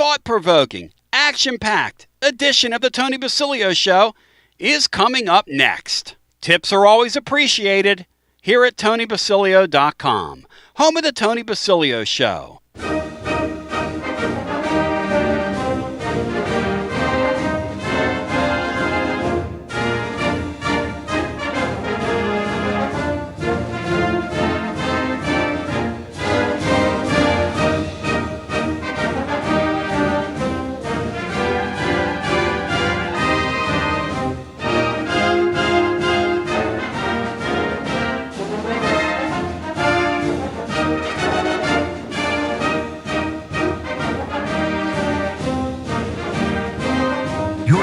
thought-provoking, action-packed edition of the Tony Basilio Show is coming up next. Tips are always appreciated here at TonyBasilio.com, home of the Tony Basilio Show.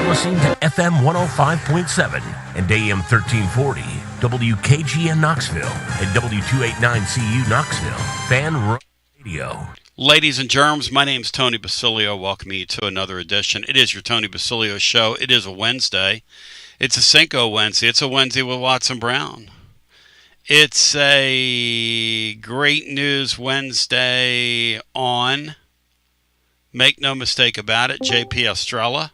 Listening to FM 105.7 and AM 1340, WKGN Knoxville and W289CU Knoxville, Fan Radio. Ladies and germs, my name's Tony Basilio. Welcome you to another edition. It is your Tony Basilio Show. It is a Wednesday. It's a Cinco Wednesday. It's a Wednesday with Watson Brown. It's a great news Wednesday on, make no mistake about it, JP Estrella.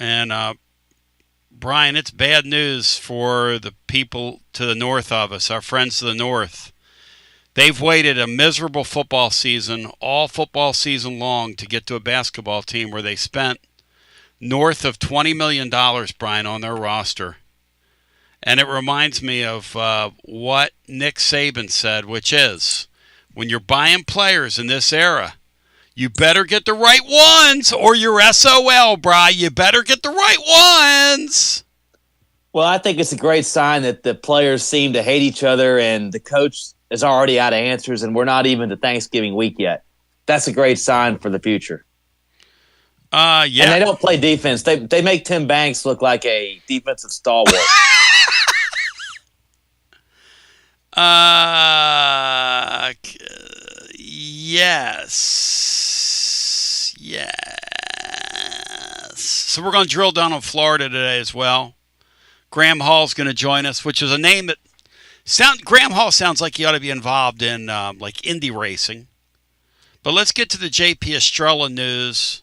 And, Brian, it's bad news for the people to the north of us, our friends to the north. They've waited a miserable football season, all football season long, to get to a basketball team where they spent north of $20 million, Brian, on their roster. And it reminds me of what Nick Saban said, which is, when you're buying players in this era, you better get the right ones or you're SOL, Bri. You better get the right ones. Well, I think it's a great sign that the players seem to hate each other and the coach is already out of answers and we're not even to Thanksgiving week yet. That's a great sign for the future. Yeah. And they don't play defense. They make Tim Banks look like a defensive stalwart. Yes. So we're going to drill down on Florida today as well. Graham Hall's going to join us, which is a name that Graham Hall sounds like he ought to be involved in like Indy racing. But let's get to the JP Estrella news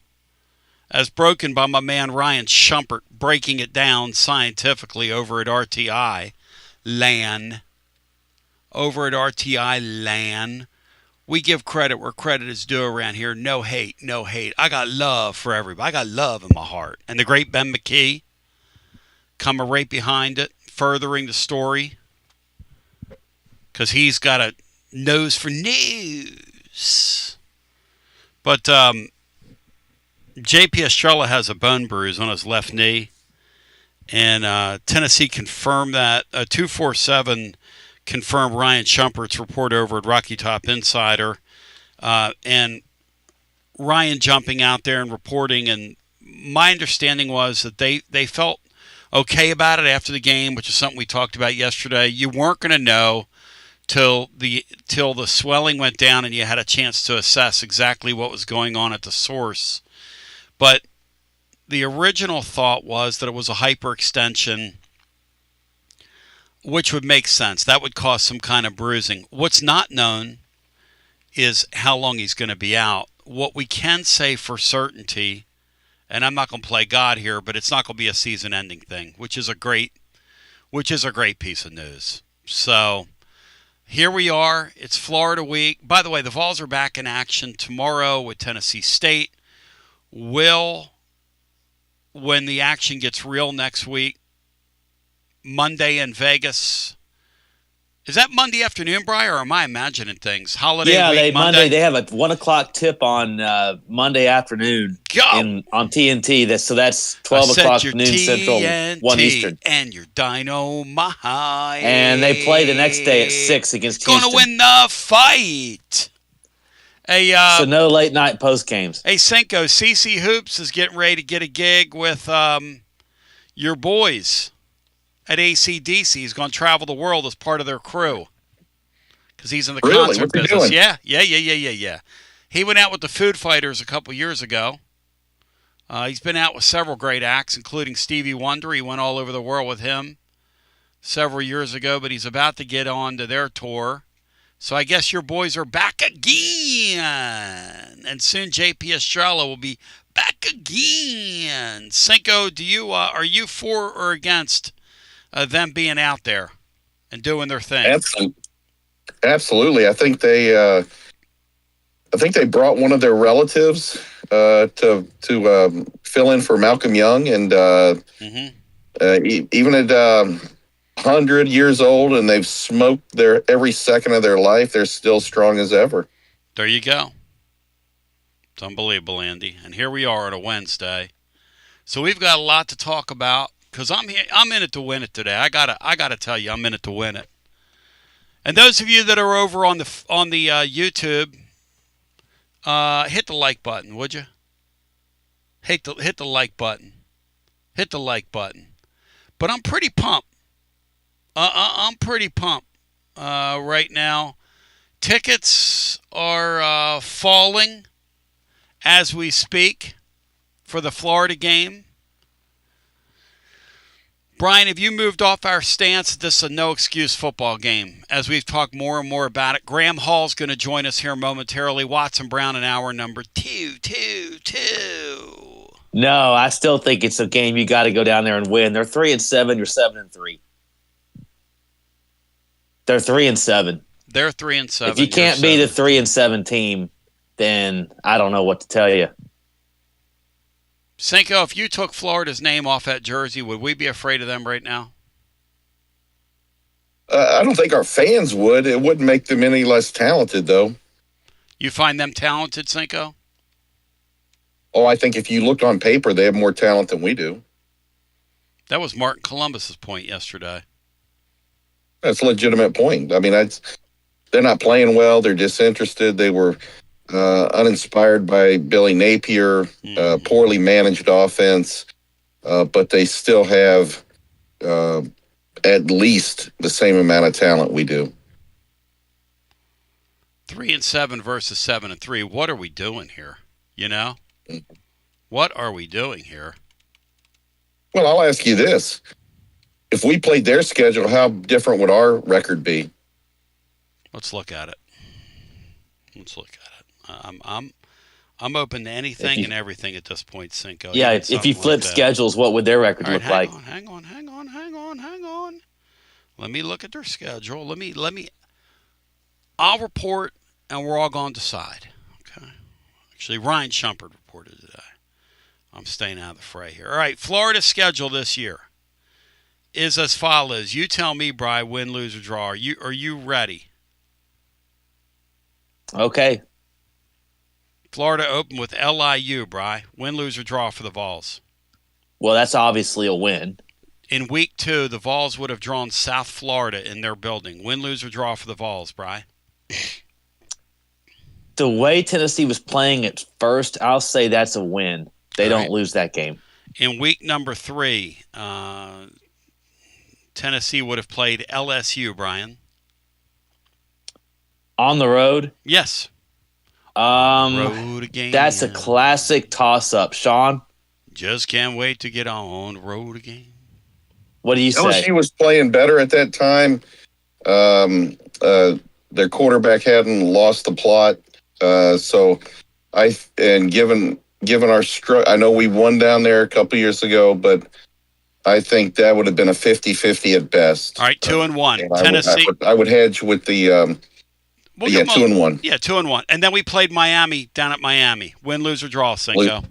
as broken by my man Ryan Shumpert, breaking it down scientifically over at RTI LAN. We give credit where credit is due around here. No hate, no hate. I got love for everybody. I got love in my heart. And the great Ben McKee coming right behind it, furthering the story. Because he's got a nose for news. But JP Estrella has a bone bruise on his left knee. And Tennessee confirmed that. 247 confirmed Ryan Shumpert's report over at Rocky Top Insider. And Ryan jumping out there and reporting. And my understanding was that they felt okay about it after the game, which is something we talked about yesterday. You weren't going to know till the swelling went down and you had a chance to assess exactly what was going on at the source. But the original thought was that it was a hyperextension, which would make sense. That would cause some kind of bruising. What's not known is how long he's going to be out. What we can say for certainty, and I'm not going to play God here, but it's not going to be a season-ending thing, which is a great piece of news. So here we are. It's Florida week. By the way, the Vols are back in action tomorrow with Tennessee State. When the action gets real next week, Monday in Vegas. Is that Monday afternoon, Brian, or am I imagining things? Holiday week, Monday. They have a 1:00 tip on Monday afternoon on TNT. So that's 12 o'clock noon Central, 1 Eastern. And your dynamite. And they play the next day at 6 against Houston. Going to win the fight. So no late night post games. Hey, Cinco, CC Hoops is getting ready to get a gig with your boys at AC/DC. He's going to travel the world as part of their crew because he's in the concert business. Yeah. He went out with the Food Fighters a couple years ago. He's been out with several great acts, including Stevie Wonder. He went all over the world with him several years ago, but he's about to get on to their tour. So I guess your boys are back again. and soon JP Estrella will be back again. Cinco, are you for or against them being out there and doing their thing? Absolutely. I think they brought one of their relatives to fill in for Malcolm Young, and even at 100 years old, and they've smoked every second of their life, they're still strong as ever. There you go. It's unbelievable, Andy. And here we are on a Wednesday, so we've got a lot to talk about because I'm in it to win it today. I gotta tell you, I'm in it to win it. And those of you that are over on the YouTube, hit the like button, would you? Hit the like button. Hit the like button. But I'm pretty pumped. I'm pretty pumped right now. Tickets are falling as we speak for the Florida game. Brian, have you moved off our stance that this is a no-excuse football game? As we've talked more and more about it, Graham Hall's going to join us here momentarily. Watson Brown in hour number 2. No, I still think it's a game you got to go down there and win. They're 3-7. You're 7-3. They're 3-7. They're 3-7. If you can't beat a 3-7 team, then I don't know what to tell you. Cinco, if you took Florida's name off that jersey, would we be afraid of them right now? I don't think our fans would. It wouldn't make them any less talented, though. You find them talented, Cinco? Oh, I think if you looked on paper, they have more talent than we do. That was Martin Columbus's point yesterday. That's a legitimate point. I mean, they're not playing well. They're disinterested. They were uninspired by Billy Napier, poorly managed offense, but they still have at least the same amount of talent we do. 3-7 versus 7-3. What are we doing here? You know? What are we doing here? Well, I'll ask you this. If we played their schedule, how different would our record be? Let's look at it. I'm open to anything and everything at this point, Cinco. Yeah, if you flip schedules, what would their record look like? Hang on. Let me look at their schedule. I'll report, and we're all going to decide. Okay. Actually, Ryan Shumpert reported today. I'm staying out of the fray here. All right, Florida's schedule this year is as follows. You tell me, Bri, win, lose, or draw. Are you ready? Okay. Florida open with LIU, Bri. Win, lose, or draw for the Vols. Well, that's obviously a win. In week 2, the Vols would have drawn South Florida in their building. Win, lose, or draw for the Vols, Bri. The way Tennessee was playing at first, I'll say that's a win. They don't lose that game. In week number 3, Tennessee would have played LSU, Brian. On the road? Yes. Road again. That's a classic toss-up. Sean? Just can't wait to get on the road again. What do you say? LSU was playing better at that time. Their quarterback hadn't lost the plot. Given our I know we won down there a couple years ago, but I think that would have been a 50-50 at best. All right, 2-1. Tennessee. I would hedge with the 2-1. Yeah, 2-1. And then we played Miami down at Miami. Win, lose, or draw, Cinco?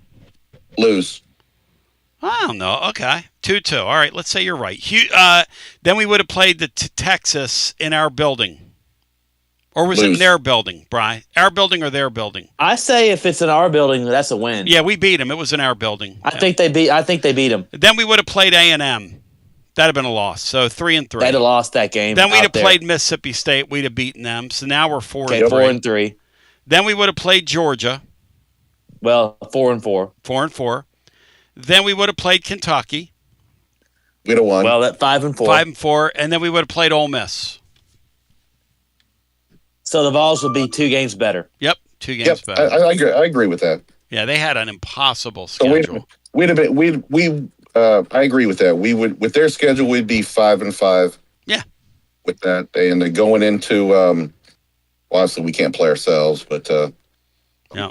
Lose. I don't know. Okay. 2-2. All right, let's say you're right. Then we would have played the Texas in our building. Or was it in their building, Bri? Our building or their building? I say if it's in our building, that's a win. Yeah, we beat them. It was in our building. I think they beat them. Then we would have played A&M. That'd have been a loss. So 3-3. They'd have lost that game. Then we'd have played Mississippi State. We'd have beaten them. So now we're 4-3. Okay, 4-3. Then we would have played Georgia. Well, 4-4. 4-4. Then we would have played Kentucky. We'd have won. Well, that 5-4. 5-4. And then we would have played Ole Miss. So the Vols would be 2 games better. Yep, 2 games better. I agree with that. Yeah, they had an impossible schedule. I agree with that. We would, with their schedule, we'd be 5-5. Yeah. With that, and going into, obviously we can't play ourselves, but yeah.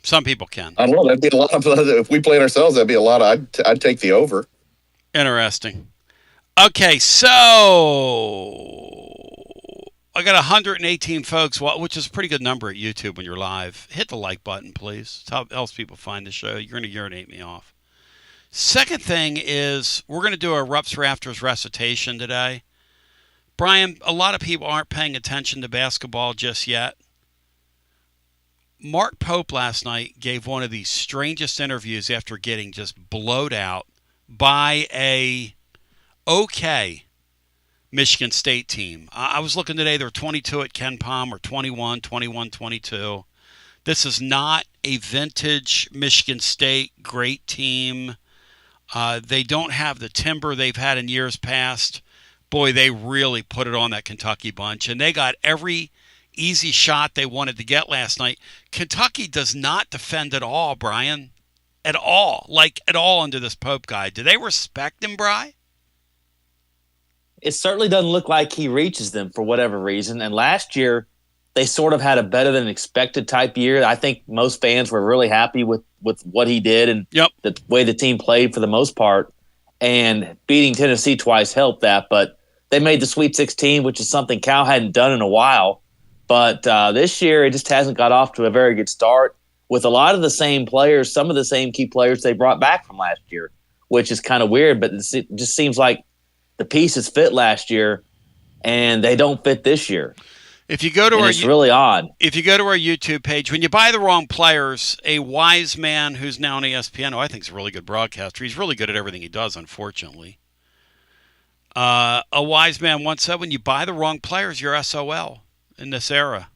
Some people can. I don't know. That'd be a lot of. If we played ourselves, that'd be a lot. I'd take the over. Interesting. Okay, so I got 118 folks, which is a pretty good number at YouTube when you're live. Hit the like button, please. It helps people find the show. You're going to urinate me off. Second thing is we're going to do a Rups Rafters recitation today. Brian, a lot of people aren't paying attention to basketball just yet. Mark Pope last night gave one of the strangest interviews after getting just blowed out by a okay Michigan State team. I was looking today, they're 22 at Ken Palm or 21, 22. This is not a vintage Michigan State great team. They don't have the timber they've had in years past. Boy, they really put it on that Kentucky bunch, and they got every easy shot they wanted to get last night. Kentucky does not defend at all, Brian. At all. Like, at all under this Pope guy. Do they respect him, Bri? It certainly doesn't look like he reaches them for whatever reason. And last year, they sort of had a better than expected type year. I think most fans were really happy with what he did and the way the team played for the most part. And beating Tennessee twice helped that. But they made the Sweet 16, which is something Cal hadn't done in a while. But this year, it just hasn't got off to a very good start with a lot of the same players, some of the same key players they brought back from last year, which is kind of weird. But it just seems like the pieces fit last year, and they don't fit this year. If you go to it's really odd. If you go to our YouTube page, when you buy the wrong players, a wise man who's now on ESPN, who I think is a really good broadcaster, he's really good at everything he does, unfortunately. A wise man once said, when you buy the wrong players, you're SOL in this era.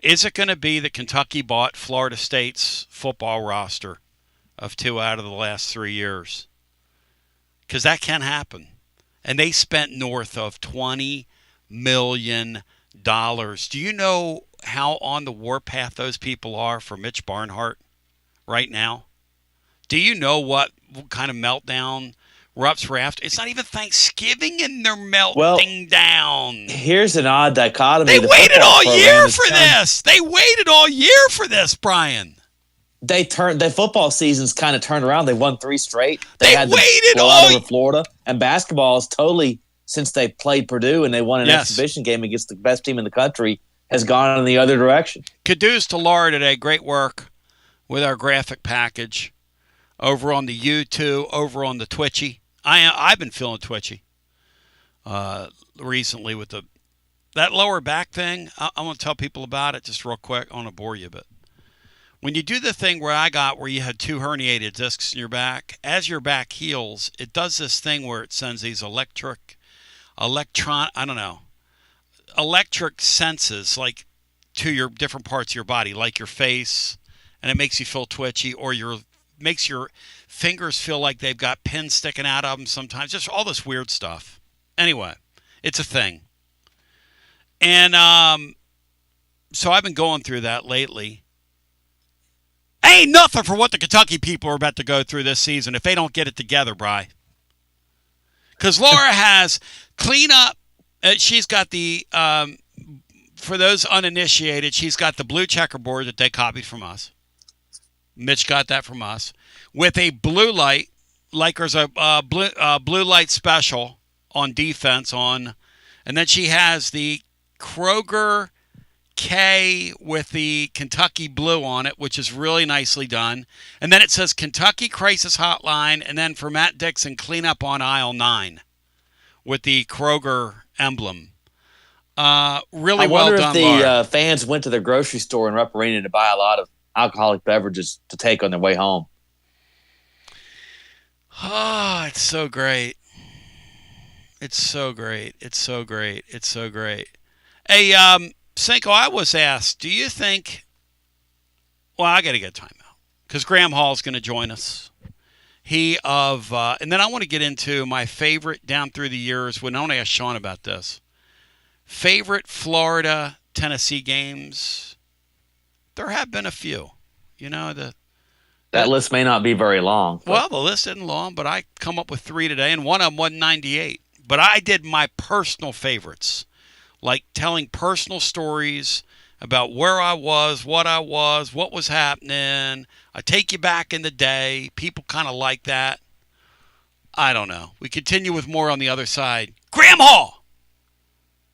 Is it going to be that Kentucky bought Florida State's football roster of 2 out of the last 3 years? Because that can happen. And they spent north of $20 million. Do you know how on the warpath those people are for Mitch Barnhart right now? Do you know what kind of meltdown Rups Raft? It's not even Thanksgiving and they're melting down. Here's an odd dichotomy. They waited all year for this. They waited all year for this, Brian. Their football season's kind of turned around. They won 3 straight. They had waited all over Florida, and basketball is totally, since they played Purdue and they won an exhibition game against the best team in the country, has gone in the other direction. Kudos to Laura today. Great work with our graphic package over on the YouTube, over on the Twitchy. I've been feeling twitchy recently with that lower back thing. I want to tell people about it just real quick. I want to bore you a bit. When you do the thing where you had 2 herniated discs in your back, as your back heals, it does this thing where it sends these electric senses like to your different parts of your body, like your face, and it makes you feel twitchy, or makes your fingers feel like they've got pins sticking out of them sometimes. Just all this weird stuff. Anyway, it's a thing. And so I've been going through that lately. Ain't nothing for what the Kentucky people are about to go through this season if they don't get it together, Bri. Because Laura has clean up. She's got the, for those uninitiated, she's got the blue checkerboard that they copied from us. Mitch got that from us. With a blue light, like there's a blue light special on defense on. And then she has the Kroger K with the Kentucky blue on it, which is really nicely done. And then it says Kentucky Crisis Hotline, and then for Matt Dixon, clean up on aisle 9 with the Kroger emblem. Really well done, I wonder if the fans went to their grocery store in Rupp Arena to buy a lot of alcoholic beverages to take on their way home. Oh, it's so great. It's so great. It's so great. It's so great. Hey, Cinco, I was asked, do you think, well, I got to get timeout because Graham Hall's going to join us. And then I want to get into my favorite down through the years. When I want to ask Sean about this. Favorite Florida, Tennessee games. There have been a few. You know, that list may not be very long. Well, the list isn't long, but I come up with 3 today, and one of them wasn't 98. But I did my personal favorites, like telling personal stories about where I was, what was happening. I take you back in the day. People kind of like that. I don't know. We continue with more on the other side. Graham Hall!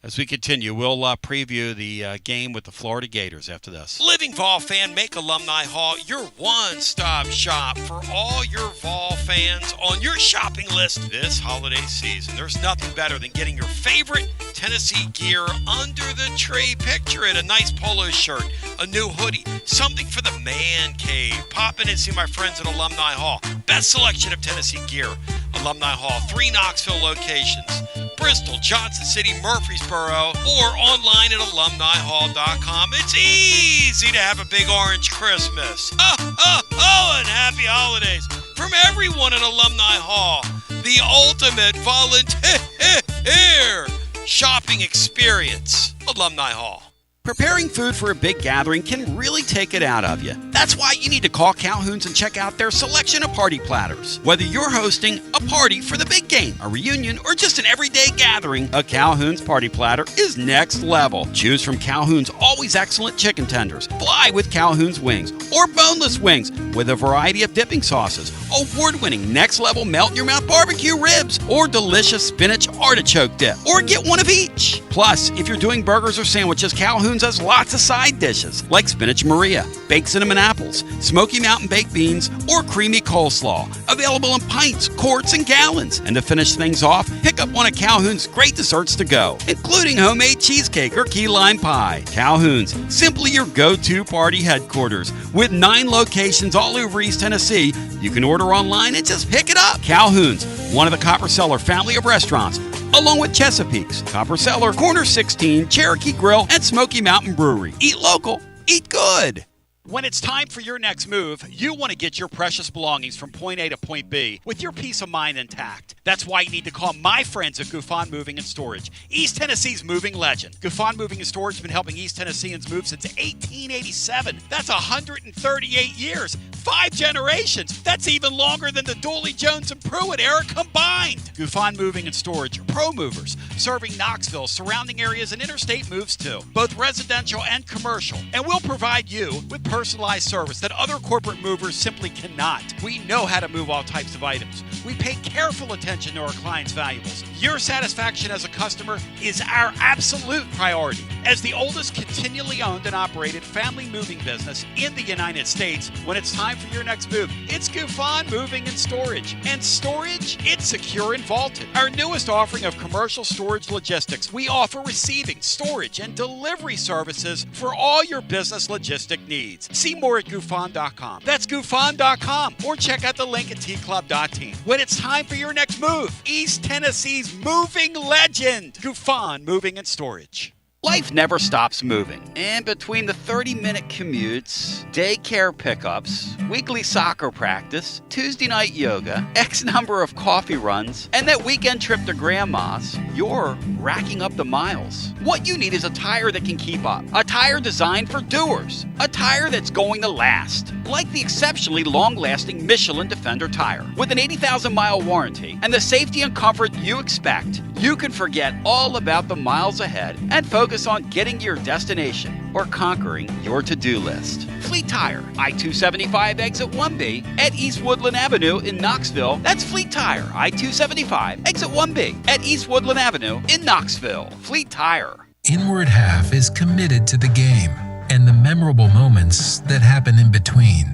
As we continue, we'll preview the game with the Florida Gators after this. Living Vol fan, make Alumni Hall your one-stop shop for all your Vol fans on your shopping list this holiday season. There's nothing better than getting your favorite Tennessee gear under the tree. Picture it, a nice polo shirt, a new hoodie, something for the man cave. Pop in and see my friends at Alumni Hall. Best selection of Tennessee gear. Alumni Hall, 3 Knoxville locations. Bristol, Johnson City, Murfreesboro, or online at alumnihall.com. It's easy to have a big orange Christmas. And happy holidays from everyone at Alumni Hall. The ultimate volunteer shopping experience. Alumni Hall. Preparing food for a big gathering can really take it out of you. That's why you need to call Calhoun's and check out their selection of party platters. Whether you're hosting a party for the big game, a reunion, or just an everyday gathering, a Calhoun's party platter is next level. Choose from Calhoun's always excellent chicken tenders, fly with Calhoun's wings, or boneless wings with a variety of dipping sauces, award-winning next-level melt-in-your-mouth barbecue ribs, or delicious spinach artichoke dip, or get one of each. Plus, if you're doing burgers or sandwiches, Calhoun's has lots of side dishes like spinach Maria, baked cinnamon apples, Smoky Mountain baked beans, or creamy coleslaw. Available in pints, quarts, and gallons. And to finish things off, pick up one of Calhoun's great desserts to go, including homemade cheesecake or key lime pie. Calhoun's, simply your go-to party headquarters. With 9 locations all over East Tennessee, you can order online and just pick it up. Calhoun's, one of the Copper Cellar family of restaurants, along with Chesapeake's, Copper Cellar, Corner 16, Cherokee Grill, and Smoky Mountain Brewery. Eat local, eat good. When it's time for your next move, you want to get your precious belongings from point A to point B with your peace of mind intact. That's why you need to call my friends at Gouffon Moving and Storage, East Tennessee's moving legend. Gouffon Moving and Storage has been helping East Tennesseans move since 1887. That's 138 years, 5 generations. That's even longer than the Dooley, Jones, and Pruitt era combined. Gouffon Moving and Storage, pro movers, serving Knoxville, surrounding areas, and interstate moves too, both residential and commercial. And we'll provide you with personalized service that other corporate movers simply cannot. We know how to move all types of items. We pay careful attention to our clients' valuables. Your satisfaction as a customer is our absolute priority. As the oldest continually owned and operated family moving business in the United States, when it's time for your next move, it's Gouffon Moving and Storage. And storage, it's secure and vaulted. Our newest offering of commercial storage logistics, we offer receiving, storage, and delivery services for all your business logistic needs. See more at Gouffon.com. That's Gouffon.com. Or check out the link at tclub.team. When it's time for your next move, East Tennessee's moving legend, Gouffon Moving and Storage. Life never stops moving. And between the 30-minute commutes, daycare pickups, weekly soccer practice, Tuesday night yoga, X number of coffee runs, and that weekend trip to Grandma's, you're racking up the miles. What you need is a tire that can keep up. A tire designed for doers. A tire that's going to last. Like the exceptionally long-lasting Michelin Defender tire. With an 80,000-mile warranty and the safety and comfort you expect, you can forget all about the miles ahead and focus on getting to your destination or conquering your to-do list. Fleet Tire, I-275 exit 1B at East Woodland Avenue in Knoxville. That's Fleet Tire, I-275 exit 1B at East Woodland Avenue in Knoxville. Fleet Tire. Inward Half is committed to the game and the memorable moments that happen in between.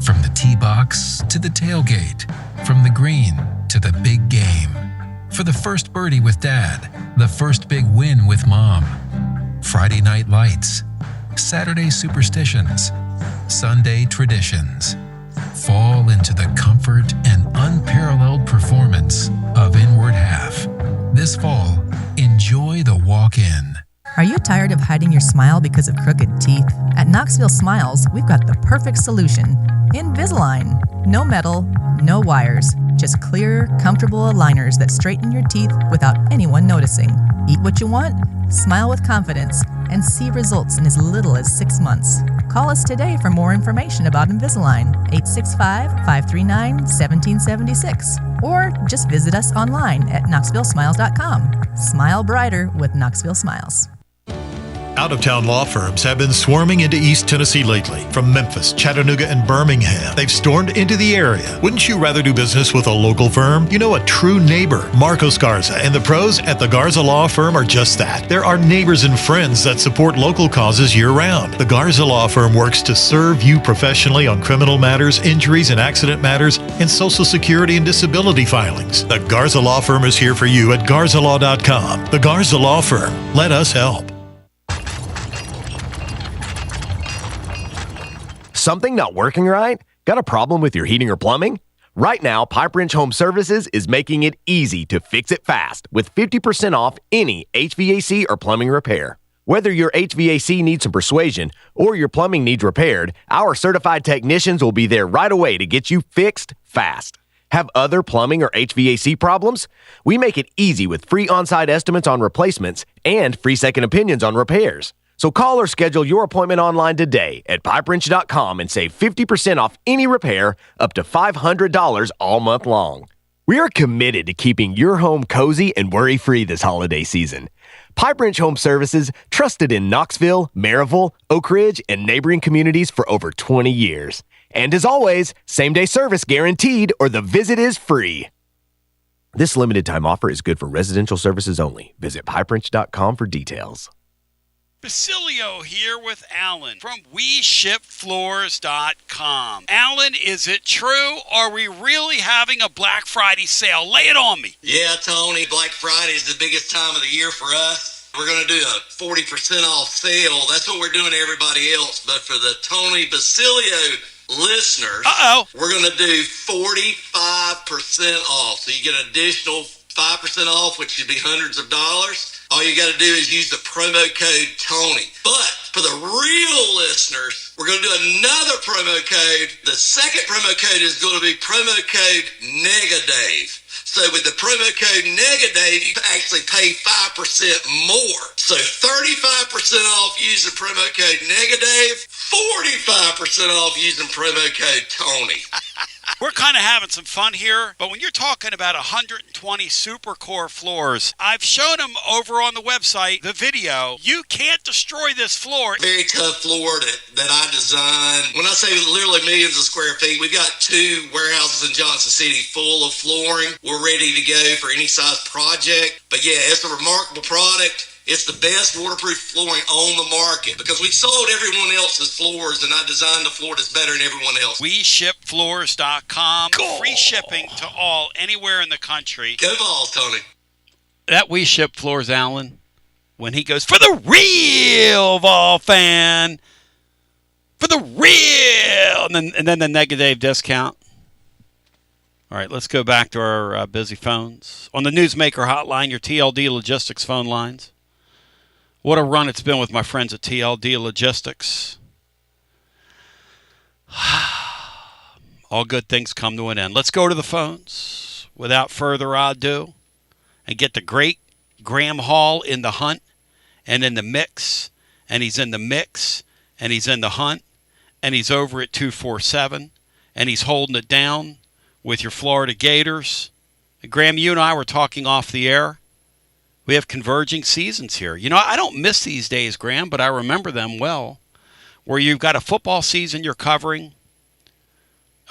From the tee box to the tailgate, from the green to the big game. For the first birdie with Dad, the first big win with Mom. Friday night lights, Saturday superstitions, Sunday traditions. Fall into the comfort and unparalleled performance of Inward Half. This fall, enjoy the walk-in. Are you tired of hiding your smile because of crooked teeth? At Knoxville Smiles, we've got the perfect solution. Invisalign. No metal, no wires, just clear, comfortable aligners that straighten your teeth without anyone noticing. Eat what you want, smile with confidence, and see results in as little as 6 months. Call us today for more information about Invisalign, 865-539-1776, or just visit us online at knoxvillesmiles.com. Smile brighter with Knoxville Smiles. out-of-town law firms have been swarming into East Tennessee lately. From Memphis, Chattanooga, and Birmingham, they've stormed into the area. Wouldn't you rather do business with a local firm? You know, a true neighbor. Marcos Garza and the pros at the Garza Law Firm are just that. There are neighbors and friends that support local causes year-round. The Garza Law Firm works to serve you professionally on criminal matters, injuries and accident matters, and Social Security and disability filings. The Garza Law Firm is here for you at garzalaw.com. The Garza Law Firm. Let us help. Something not working right? Got a problem with your heating or plumbing? Right now, Pipe Wrench Home Services is making it easy to fix it fast with 50% off any HVAC or plumbing repair. Whether your HVAC needs some persuasion or your plumbing needs repaired, our certified technicians will be there right away to get you fixed fast. Have other plumbing or HVAC problems? We make it easy with free on-site estimates on replacements and free second opinions on repairs. So call or schedule your appointment online today at pipewrench.com and save 50% off any repair up to $500 all month long. We are committed to keeping your home cozy and worry-free this holiday season. Pipe Wrench Home Services, trusted in Knoxville, Maryville, Oak Ridge, and neighboring communities for over 20 years. And as always, same-day service guaranteed or the visit is free. This limited-time offer is good for residential services only. Visit pipewrench.com for details. Basilio here with Alan from WeShipFloors.com. Alan, is it true? Are we really having a Black Friday sale? Lay it on me. Yeah, Tony, Black Friday is the biggest time of the year for us. We're going to do a 40% off sale. That's what we're doing to everybody else. But for the Tony Basilio listeners, we're going to do 45% off. So you get an additional 5% off, which should be hundreds of dollars. All you got to do is use the promo code Tony. But for the real listeners, we're going to do another promo code. The second promo code is going to be promo code Negadave. So with the promo code Negadave, you actually pay 5% more. So 35% off using promo code Negadave, 45% off using promo code Tony. We're kind of having some fun here, but when you're talking about 120 Supercore floors, I've shown them over on the website, the video. You can't destroy this floor. Very tough floor that I designed. When I say literally millions of square feet, we've got 2 warehouses in Johnson City full of flooring. We're ready to go for any size project. But yeah, it's a remarkable product. It's the best waterproof flooring on the market because we sold everyone else's floors and I designed the floor that's better than everyone else. WeShipFloors.com. Cool. Free shipping to all, anywhere in the country. Go Vols, Tony. That We Ship Floors, Alan, when he goes, for the real Vol fan, for the real, and then the negative discount. All right, let's go back to our busy phones. On the Newsmaker hotline, your TLD Logistics phone lines. What a run it's been with my friends at TLD Logistics. All good things come to an end. Let's go to the phones without further ado and get the great Graham Hall in the hunt and in the mix. And he's in the mix and he's in the hunt and he's over at 247 and he's holding it down with your Florida Gators. And Graham, you and I were talking off the air. We have converging seasons here. You know, I don't miss these days, Graham, but I remember them well, where you've got a football season you're covering,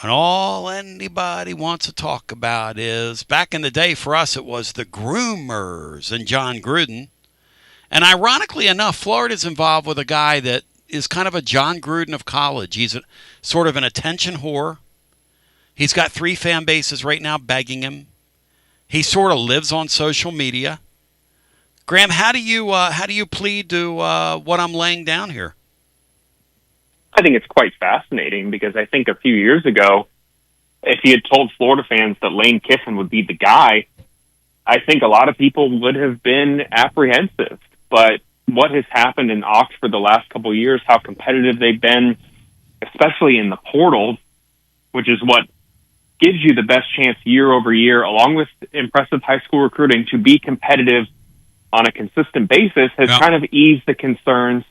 and all anybody wants to talk about is, back in the day for us, it was the groomers and John Gruden. And ironically enough, Florida's involved with a guy that is kind of a John Gruden of college. He's sort of an attention whore. He's got 3 fan bases right now begging him. He sort of lives on social media. Graham, how do you plead to what I'm laying down here? I think it's quite fascinating because I think a few years ago, if you had told Florida fans that Lane Kiffin would be the guy, I think a lot of people would have been apprehensive. But what has happened in Oxford the last couple of years, how competitive they've been, especially in the portal, which is what gives you the best chance year over year, along with impressive high school recruiting, to be competitive on a consistent basis, has kind of eased the concerns.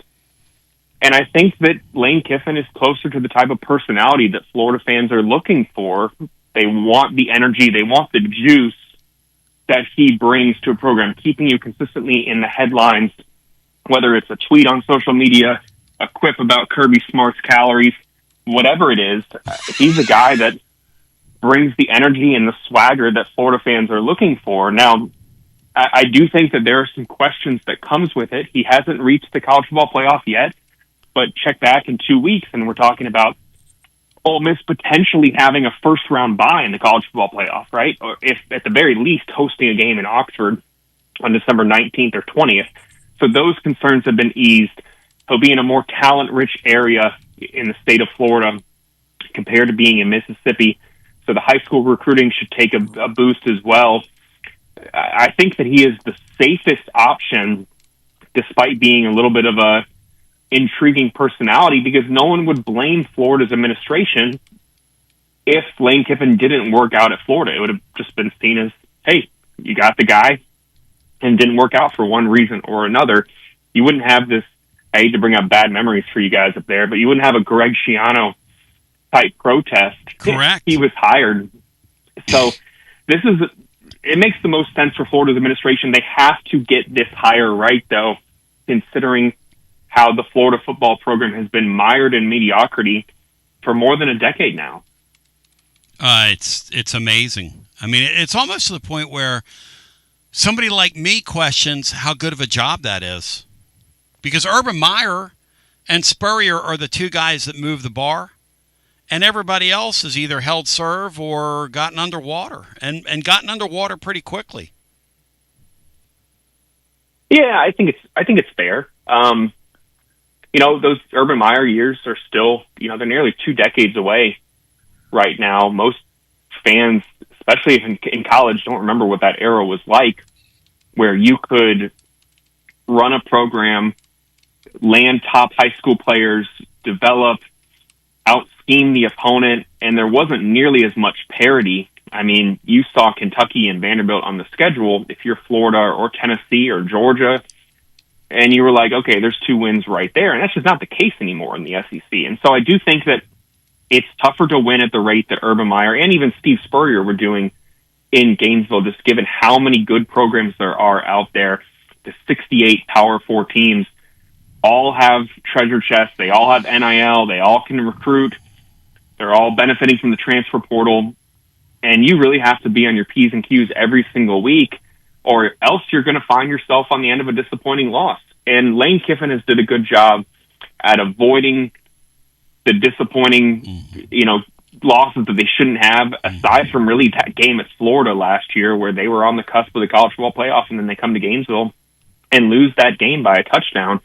And I think that Lane Kiffin is closer to the type of personality that Florida fans are looking for. They want the energy, they want the juice that he brings to a program, keeping you consistently in the headlines whether it's a tweet on social media, a quip about Kirby Smart's calories, whatever it is, he's a guy that brings the energy and the swagger that Florida fans are looking for. Now, I do think that there are some questions that comes with it. He hasn't reached the college football playoff yet, but check back in 2 weeks and we're talking about Ole Miss potentially having a first-round bye in the college football playoff, right? Or if at the very least hosting a game in Oxford on December 19th or 20th. So those concerns have been eased. He'll be in a more talent-rich area in the state of Florida compared to being in Mississippi. So the high school recruiting should take a boost as well. I think that he is the safest option, despite being a little bit of a intriguing personality, because no one would blame Florida's administration if Lane Kiffin didn't work out at Florida. It would have just been seen as, hey, you got the guy and didn't work out for one reason or another. You wouldn't have this, I hate to bring up bad memories for you guys up there, but you wouldn't have a Greg Schiano type protest. Correct. He was hired. So it makes the most sense for Florida's administration. They have to get this hire right, though, considering how the Florida football program has been mired in mediocrity for more than a decade now. It's amazing. I mean, it's almost to the point where somebody like me questions how good of a job that is. Because Urban Meyer and Spurrier are the two guys that move the bar, and everybody else has either held serve or gotten underwater, and gotten underwater pretty quickly. Yeah, I think it's fair. Those Urban Meyer years are still, they're nearly 2 decades away right now. Most fans, especially in college, don't remember what that era was like, where you could run a program, land top high school players, develop, out-scheme the opponent, and there wasn't nearly as much parity. I mean, you saw Kentucky and Vanderbilt on the schedule. If you're Florida or Tennessee or Georgia, and you were like, okay, there's 2 wins right there. And that's just not the case anymore in the SEC. And so I do think that it's tougher to win at the rate that Urban Meyer and even Steve Spurrier were doing in Gainesville, just given how many good programs there are out there. The 68 Power 4 teams all have treasure chests. They all have NIL. They all can recruit. They're all benefiting from the transfer portal. And you really have to be on your P's and Q's every single week, or else you're going to find yourself on the end of a disappointing loss. And Lane Kiffin has did a good job at avoiding the disappointing, losses that they shouldn't have, aside from really that game at Florida last year where they were on the cusp of the college football playoff, and then they come to Gainesville and lose that game by a touchdown,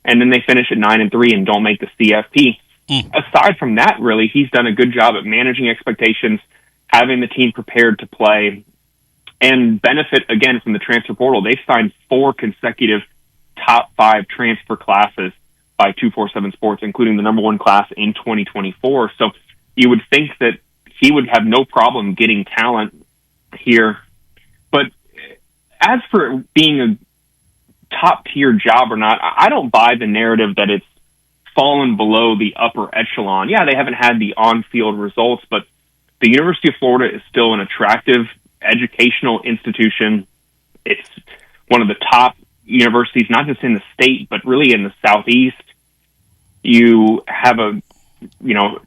and then they finish at 9-3 and don't make the CFP. Aside from that, really, he's done a good job at managing expectations, having the team prepared to play, and benefit, again, from the transfer portal. They've signed 4 consecutive top 5 transfer classes by 247 Sports, including the number 1 class in 2024. So you would think that he would have no problem getting talent here. But as for being a top-tier job or not, I don't buy the narrative that it's fallen below the upper echelon. Yeah, they haven't had the on-field results, but the University of Florida is still an attractive educational institution. It's one of the top universities, not just in the state, but really in the Southeast. You have a,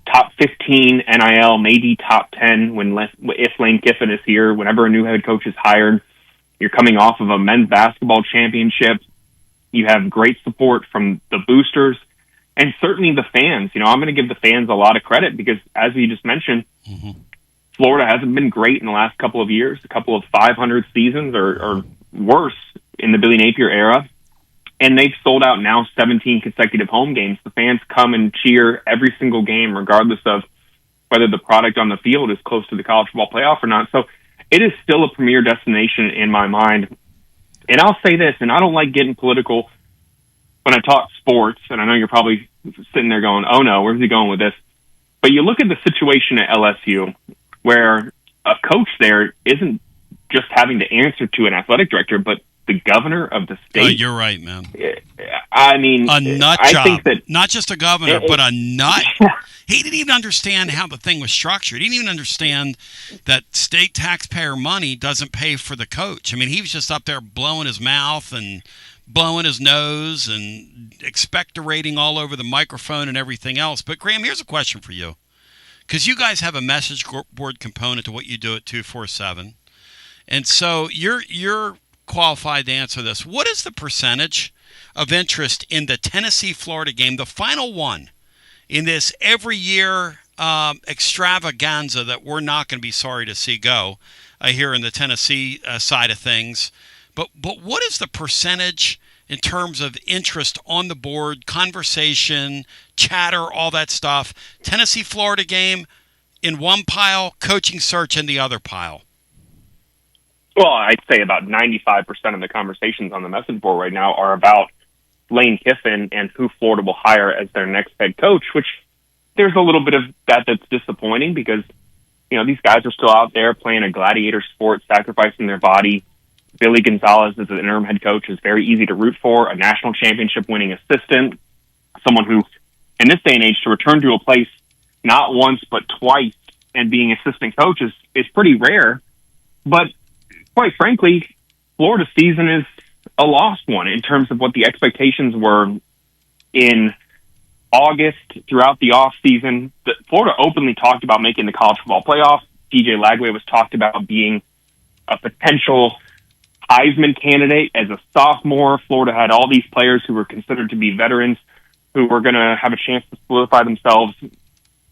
top 15 NIL, maybe top 10 if Lane Kiffin is here, whenever a new head coach is hired. You're coming off of a men's basketball championship. You have great support from the boosters and certainly the fans. I'm going to give the fans a lot of credit because, as you just mentioned, Florida hasn't been great in the last couple of years, a couple of 500 seasons or worse in the Billy Napier era. And they've sold out now 17 consecutive home games. The fans come and cheer every single game, regardless of whether the product on the field is close to the college football playoff or not. So it is still a premier destination in my mind. And I'll say this, and I don't like getting political when I talk sports, and I know you're probably sitting there going, oh no, where's he going with this? But you look at the situation at LSU, where a coach there isn't just having to answer to an athletic director, but the governor of the state. Oh, you're right, man. I mean, a nut I job. think that not just a governor, but a nut. He didn't even understand how the thing was structured. He didn't even understand that state taxpayer money doesn't pay for the coach. I mean, he was just up there blowing his mouth and blowing his nose and expectorating all over the microphone and everything else. But, Graham, here's a question for you. Because you guys have a message board component to what you do at 247. And so you're qualified to answer this. What is the percentage of interest in the Tennessee-Florida game, the final one, in this every year extravaganza that we're not going to be sorry to see go here in the Tennessee side of things? But what is the percentage in terms of interest on the board, conversation, chatter, all that stuff? Tennessee-Florida game in one pile, coaching search in the other pile. Well, I'd say about 95% of the conversations on the message board right now are about Lane Kiffin and who Florida will hire as their next head coach, which there's a little bit of that's disappointing because, these guys are still out there playing a gladiator sport, sacrificing their body. Billy Gonzalez as an interim head coach is very easy to root for, a national championship winning assistant, someone who, in this day and age, to return to a place not once but twice and being assistant coach is pretty rare. But quite frankly, Florida's season is a lost one in terms of what the expectations were in August throughout the offseason. Florida openly talked about making the college football playoff. DJ Lagway was talked about being a potential Heisman candidate as a sophomore. Florida had all these players who were considered to be veterans who were going to have a chance to solidify themselves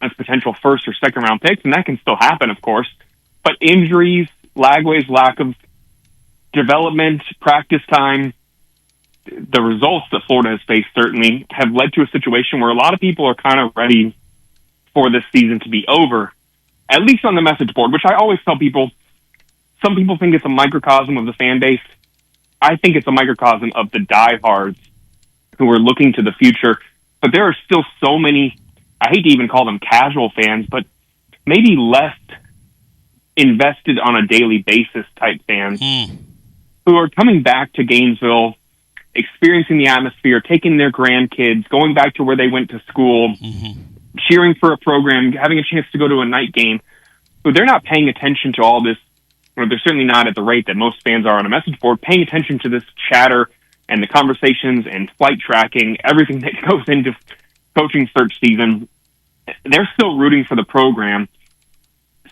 as potential first or second round picks, and that can still happen, of course. But injuries, Lagway's lack of development, practice time, the results that Florida has faced certainly have led to a situation where a lot of people are kind of ready for this season to be over, at least on the message board, which I always tell people, some people think it's a microcosm of the fan base. I think it's a microcosm of the diehards who are looking to the future. But there are still so many, I hate to even call them casual fans, but maybe less invested on a daily basis type fans who are coming back to Gainesville, experiencing the atmosphere, taking their grandkids, going back to where they went to school, cheering for a program, having a chance to go to a night game. So they're not paying attention to all this, or they're certainly not at the rate that most fans are on a message board, paying attention to this chatter and the conversations and flight tracking, everything that goes into coaching search season. They're still rooting for the program.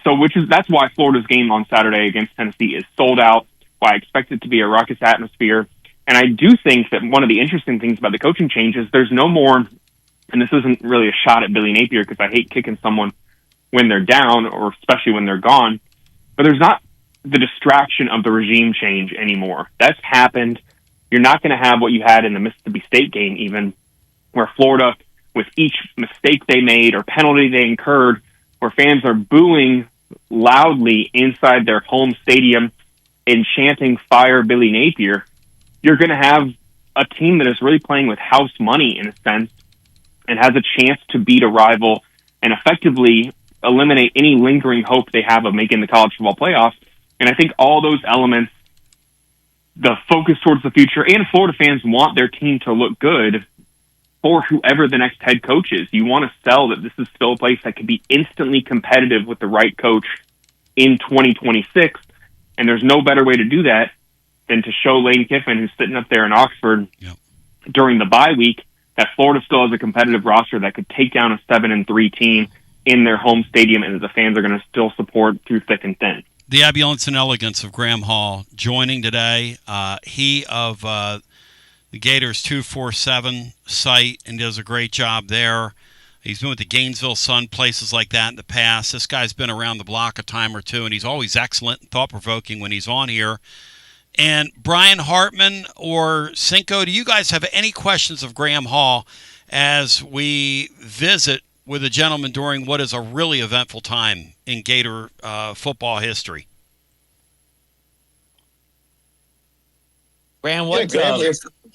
So that's why Florida's game on Saturday against Tennessee is sold out, why I expect it to be a raucous atmosphere. And I do think that one of the interesting things about the coaching change is there's no more, and this isn't really a shot at Billy Napier because I hate kicking someone when they're down or especially when they're gone, but there's not the distraction of the regime change anymore. That's happened. You're not going to have what you had in the Mississippi State game even, where Florida, with each mistake they made or penalty they incurred, where fans are booing loudly inside their home stadium and chanting "Fire Billy Napier." You're going to have a team that is really playing with house money in a sense and has a chance to beat a rival and effectively eliminate any lingering hope they have of making the college football playoff. And I think all those elements, the focus towards the future, and Florida fans want their team to look good for whoever the next head coach is. You want to sell that this is still a place that can be instantly competitive with the right coach in 2026. And there's no better way to do that than to show Lane Kiffin, who's sitting up there in Oxford during the bye week, that Florida still has a competitive roster that could take down a 7-3 team in their home stadium, and the fans are going to still support through thick and thin. The ambulance and elegance of Graham Hall joining today. He of the Gators 247 site and does a great job there. He's been with the Gainesville Sun, places like that in the past. This guy's been around the block a time or two, and he's always excellent and thought-provoking when he's on here. And Brian Hartman or Cinco, do you guys have any questions of Graham Hall as we visit with a gentleman during what is a really eventful time in Gator football history? Graham,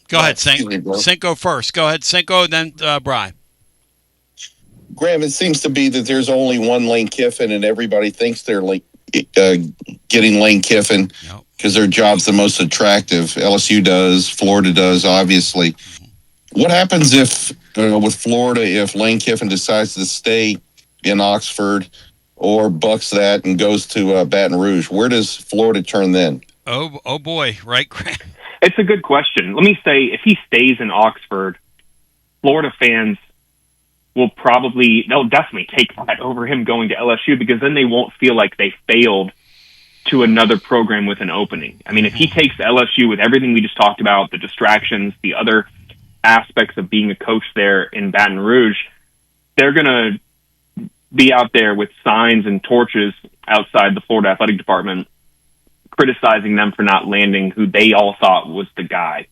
Go ahead, Cinco first. Go ahead, Cinco, then Brian. Graham, it seems to be that there's only one Lane Kiffin, and everybody thinks they're getting Lane Kiffin because their job's the most attractive. LSU does, Florida does, obviously. What happens if, with Florida, if Lane Kiffin decides to stay in Oxford or bucks that and goes to Baton Rouge? Where does Florida turn then? Oh boy, right, Graham? It's a good question. Let me say, if he stays in Oxford, Florida fans they'll definitely take that over him going to LSU, because then they won't feel like they failed to another program with an opening. I mean, if he takes LSU with everything we just talked about, the distractions, the other aspects of being a coach there in Baton Rouge, they're going to be out there with signs and torches outside the Florida Athletic Department, criticizing them for not landing who they all thought was the guy.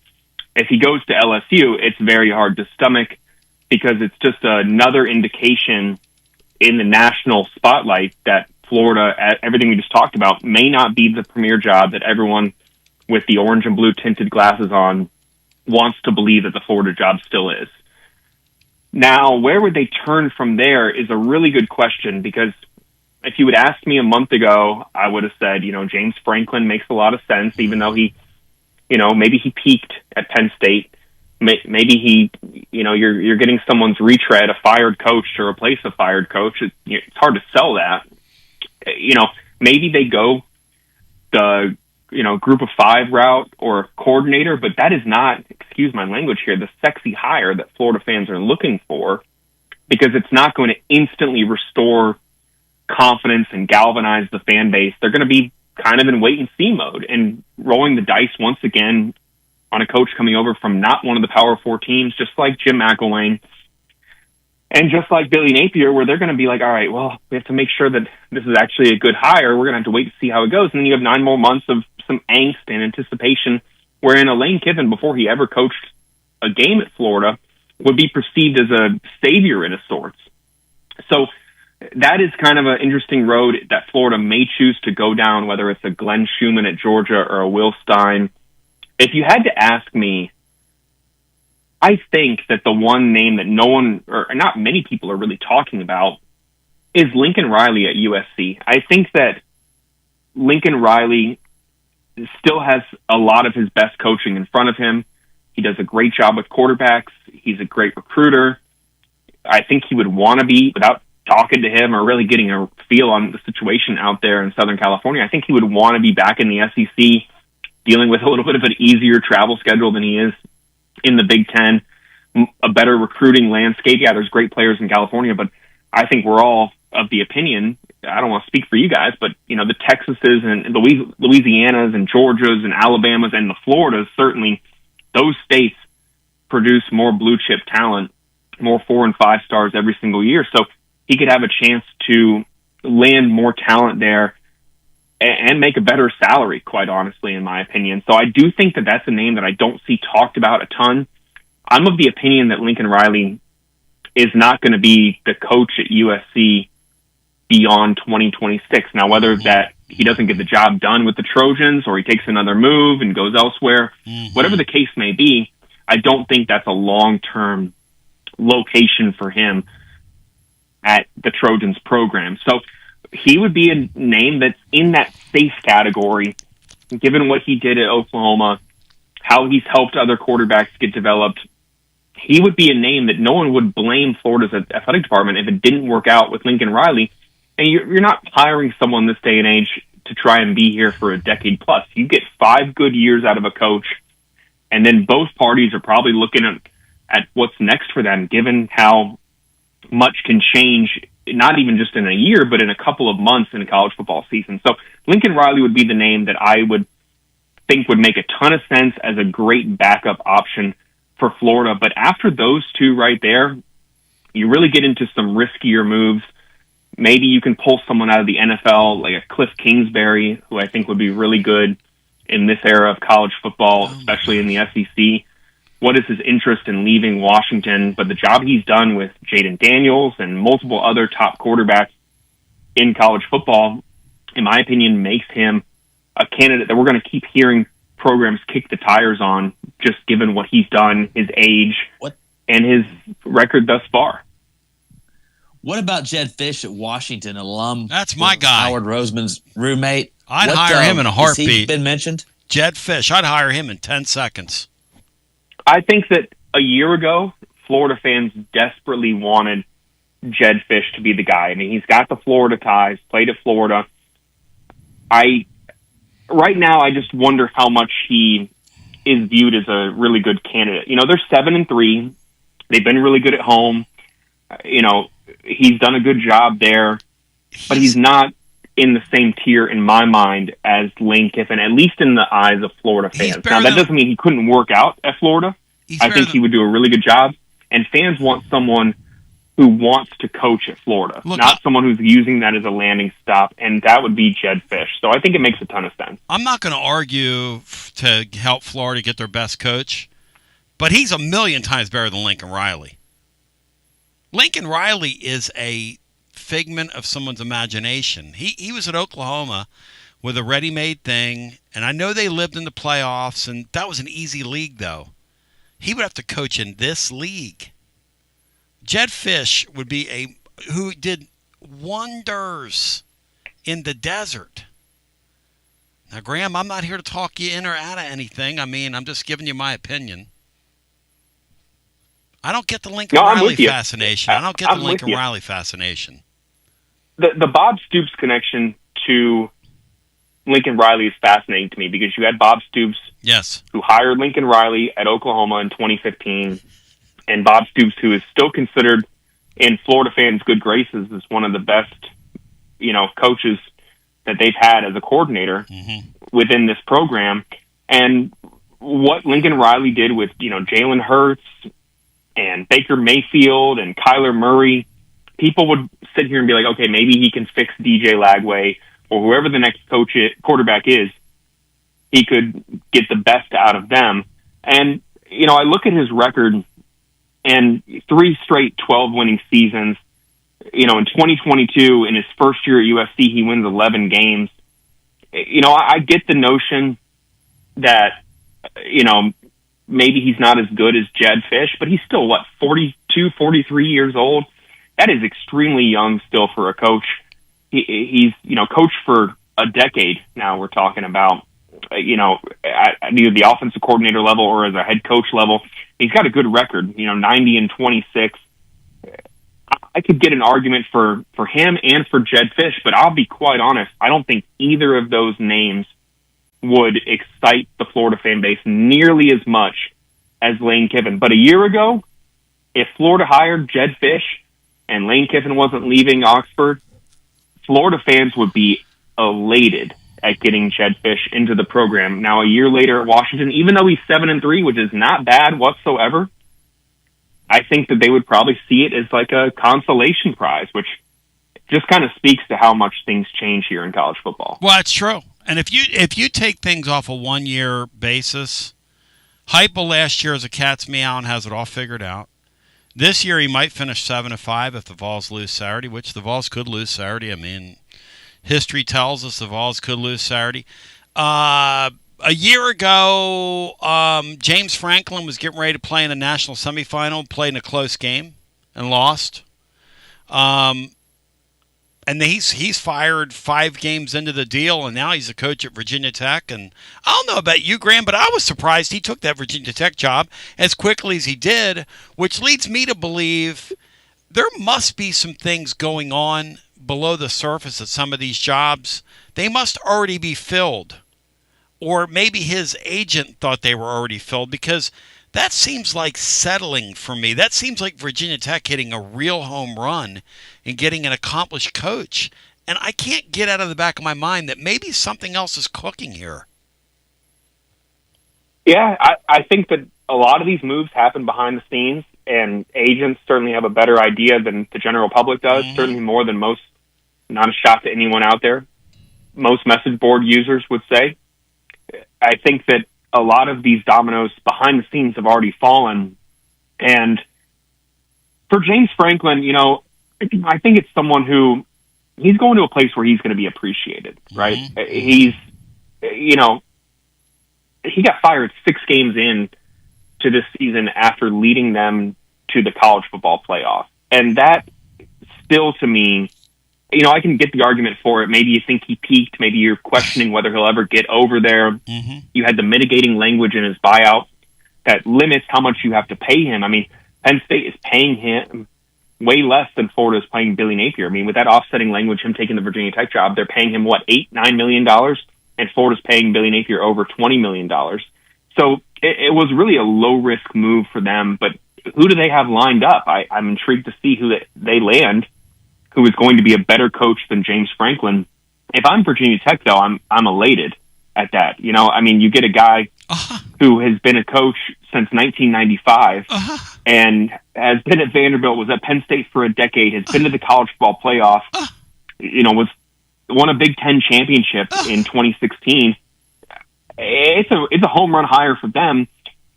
If he goes to LSU, it's very hard to stomach, because it's just another indication in the national spotlight that Florida, everything we just talked about, may not be the premier job that everyone with the orange and blue tinted glasses on wants to believe that the Florida job still is. Now, where would they turn from there is a really good question, because if you would ask me a month ago, I would have said, James Franklin makes a lot of sense, even though he, maybe he peaked at Penn State. Maybe he, you're getting someone's retread, a fired coach to replace a fired coach. It's hard to sell that. Maybe they go the, group of 5 route or coordinator, but that is not, excuse my language here, the sexy hire that Florida fans are looking for, because it's not going to instantly restore confidence and galvanize the fan base. They're going to be kind of in wait and see mode and rolling the dice once again on a coach coming over from not one of the Power 4 teams, just like Jim McElwain and just like Billy Napier, where they're going to be like, all right, well, we have to make sure that this is actually a good hire. We're going to have to wait to see how it goes. And then you have 9 more months of some angst and anticipation, wherein Lane Kiffin, before he ever coached a game at Florida, would be perceived as a savior in a sorts. So that is kind of an interesting road that Florida may choose to go down, whether it's a Glenn Schumann at Georgia or a Will Stein. If you had to ask me, I think that the one name that no one, or not many people are really talking about, is Lincoln Riley at USC. I think that Lincoln Riley still has a lot of his best coaching in front of him. He does a great job with quarterbacks. He's a great recruiter. I think he would want to be, without talking to him or really getting a feel on the situation out there in Southern California, I think he would want to be back in the SEC, dealing with a little bit of an easier travel schedule than he is in the Big Ten, a better recruiting landscape. Yeah, there's great players in California, but I think we're all of the opinion, I don't want to speak for you guys, but the Texases and Louisianas and Georgias and Alabamas and the Floridas, certainly those states produce more blue chip talent, more 4 and 5 stars every single year. So he could have a chance to land more talent there and make a better salary, quite honestly, in my opinion. So I do think that that's a name that I don't see talked about a ton. I'm of the opinion that Lincoln Riley is not going to be the coach at USC beyond 2026. Now, whether that he doesn't get the job done with the Trojans or he takes another move and goes elsewhere, whatever the case may be, I don't think that's a long-term location for him at the Trojans program. So he would be a name that's in that safe category, given what he did at Oklahoma, how he's helped other quarterbacks get developed. He would be a name that no one would blame Florida's athletic department if it didn't work out with Lincoln Riley. And you're not hiring someone this day and age to try and be here for a decade plus. You get 5 good years out of a coach, and then both parties are probably looking at what's next for them, given how much can change, not even just in a year, but in a couple of months in a college football season. So Lincoln Riley would be the name that I would think would make a ton of sense as a great backup option for Florida. But after those two right there, you really get into some riskier moves. Maybe you can pull someone out of the NFL, like a Cliff Kingsbury, who I think would be really good in this era of college football, especially in the SEC. What is his interest in leaving Washington? But the job he's done with Jaden Daniels and multiple other top quarterbacks in college football, in my opinion, makes him a candidate that we're going to keep hearing programs kick the tires on, just given what he's done, his age, and his record thus far. What about Jed Fish at Washington, alum? That's my guy. Howard Roseman's roommate. I'd hire him in a heartbeat. Has he been mentioned? Jed Fish. I'd hire him in 10 seconds. I think that a year ago, Florida fans desperately wanted Jed Fish to be the guy. I mean, he's got the Florida ties, played at Florida. Right now, I just wonder how much he is viewed as a really good candidate. They're 7-3. They've been really good at home. He's done a good job there, but he's not in the same tier in my mind as Lane Kiffin, at least in the eyes of Florida fans. Now, that doesn't mean he couldn't work out at Florida. I think he would do a really good job, and fans want someone who wants to coach at Florida, not someone who's using that as a landing stop, and that would be Jedd Fisch. So I think it makes a ton of sense. I'm not going to argue to help Florida get their best coach, but he's a million times better than Lincoln Riley. Lincoln Riley is a figment of someone's imagination. He was at Oklahoma with a ready-made thing, and I know they lived in the playoffs, and that was an easy league, though. He would have to coach in this league. Jedd Fisch would be who did wonders in the desert. Now, Graham, I'm not here to talk you in or out of anything. I mean, I'm just giving you my opinion. I don't get the Lincoln Riley fascination. I don't get the Lincoln Riley fascination. The Bob Stoops connection to Lincoln Riley is fascinating to me because you had Bob Stoops, yes, who hired Lincoln Riley at Oklahoma in 2015, and Bob Stoops, who is still considered in Florida fans' good graces as one of the best, coaches that they've had as a coordinator within this program. And what Lincoln Riley did with, Jalen Hurts and Baker Mayfield and Kyler Murray, people would sit here and be like, okay, maybe he can fix DJ Lagway or whoever the next quarterback is. He could get the best out of them. And, I look at his record and 3 straight 12-winning seasons. In 2022, in his first year at USC, he wins 11 games. I get the notion that, maybe he's not as good as Jedd Fisch, but he's still, 42, 43 years old? That is extremely young still for a coach. He's, coached for a decade now, we're talking about, at either the offensive coordinator level or as a head coach level. He's got a good record, 90-26. I could get an argument for him and for Jedd Fisch, but I'll be quite honest, I don't think either of those names would excite the Florida fan base nearly as much as Lane Kiffin. But a year ago, if Florida hired Jedd Fisch and Lane Kiffin wasn't leaving Oxford, Florida fans would be elated at getting Jedd Fisch into the program. Now, a year later at Washington, even though he's 7-3, which is not bad whatsoever, I think that they would probably see it as like a consolation prize, which just kind of speaks to how much things change here in college football. Well, it's true. And if you take things off a 1-year basis, Heupel last year as a cat's meow and has it all figured out. This year he might finish 7-5 if the Vols lose Saturday, which the Vols could lose Saturday. I mean, history tells us the Vols could lose Saturday. A year ago, James Franklin was getting ready to play in the national semifinal, played in a close game and lost. And he's fired 5 games into the deal, and now he's a coach at Virginia Tech. And I don't know about you, Graham, but I was surprised he took that Virginia Tech job as quickly as he did, which leads me to believe there must be some things going on below the surface at some of these jobs. They must already be filled. Or maybe his agent thought they were already filled, because that seems like settling for me. That seems like Virginia Tech hitting a real home run and getting an accomplished coach. And I can't get out of the back of my mind that maybe something else is cooking here. Yeah, I think that a lot of these moves happen behind the scenes, and agents certainly have a better idea than the general public does, certainly more than most, not a shot to anyone out there, most message board users would say. I think that a lot of these dominoes behind the scenes have already fallen. And for James Franklin, I think it's someone who he's going to a place where he's going to be appreciated, right? He's, he got fired 6 games in to this season after leading them to the college football playoff. And that still, to me, I can get the argument for it. Maybe you think he peaked. Maybe you're questioning whether he'll ever get over there. You had the mitigating language in his buyout that limits how much you have to pay him. I mean, Penn State is paying him way less than Florida is paying Billy Napier. I mean, with that offsetting language, him taking the Virginia Tech job, they're paying him, $8-9 million? And Florida's paying Billy Napier over $20 million. So it was really a low-risk move for them. But who do they have lined up? I'm intrigued to see who they land, who is going to be a better coach than James Franklin. If I'm Virginia Tech, though, I'm elated at that. You know, I mean, you get a guy who has been a coach since 1995 and has been at Vanderbilt, was at Penn State for a decade, has been to the college football playoff, you know, won a Big Ten championship in 2016. It's a home run hire for them.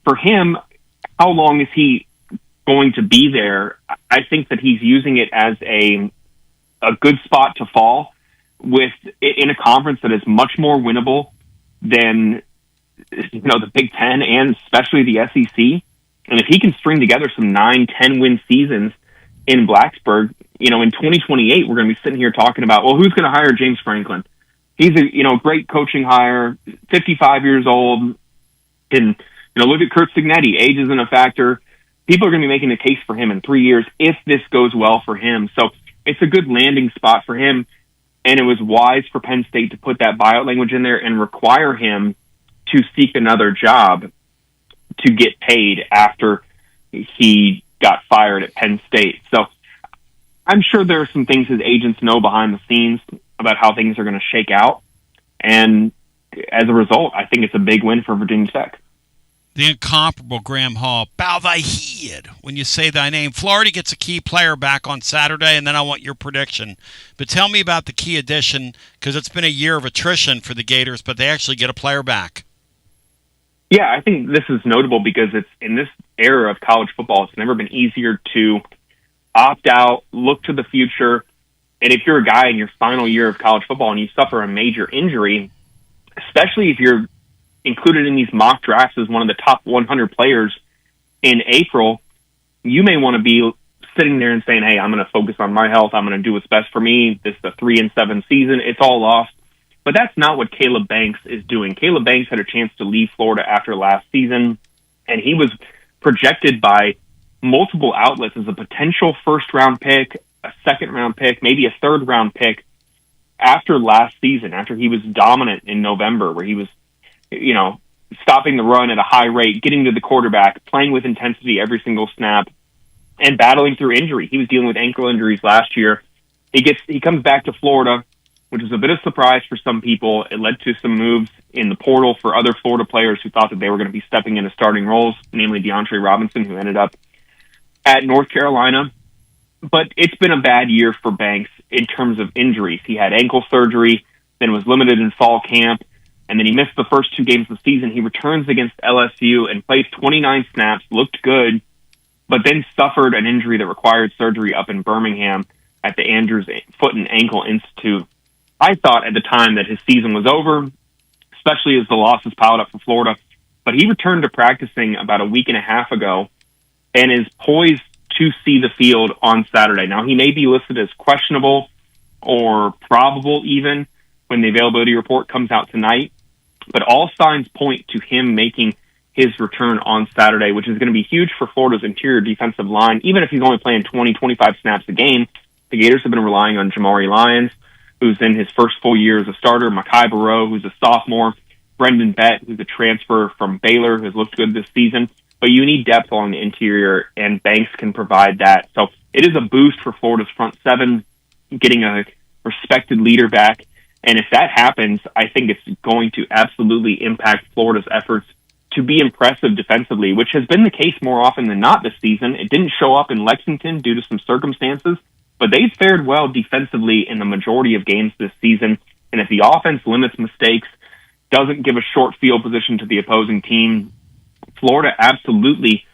For him, how long is he going to be there? I think that he's using it as a good spot to fall in a conference that is much more winnable than, you know, the Big Ten and especially the SEC. And if he can string together some 9-10 win seasons in Blacksburg, you know, in 2028, we're going to be sitting here talking about, well, who's going to hire James Franklin? He's a, you know, great coaching hire, 55 years old. And, you know, look at Kurt Signetti. Age isn't a factor. People are going to be making a case for him in 3 years if this goes well for him. So it's a good landing spot for him. And it was wise for Penn State to put that buyout language in there and require him to seek another job to get paid after he got fired at Penn State. So I'm sure there are some things his agents know behind the scenes about how things are going to shake out. And as a result, I think it's a big win for Virginia Tech. The incomparable Graham Hall. Bow thy head when you say thy name. Florida gets a key player back on Saturday, and then I want your prediction. But tell me about the key addition, because it's been a year of attrition for the Gators, but they actually get a player back. Yeah, I think this is notable because it's in this era of college football, it's never been easier to opt out, look to the future. And if you're a guy in your final year of college football and you suffer a major injury, especially if you're included in these mock drafts as one of the top 100 players in April, you may want to be sitting there and saying, hey, I'm going to focus on my health. I'm going to do what's best for me. This is a 3-7 season. It's all lost. But that's not what Caleb Banks is doing. Caleb Banks had a chance to leave Florida after last season, and he was projected by multiple outlets as a potential first-round pick, a second-round pick, maybe a third-round pick after last season, after he was dominant in November, where he was, you know, stopping the run at a high rate, getting to the quarterback, playing with intensity every single snap, and battling through injury. He was dealing with ankle injuries last year. He comes back to Florida, which is a bit of a surprise for some people. It led to some moves in the portal for other Florida players who thought that they were going to be stepping into starting roles, namely DeAndre Robinson, who ended up at North Carolina. But it's been a bad year for Banks in terms of injuries. He had ankle surgery, then was limited in fall camp, and then he missed the first 2 games of the season. He returns against LSU and plays 29 snaps, looked good, but then suffered an injury that required surgery up in Birmingham at the Andrews Foot and Ankle Institute. I thought at the time that his season was over, especially as the losses piled up for Florida, but he returned to practicing about a week and a half ago and is poised to see the field on Saturday. Now, he may be listed as questionable or probable even when the availability report comes out tonight, but all signs point to him making his return on Saturday, which is going to be huge for Florida's interior defensive line. Even if he's only playing 20, 25 snaps a game, the Gators have been relying on Jamari Lyons, who's in his first full year as a starter, Mekhi Barrow, who's a sophomore, Brendan Bett, who's a transfer from Baylor, who's looked good this season. But you need depth along the interior, and Banks can provide that. So it is a boost for Florida's front seven, getting a respected leader back. And if that happens, I think it's going to absolutely impact Florida's efforts to be impressive defensively, which has been the case more often than not this season. It didn't show up in Lexington due to some circumstances, but they've fared well defensively in the majority of games this season. And if the offense limits mistakes, doesn't give a short field position to the opposing team, Florida absolutely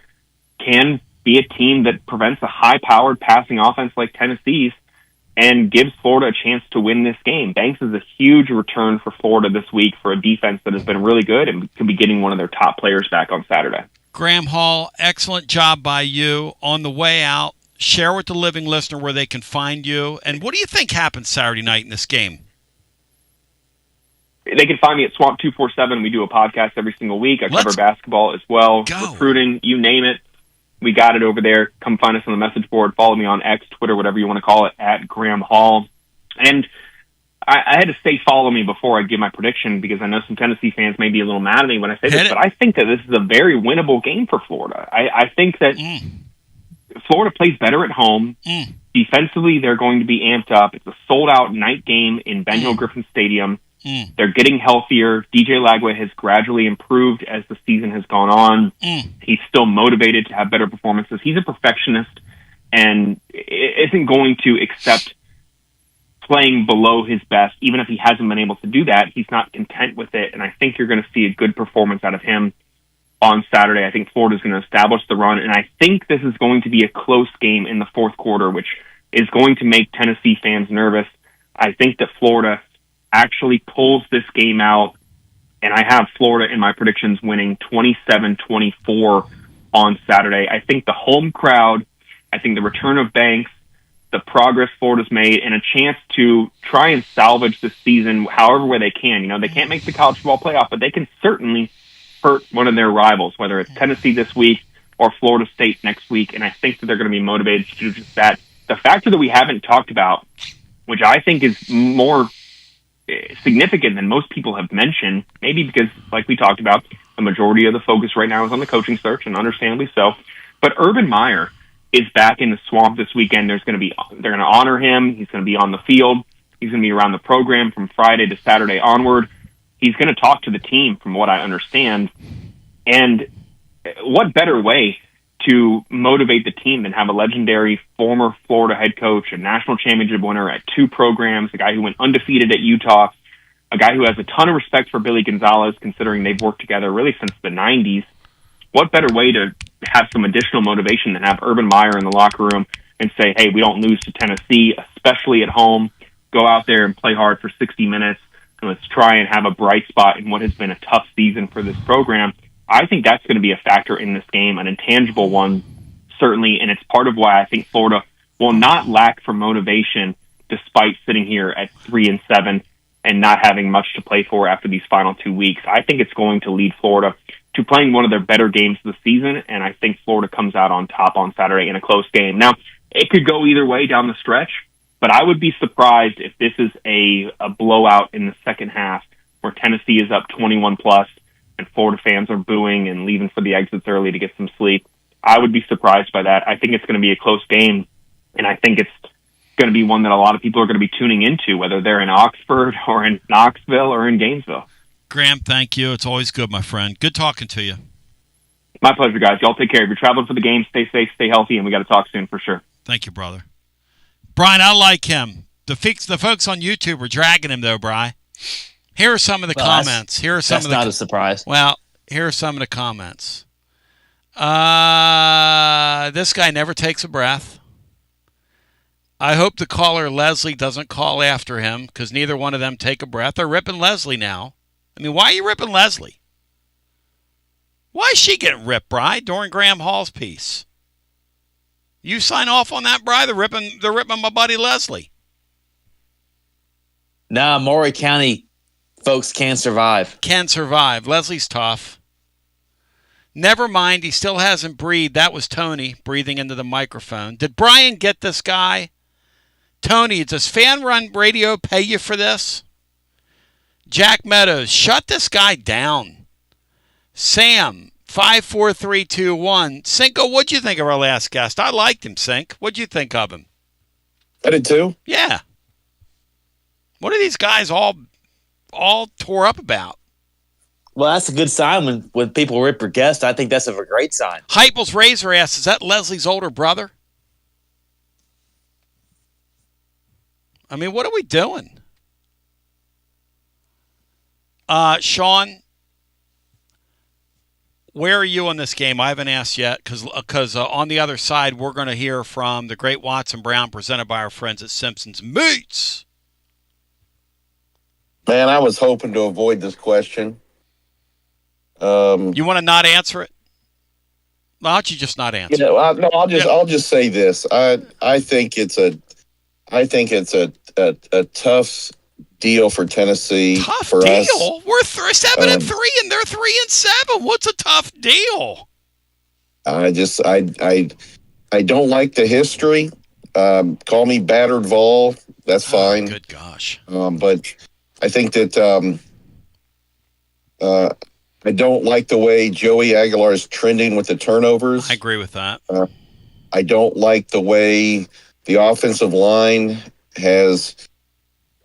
can be a team that prevents a high-powered passing offense like Tennessee's and gives Florida a chance to win this game. Banks is a huge return for Florida this week for a defense that has been really good and could be getting one of their top players back on Saturday. Graham Hall, excellent job by you. On the way out, share with the living listener where they can find you. And what do you think happens Saturday night in this game? They can find me at Swamp 247. We do a podcast every single week. I cover basketball as well, recruiting, you name it. We got it over there. Come find us on the message board. Follow me on X, Twitter, whatever you want to call it, at Graham Hall. And I had to say follow me before I give my prediction because I know some Tennessee fans may be a little mad at me when I say this, but I think that this is a very winnable game for Florida. I think that Florida plays better at home. Defensively, they're going to be amped up. It's a sold-out night game in Ben Hill Griffin Stadium. They're getting healthier. DJ Lagway has gradually improved as the season has gone on. He's still motivated to have better performances. He's a perfectionist and isn't going to accept playing below his best. Even if he hasn't been able to do that, he's not content with it. And I think you're going to see a good performance out of him on Saturday. I think Florida's going to establish the run. And I think this is going to be a close game in the fourth quarter, which is going to make Tennessee fans nervous. I think that Florida actually pulls this game out. And I have Florida in my predictions winning 27-24 on Saturday. I think the home crowd, I think the return of Banks, the progress Florida's made, and a chance to try and salvage the season however way they can. You know, they can't make the college football playoff, but they can certainly hurt one of their rivals, whether it's Tennessee this week or Florida State next week, and I think that they're going to be motivated to do just that. The factor that we haven't talked about, which I think is more significant than most people have mentioned, maybe because, like we talked about, the majority of the focus right now is on the coaching search, and understandably so, but Urban Meyer is back in the swamp this weekend. They're going to honor him. He's going to be on the field. He's going to be around the program from Friday to Saturday onward. He's going to talk to the team, from what I understand. And what better way to motivate the team than have a legendary former Florida head coach, a national championship winner at 2 programs, a guy who went undefeated at Utah, a guy who has a ton of respect for Billy Gonzalez, considering they've worked together really since the 90s. What better way to have some additional motivation than have Urban Meyer in the locker room and say, hey, we don't lose to Tennessee, especially at home. Go out there and play hard for 60 minutes, and let's try and have a bright spot in what has been a tough season for this program. I think that's going to be a factor in this game, an intangible one, certainly, and it's part of why I think Florida will not lack for motivation despite sitting here at 3-7 and not having much to play for after these final 2 weeks. I think it's going to lead Florida to playing one of their better games of the season, and I think Florida comes out on top on Saturday in a close game. Now, it could go either way down the stretch, but I would be surprised if this is a blowout in the second half where Tennessee is up 21+, and Florida fans are booing and leaving for the exits early to get some sleep. I would be surprised by that. I think it's going to be a close game, and I think it's going to be one that a lot of people are going to be tuning into, whether they're in Oxford or in Knoxville or in Gainesville. Graham, thank you. It's always good, my friend. Good talking to you. My pleasure, guys. Y'all take care. If you're traveling for the game, stay safe, stay healthy, and we got to talk soon for sure. Thank you, brother. Brian, I like him. The folks on YouTube are dragging him, though, Brian. Here are some of the comments. That's not a surprise. Well, here are some of the comments. This guy never takes a breath. I hope the caller Leslie doesn't call after him because neither one of them take a breath. They're ripping Leslie now. I mean, why are you ripping Leslie? Why is she getting ripped, Bri, during Graham Hall's piece? You sign off on that, Bri? They're ripping my buddy Leslie. Nah, Maury County folks can survive. Can survive. Leslie's tough. Never mind, he still hasn't breathed. That was Tony breathing into the microphone. Did Brian get this guy? Tony, does Fan Run Radio pay you for this? Jack Meadows, shut this guy down. Sam, 54321. Cinco, what'd you think of our last guest? I liked him, Cinco. What'd you think of him? I did too. Yeah. What are these guys all tore up about? Well, that's a good sign when people rip your guest. I think that's a great sign. Heipel's Razor asks, is that Leslie's older brother? I mean, what are we doing? Sean, where are you on this game? I haven't asked yet because on the other side, we're going to hear from the great Watson Brown presented by our friends at Simpson's Meats. Man, I was hoping to avoid this question. You want to not answer it? Why don't you just not answer? I'll just say this. I think it's a tough deal for Tennessee. Tough for deal. Us. We're 7-3, and they're 3-7. What's a tough deal? I don't like the history. Call me battered Vol. That's fine. Good gosh. But I think that I don't like the way Joey Aguilar is trending with the turnovers. I agree with that. I don't like the way the offensive line has,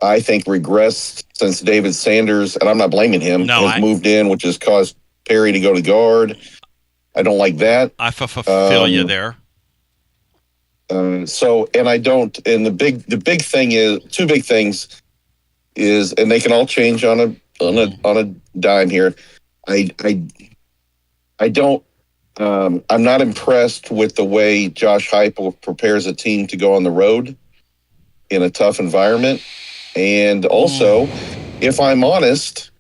I think, regressed since David Sanders, and I'm not blaming him, has moved in, which has caused Perry to go to guard. I don't like that. I feel you there. And I don't. And the big thing is, two big things is, and they can all change on a dime here. I don't. I'm not impressed with the way Josh Heupel prepares a team to go on the road in a tough environment. And also, if I'm honest,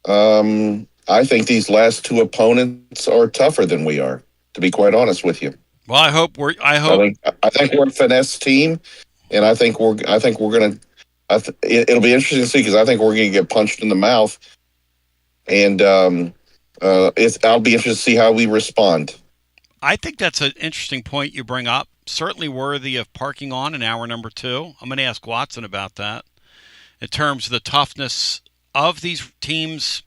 I think these last two opponents are tougher than we are, to be quite honest with you. Well, I think we're a finesse team, and I think we're going to. It'll be interesting to see, because I think we're going to get punched in the mouth, and I'll be interested to see how we respond. I think that's an interesting point you bring up. Certainly worthy of parking on in hour number 2. I'm going to ask Watson about that in terms of the toughness of these teams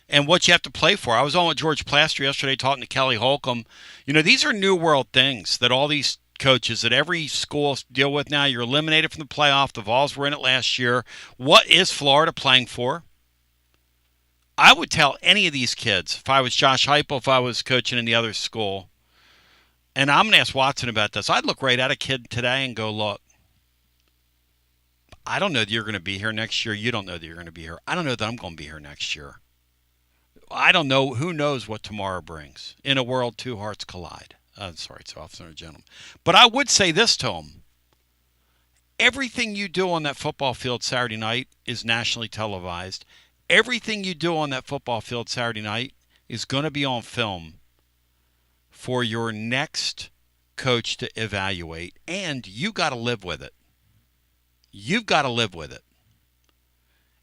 and what you have to play for. I was on with George Plaster yesterday talking to Kelly Holcomb. These are new world things that all these coaches at every school deal with now. You're eliminated from the playoff. The Vols were in it last year. What is Florida playing for? I would tell any of these kids, if I was Josh Heupel, if I was coaching in the other school, and I'm going to ask Watson about this, I'd look right at a kid today and go, look, I don't know that you're going to be here next year. You don't know that you're going to be here. I don't know that I'm going to be here next year. I don't know. Who knows what tomorrow brings? In a world, two hearts collide. Sorry, it's officer and gentleman. But I would say this to him. Everything you do on that football field Saturday night is nationally televised. Everything you do on that football field Saturday night is going to be on film for your next coach to evaluate, and you got to live with it. You've got to live with it.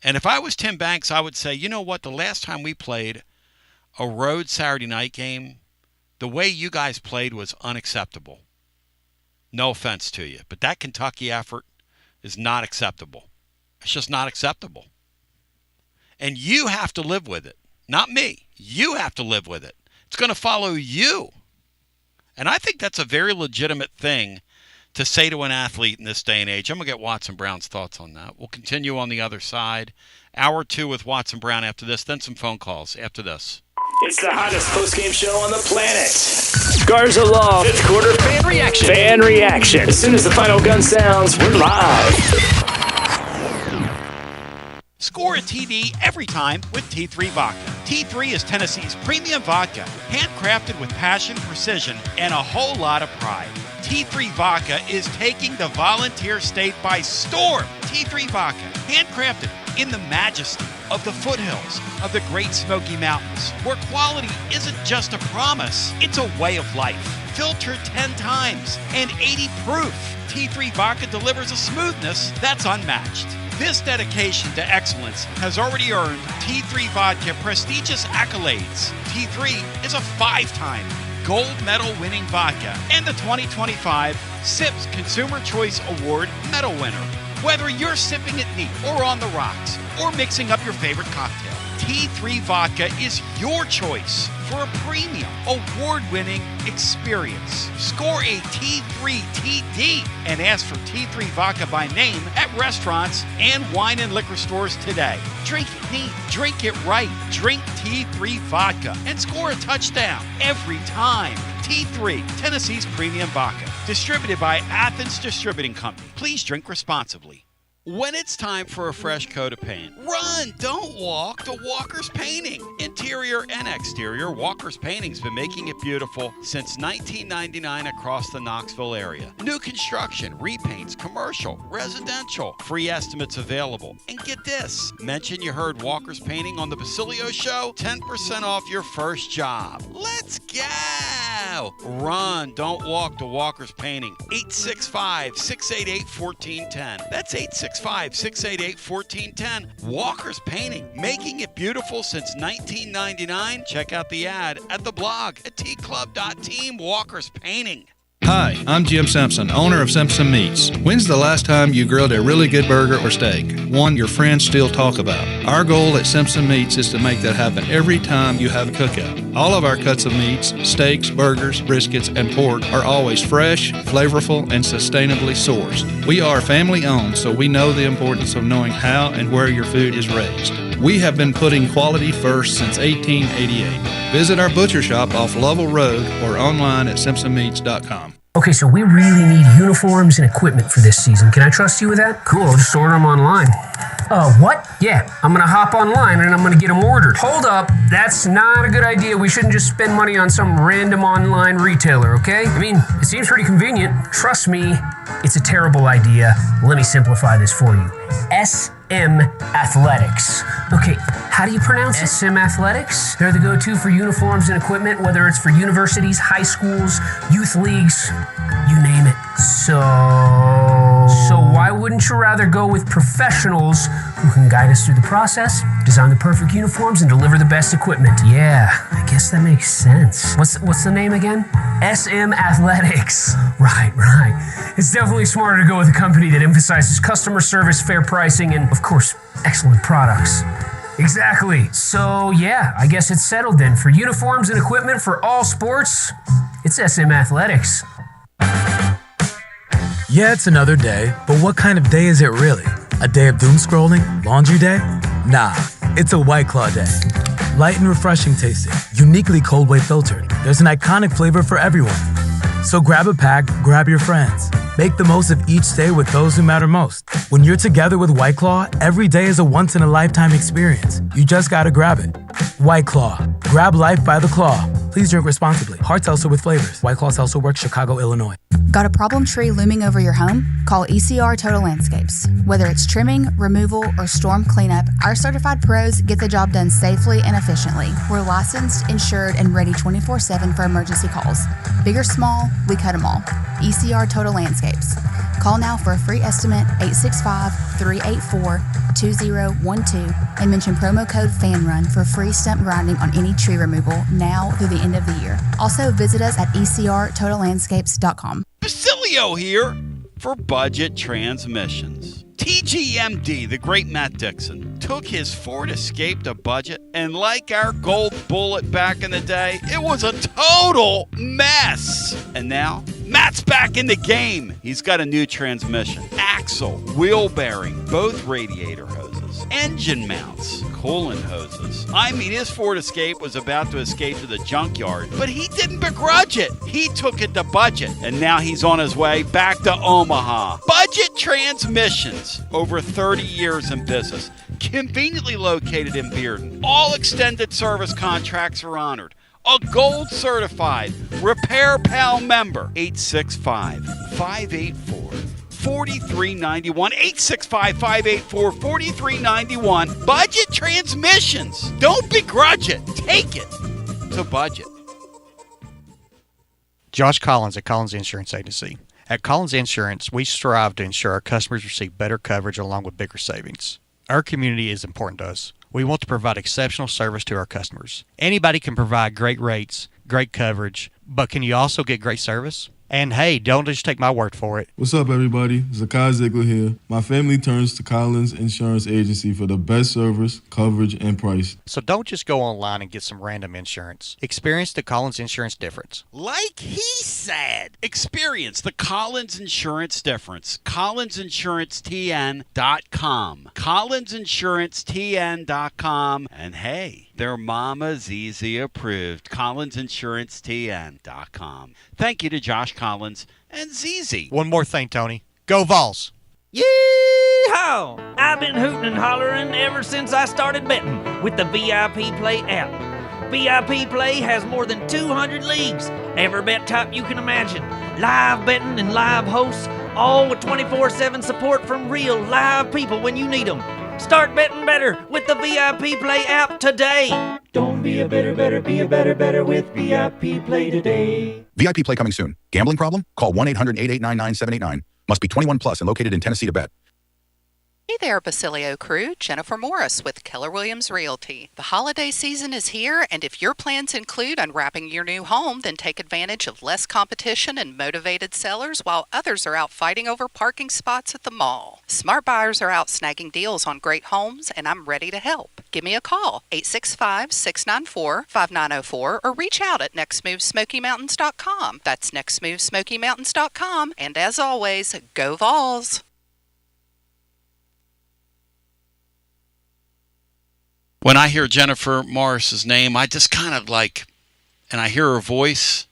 And if I was Tim Banks, I would say, you know what, the last time we played a road Saturday night game, the way you guys played was unacceptable. No offense to you, but that Kentucky effort is not acceptable. It's just not acceptable. And you have to live with it. Not me. You have to live with it. It's going to follow you. And I think that's a very legitimate thing to say to an athlete in this day and age. I'm going to get Watson Brown's thoughts on that. We'll continue on the other side. Hour 2 with Watson Brown after this, then some phone calls after this. It's the hottest postgame show on the planet. Garza Law, 5th quarter fan reaction. Fan reaction. As soon as the final gun sounds, we're live. Score a TD every time with T3 Vodka. T3 is Tennessee's premium vodka, handcrafted with passion, precision, and a whole lot of pride. T3 Vodka is taking the Volunteer State by storm. T3 Vodka, handcrafted in the majesty of the foothills of the Great Smoky Mountains, where quality isn't just a promise, it's a way of life. Filtered 10 times and 80 proof, T3 Vodka delivers a smoothness that's unmatched. This dedication to excellence has already earned T3 Vodka prestigious accolades. T3 is a 5-time gold medal winning vodka and the 2025 SIPS Consumer Choice Award medal winner. Whether you're sipping it neat or on the rocks or mixing up your favorite cocktail, T3 Vodka is your choice for a premium, award-winning experience. Score a T3 TD and ask for T3 Vodka by name at restaurants and wine and liquor stores today. Drink it neat, drink it right, drink T3 Vodka and score a touchdown every time. T3, Tennessee's premium vodka. Distributed by Athens Distributing Company. Please drink responsibly. When it's time for a fresh coat of paint, run, don't walk to Walker's Painting. Interior and exterior, Walker's Painting's been making it beautiful since 1999 across the Knoxville area. New construction, repaints, commercial, residential, free estimates available. And get this, mention you heard Walker's Painting on the Basilio Show, 10% off your first job. Let's go! Run, don't walk to Walker's Painting. 865-688-1410. That's 865-688-1410. Walker's Painting, making it beautiful since 1999. Check out the ad at the blog at tclub.team. Walker's Painting. Hi, I'm Jim Simpson, owner of Simpson Meats. When's the last time you grilled a really good burger or steak? One your friends still talk about. Our goal at Simpson Meats is to make that happen every time you have a cookout. All of our cuts of meats, steaks, burgers, briskets, and pork are always fresh, flavorful, and sustainably sourced. We are family owned, so we know the importance of knowing how and where your food is raised. We have been putting quality first since 1888. Visit our butcher shop off Lovell Road or online at simpsonmeats.com. Okay, so we really need uniforms and equipment for this season. Can I trust you with that? Cool, I'll just order them online. What? Yeah, I'm gonna hop online and I'm gonna get them ordered. Hold up, that's not a good idea. We shouldn't just spend money on some random online retailer, okay? I mean, it seems pretty convenient. Trust me, it's a terrible idea. Let me simplify this for you. SM Athletics. Okay, how do you pronounce it? SM Athletics? They're the go-to for uniforms and equipment, whether it's for universities, high schools, youth leagues, you name it. So why wouldn't you rather go with professionals who can guide us through the process, design the perfect uniforms, and deliver the best equipment? Yeah, I guess that makes sense. What's the name again? SM Athletics. Right. It's definitely smarter to go with a company that emphasizes customer service, fair pricing, and, of course, excellent products. Exactly. So, yeah, I guess it's settled then. For uniforms and equipment for all sports, it's SM Athletics. Yeah, it's another day, but what kind of day is it really? A day of doom scrolling? Laundry day? Nah, it's a White Claw day. Light and refreshing tasting, uniquely cold way filtered. There's an iconic flavor for everyone. So grab a pack, grab your friends. Make the most of each day with those who matter most. When you're together with White Claw, every day is a once-in-a-lifetime experience. You just gotta grab it. White Claw. Grab life by the claw. Please drink responsibly. Hard seltzer with flavors. White Claw Seltzer Works, Chicago, Illinois. Got a problem tree looming over your home? Call ECR Total Landscapes. Whether it's trimming, removal, or storm cleanup, our certified pros get the job done safely and efficiently. We're licensed, insured, and ready 24/7 for emergency calls. Big or small, we cut them all. ECR Total Landscapes. Call now for a free estimate, 865-384-2012, and mention promo code FANRUN for free stump grinding on any tree removal now through the end of the year. Also, visit us at ecrtotallandscapes.com. Basilio here for Budget Transmissions. TGMD, the great Matt Dixon, took his Ford Escape to budget, and like our gold bullet back in the day, it was a total mess. And now, Matt's back in the game. He's got a new transmission, axle, wheel bearing, both radiator hoses, engine mounts, coolant hoses. I mean, his Ford Escape was about to escape to the junkyard, but he didn't begrudge it. He took it to budget, and now he's on his way back to Omaha. Budget Transmissions, over 30 years in business, conveniently located in Bearden. All extended service contracts are honored. A gold certified Repair Pal member. 865-584-4391. 865-584-4391. Budget Transmissions. Don't begrudge it. Take it to budget. Josh Collins at Collins Insurance Agency. At Collins Insurance, we strive to ensure our customers receive better coverage along with bigger savings. Our community is important to us. We want to provide exceptional service to our customers. Anybody can provide great rates, great coverage, but can you also get great service? And hey, don't just take my word for it. What's up, everybody? Zakai Ziegler here. My family turns to Collins Insurance Agency for the best service, coverage, and price. So don't just go online and get some random insurance. Experience the Collins Insurance difference. Like he said, experience the Collins Insurance difference. CollinsInsuranceTN.com. CollinsInsuranceTN.com. And hey, their Mama's Easy approved. CollinsInsuranceTN.com. Thank you to Josh Collins and ZZ. One more thing, Tony. Go Vols! Yee-haw! I've been hooting and hollering ever since I started betting with the VIP Play app. VIP Play has more than 200 leagues, every bet type you can imagine, live betting and live hosts, all with 24/7 support from real live people when you need them. Start betting better with the VIP Play app today. Don't be a better be a better with VIP Play today. VIP Play coming soon. Gambling problem? Call 1-800-889-9789. Must be 21 plus and located in Tennessee to bet. Hey there, Basilio crew. Jennifer Morris with Keller Williams Realty. The holiday season is here, and if your plans include unwrapping your new home, then take advantage of less competition and motivated sellers while others are out fighting over parking spots at the mall. Smart buyers are out snagging deals on great homes, and I'm ready to help. Give me a call, 865-694-5904, or reach out at nextmovesmokymountains.com. That's nextmovesmokymountains.com, and as always, go Vols! When I hear Jennifer Morris's name, I just kind of and I hear her voice,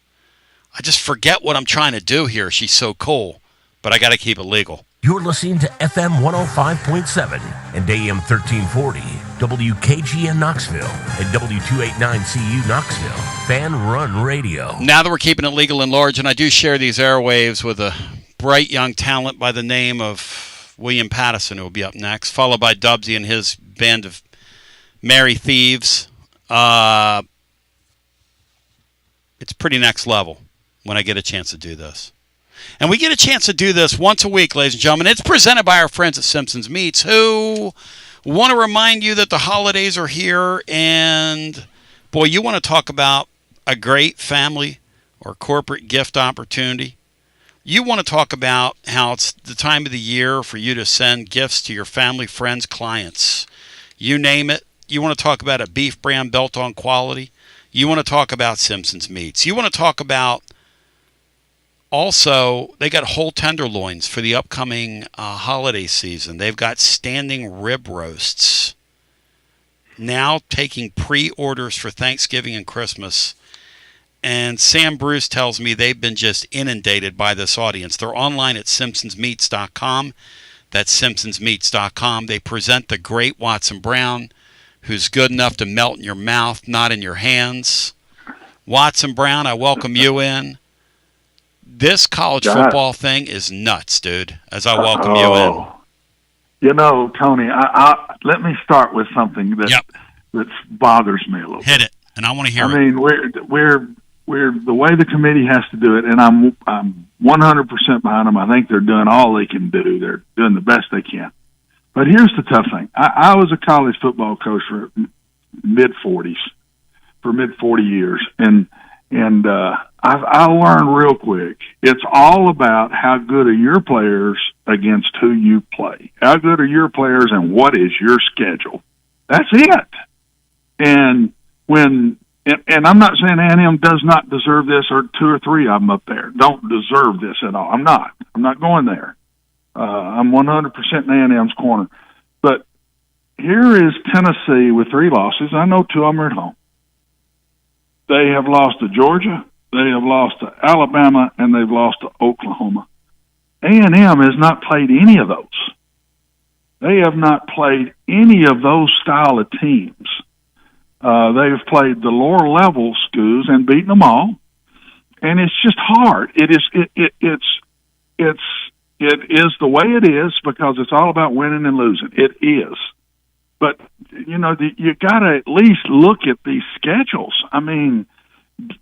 I just forget what I'm trying to do here. She's so cool, but I got to keep it legal. You're listening to FM 105.7 and AM 1340, WKGN Knoxville, and W289CU Knoxville, Fan Run Radio. Now that we're keeping it legal and large, and I do share these airwaves with a bright young talent by the name of William Pattison, who will be up next, followed by Dubsy and his band of Merry Thieves. It's pretty next level when I get a chance to do this. And we get a chance to do this once a week, ladies and gentlemen. It's presented by our friends at Simpson's Meats, who want to remind you that the holidays are here. And, boy, you want to talk about a great family or corporate gift opportunity. You want to talk about how it's the time of the year for you to send gifts to your family, friends, clients. You name it. You want to talk about a beef brand built on quality. You want to talk about Simpson's Meats. You want to talk about also, they got whole tenderloins for the upcoming holiday season. They've got standing rib roasts. Now taking pre-orders for Thanksgiving and Christmas. And Sam Bruce tells me they've been just inundated by this audience. They're online at simpsonsmeats.com. That's simpsonsmeats.com. They present the great Watson Brown, who's good enough to melt in your mouth, not in your hands. Watson Brown, I welcome you in. This college football thing is nuts, dude, as I welcome you in. You know, Tony, I let me start with something that bothers me a little Hit it, and I want to hear it. I mean, we're the way the committee has to do it, and I'm 100% behind them. I think they're doing all they can do. They're doing the best they can. But here's the tough thing. I was a college football coach for mid-40 years, and I learned real quick. It's all about how good are your players against who you play. How good are your players, and what is your schedule? That's it. And I'm not saying A&M does not deserve this, or two or three of them up there don't deserve this at all. I'm not going there. I'm 100% in A&M's corner. But here is Tennessee with 3 losses. I know 2 of them are at home. They have lost to Georgia, they have lost to Alabama, and they've lost to Oklahoma. A&M has not played any of those. They have not played any of those style of teams. They've played the lower level schools and beaten them all. And it's just hard. It is the way it is because it's all about winning and losing. It is. But, you know, you got to at least look at these schedules. I mean,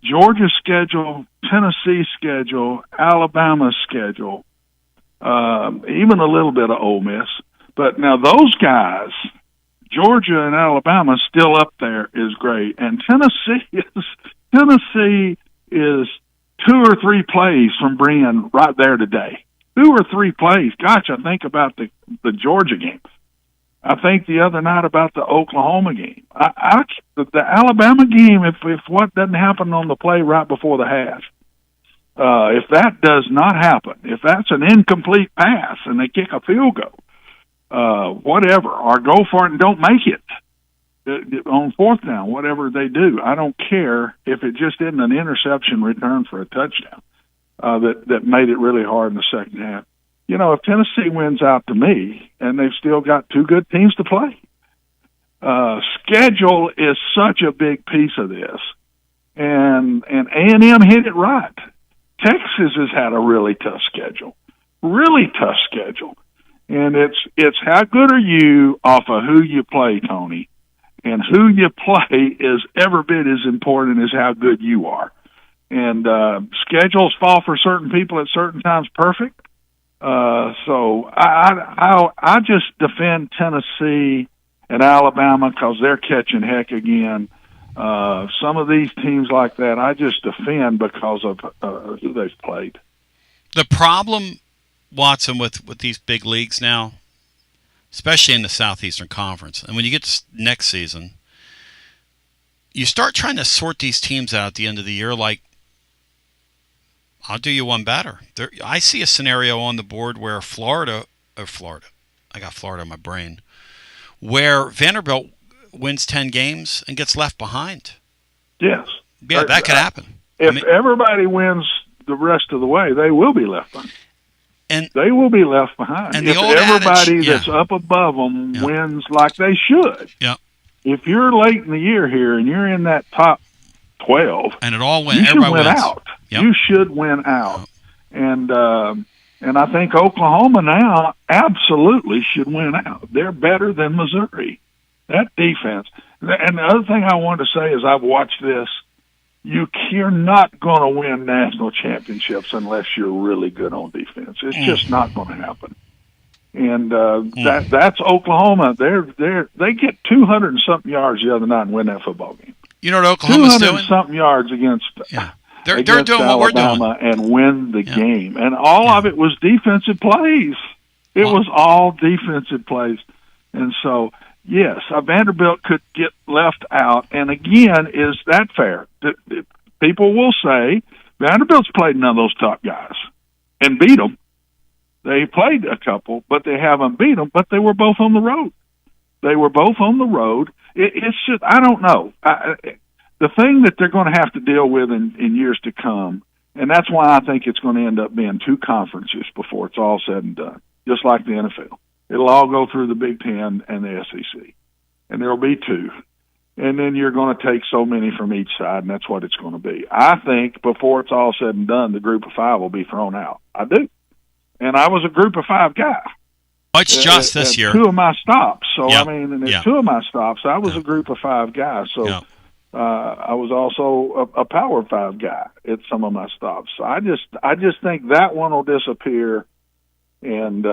Georgia's schedule, Tennessee's schedule, Alabama's schedule, even a little bit of Ole Miss. But now those guys, Georgia and Alabama still up there is great. And Tennessee is 2 or 3 plays from being right there today. 2 or 3 plays. Gosh, I think about the Georgia game. I think the other night about the Oklahoma game. The Alabama game, if what doesn't happen on the play right before the half, if that does not happen, if that's an incomplete pass and they kick a field goal, whatever, or go for it and don't make it on 4th down, whatever they do, I don't care if it just isn't an interception return for a touchdown that made it really hard in the second half. You know, if Tennessee wins out to me, and they've still got 2 good teams to play, schedule is such a big piece of this, and A&M hit it right. Texas has had a really tough schedule, and it's how good are you off of who you play, Tony, and who you play is every bit as important as how good you are. And schedules fall for certain people at certain times perfect. So I just defend Tennessee and Alabama because they're catching heck again. Some of these teams like that, I just defend because of who they've played. The problem, Watson, with these big leagues now, especially in the Southeastern Conference, and when you get to next season, you start trying to sort these teams out at the end of the year like, I'll do you one better. I see a scenario on the board where Florida, I got Florida in my brain, where Vanderbilt wins 10 games and gets left behind. Yes. Yeah, that could happen. If everybody wins the rest of the way, they will be left behind. And they will be left behind. And if everybody that's up above them wins like they should. Yeah. If you're late in the year here and you're in that top 12, and it all went, you should everybody win wins. out. Yep. You should win out. And I think Oklahoma now absolutely should win out. They're better than Missouri. That defense. And the other thing I wanted to say is I've watched this. You're not going to win national championships unless you're really good on defense. It's just not going to happen. And that's Oklahoma. They get 200 and something yards the other night and win that football game. You know what Oklahoma's 200 doing? and something yards against they're doing Alabama what we're doing and win the game. And all of it was defensive plays. It was all defensive plays. And so, yes, Vanderbilt could get left out. And again, is that fair? People will say Vanderbilt's played none of those top guys and beat them. They played a couple, but they haven't beat them. But they were both on the road. It's just, I don't know. The thing that they're going to have to deal with in years to come, and that's why I think it's going to end up being 2 conferences before it's all said and done, just like the NFL. It'll all go through the Big Ten and the SEC, and there will be 2. And then you're going to take so many from each side, and that's what it's going to be. I think before it's all said and done, the group of 5 will be thrown out. I do. And I was a group of 5 guy. It's just this year. 2 of my stops. So, Yep. I mean, and Yep. 2 of my stops, I was a group of 5 guys. So I was also a Power 5 guy at some of my stops. So I just think that one will disappear. And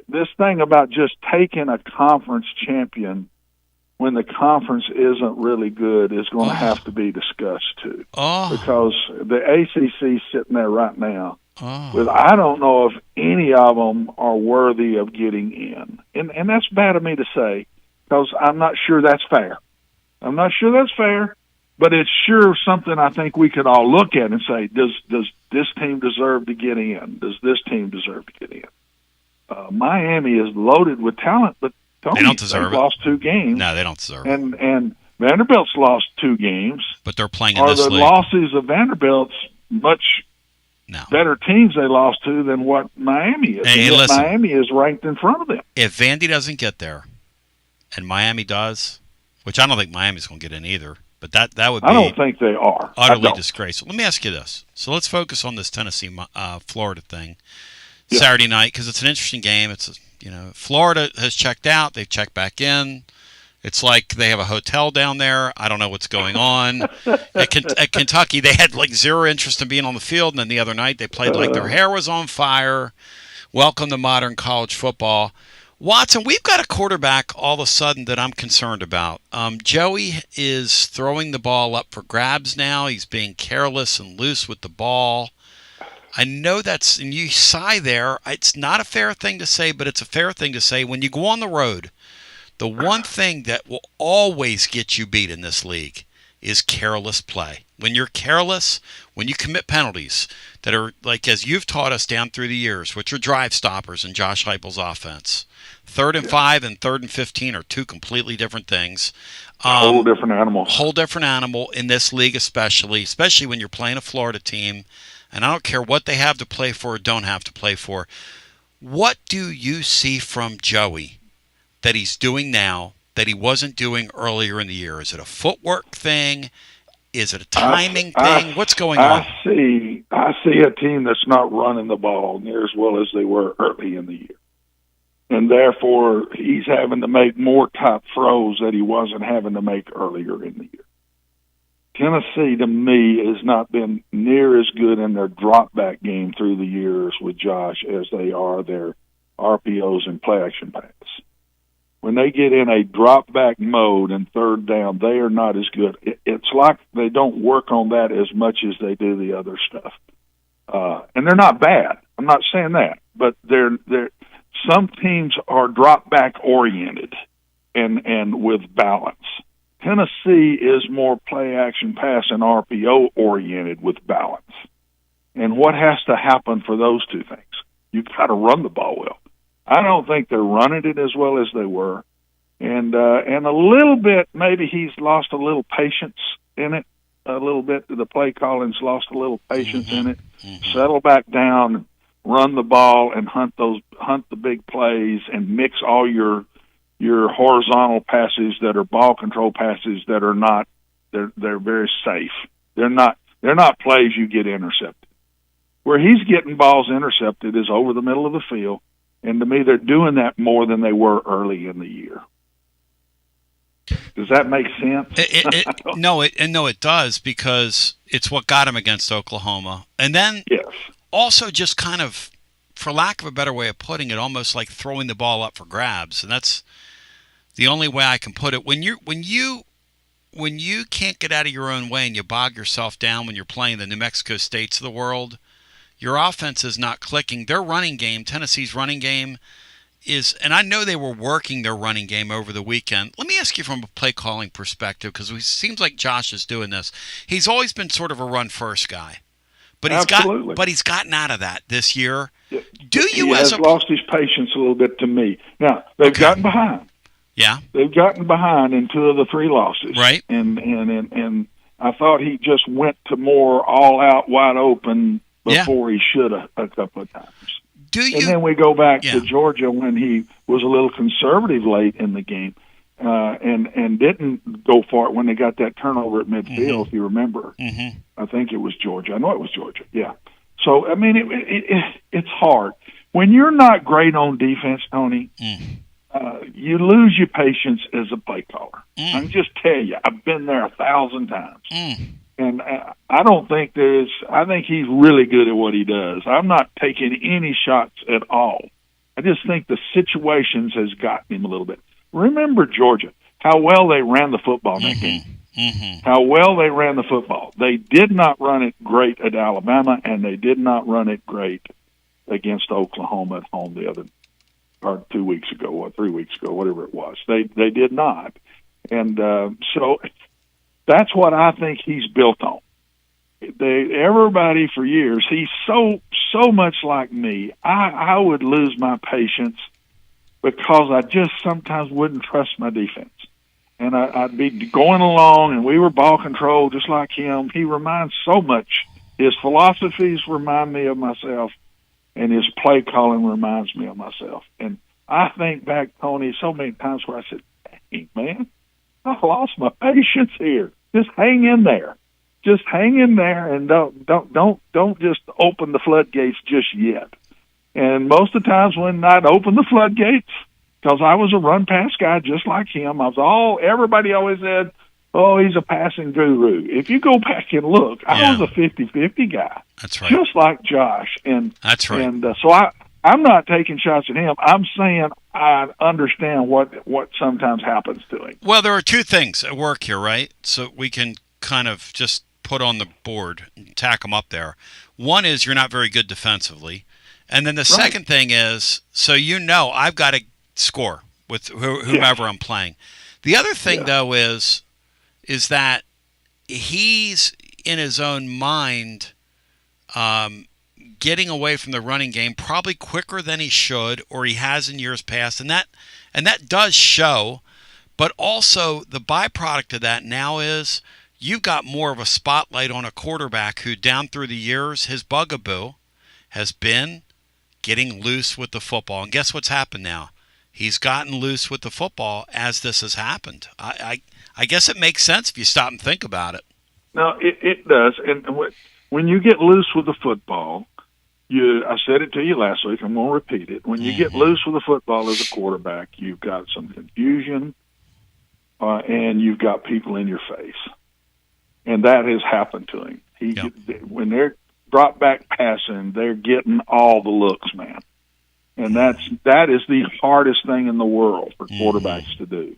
this thing about just taking a conference champion when the conference isn't really good is going to have to be discussed too. Because the ACC sitting there right now, with I don't know if any of them are worthy of getting in. And that's bad of me to say because I'm not sure that's fair. But it's sure something I think we could all look at and say, does this team deserve to get in? Does this team deserve to get in? Miami is loaded with talent, but they don't deserve it. Lost 2 games. No, they don't deserve it. And Vanderbilt's lost 2 games. But they're playing in this league. Are the losses of Vanderbilt's much better teams they lost to than what Miami is? Hey, and listen, Miami is ranked in front of them. If Vandy doesn't get there and Miami does, which I don't think Miami's going to get in either, but that would be I don't think they are. Utterly disgraceful. Let me ask you this. So let's focus on this Tennessee-Florida thing. Saturday night, because it's an interesting game. It's Florida has checked out. They've checked back in. It's like they have a hotel down there. I don't know what's going on. At Kentucky, they had like zero interest in being on the field, and then the other night they played like their hair was on fire. Welcome to modern college football. Watson, we've got a quarterback all of a sudden that I'm concerned about. Joey is throwing the ball up for grabs now. He's being careless and loose with the ball. I know that's, and you sigh there. It's not a fair thing to say, but it's a fair thing to say. When you go on the road, the one thing that will always get you beat in this league is careless play. When you're careless, when you commit penalties that are, like as you've taught us down through the years, which are drive stoppers in Josh Heupel's offense, 3rd and 5 and 3rd and 15 are 2 completely different things. Whole different animal. Whole different animal in this league especially when you're playing a Florida team. And I don't care what they have to play for or don't have to play for. What do you see from Joey that he's doing now that he wasn't doing earlier in the year? Is it a footwork thing? Is it a timing thing? What's going on? I see a team that's not running the ball near as well as they were early in the year. And therefore, he's having to make more top throws that he wasn't having to make earlier in the year. Tennessee, to me, has not been near as good in their drop-back game through the years with Josh as they are their RPOs and play-action pass. When they get in a drop-back mode and third down, they are not as good. It's like they don't work on that as much as they do the other stuff. And they're not bad. I'm not saying that. But some teams are drop-back oriented and with balance. Tennessee is more play-action pass and RPO oriented with balance. And what has to happen for those two things? You've got to run the ball well. I don't think they're running it as well as they were. And a little bit, maybe he's lost a little patience in it. A little bit, the play calling's lost a little patience in it. Settle back down, run the ball, and hunt the big plays, and mix all your horizontal passes that are ball control passes that are not. They're very safe. They're not plays you get intercepted. Where he's getting balls intercepted is over the middle of the field, and to me, they're doing that more than they were early in the year. Does that make sense? No, it does, because it's what got him against Oklahoma. And then also just kind of, for lack of a better way of putting it, almost like throwing the ball up for grabs. And that's the only way I can put it. When you can't get out of your own way and you bog yourself down when you're playing the New Mexico States of the world, your offense is not clicking. Their running game, Tennessee's running game, and I know they were working their running game over the weekend. Let me ask you from a play calling perspective, because it seems like Josh is doing this. He's always been sort of a run first guy, but he's gotten out of that this year. He has lost his patience a little bit to me. Now they've gotten behind. Yeah, they've gotten behind in 2 of the 3 losses. Right, and I thought he just went to more all out, wide open before he should have a couple of times. And then we go back to Georgia when he was a little conservative late in the game, and didn't go for it when they got that turnover at midfield. If you remember, I think it was Georgia. I know it was Georgia. Yeah. So I mean, it's hard when you're not great on defense, Tony. You lose your patience as a play caller. I can just tell you, I've been there 1,000 times. And I don't think I think he's really good at what he does. I'm not taking any shots at all. I just think the situations has gotten him a little bit. Remember Georgia, how well they ran the football in that game. How well they ran the football. They did not run it great at Alabama, and they did not run it great against Oklahoma at home or 2 weeks ago, or 3 weeks ago, whatever it was. They did not. And so that's what I think he's built on. Everybody for years, he's so much like me. I would lose my patience because I just sometimes wouldn't trust my defense. And I'd be going along, and we were ball control just like him. He reminds so much. His philosophies remind me of myself, and his play calling reminds me of myself. And I think back, Tony, so many times where I said, "Hey, man, I lost my patience here. Just hang in there. Just hang in there, and don't just open the floodgates just yet." And most of the times when I'd open the floodgates, because I was a run pass guy just like him, everybody always said, "Oh, he's a passing guru." If you go back and look, I was a 50-50 guy. That's right. Just like Josh. And that's right. And so I'm not taking shots at him. I'm saying I understand what sometimes happens to him. Well, there are 2 things at work here, right? So we can kind of just put on the board and tack them up there. One is you're not very good defensively. And then the second thing is, I've got to score with whomever I'm playing. The other thing, though, is that he's in his own mind getting away from the running game probably quicker than he should, or he has in years past, and that does show. But also the byproduct of that now is you've got more of a spotlight on a quarterback who, down through the years, his bugaboo has been getting loose with the football. And guess what's happened now? He's gotten loose with the football as this has happened. I guess it makes sense if you stop and think about it. No, it does. And when you get loose with the football, I said it to you last week, I'm going to repeat it. When you get loose with the football as a quarterback, you've got some confusion, and you've got people in your face. and that has happened to him. When they're drop back passing, they're getting all the looks, man, and that is the hardest thing in the world for quarterbacks to do.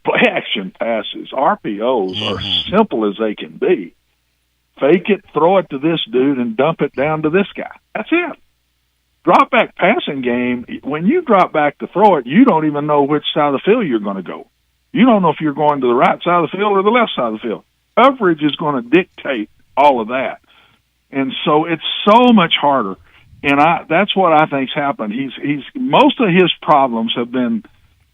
Play action passes, RPOs, are simple as they can be. Fake it, throw it to this dude, and dump it down to this guy. That's it. Drop back passing game, when you drop back to throw it, you don't even know which side of the field you're going to go. You don't know if you're going to the right side of the field or the left side of the field. Coverage is going to dictate all of that. And so it's so much harder. And that's what I think's happened. He's most of his problems have been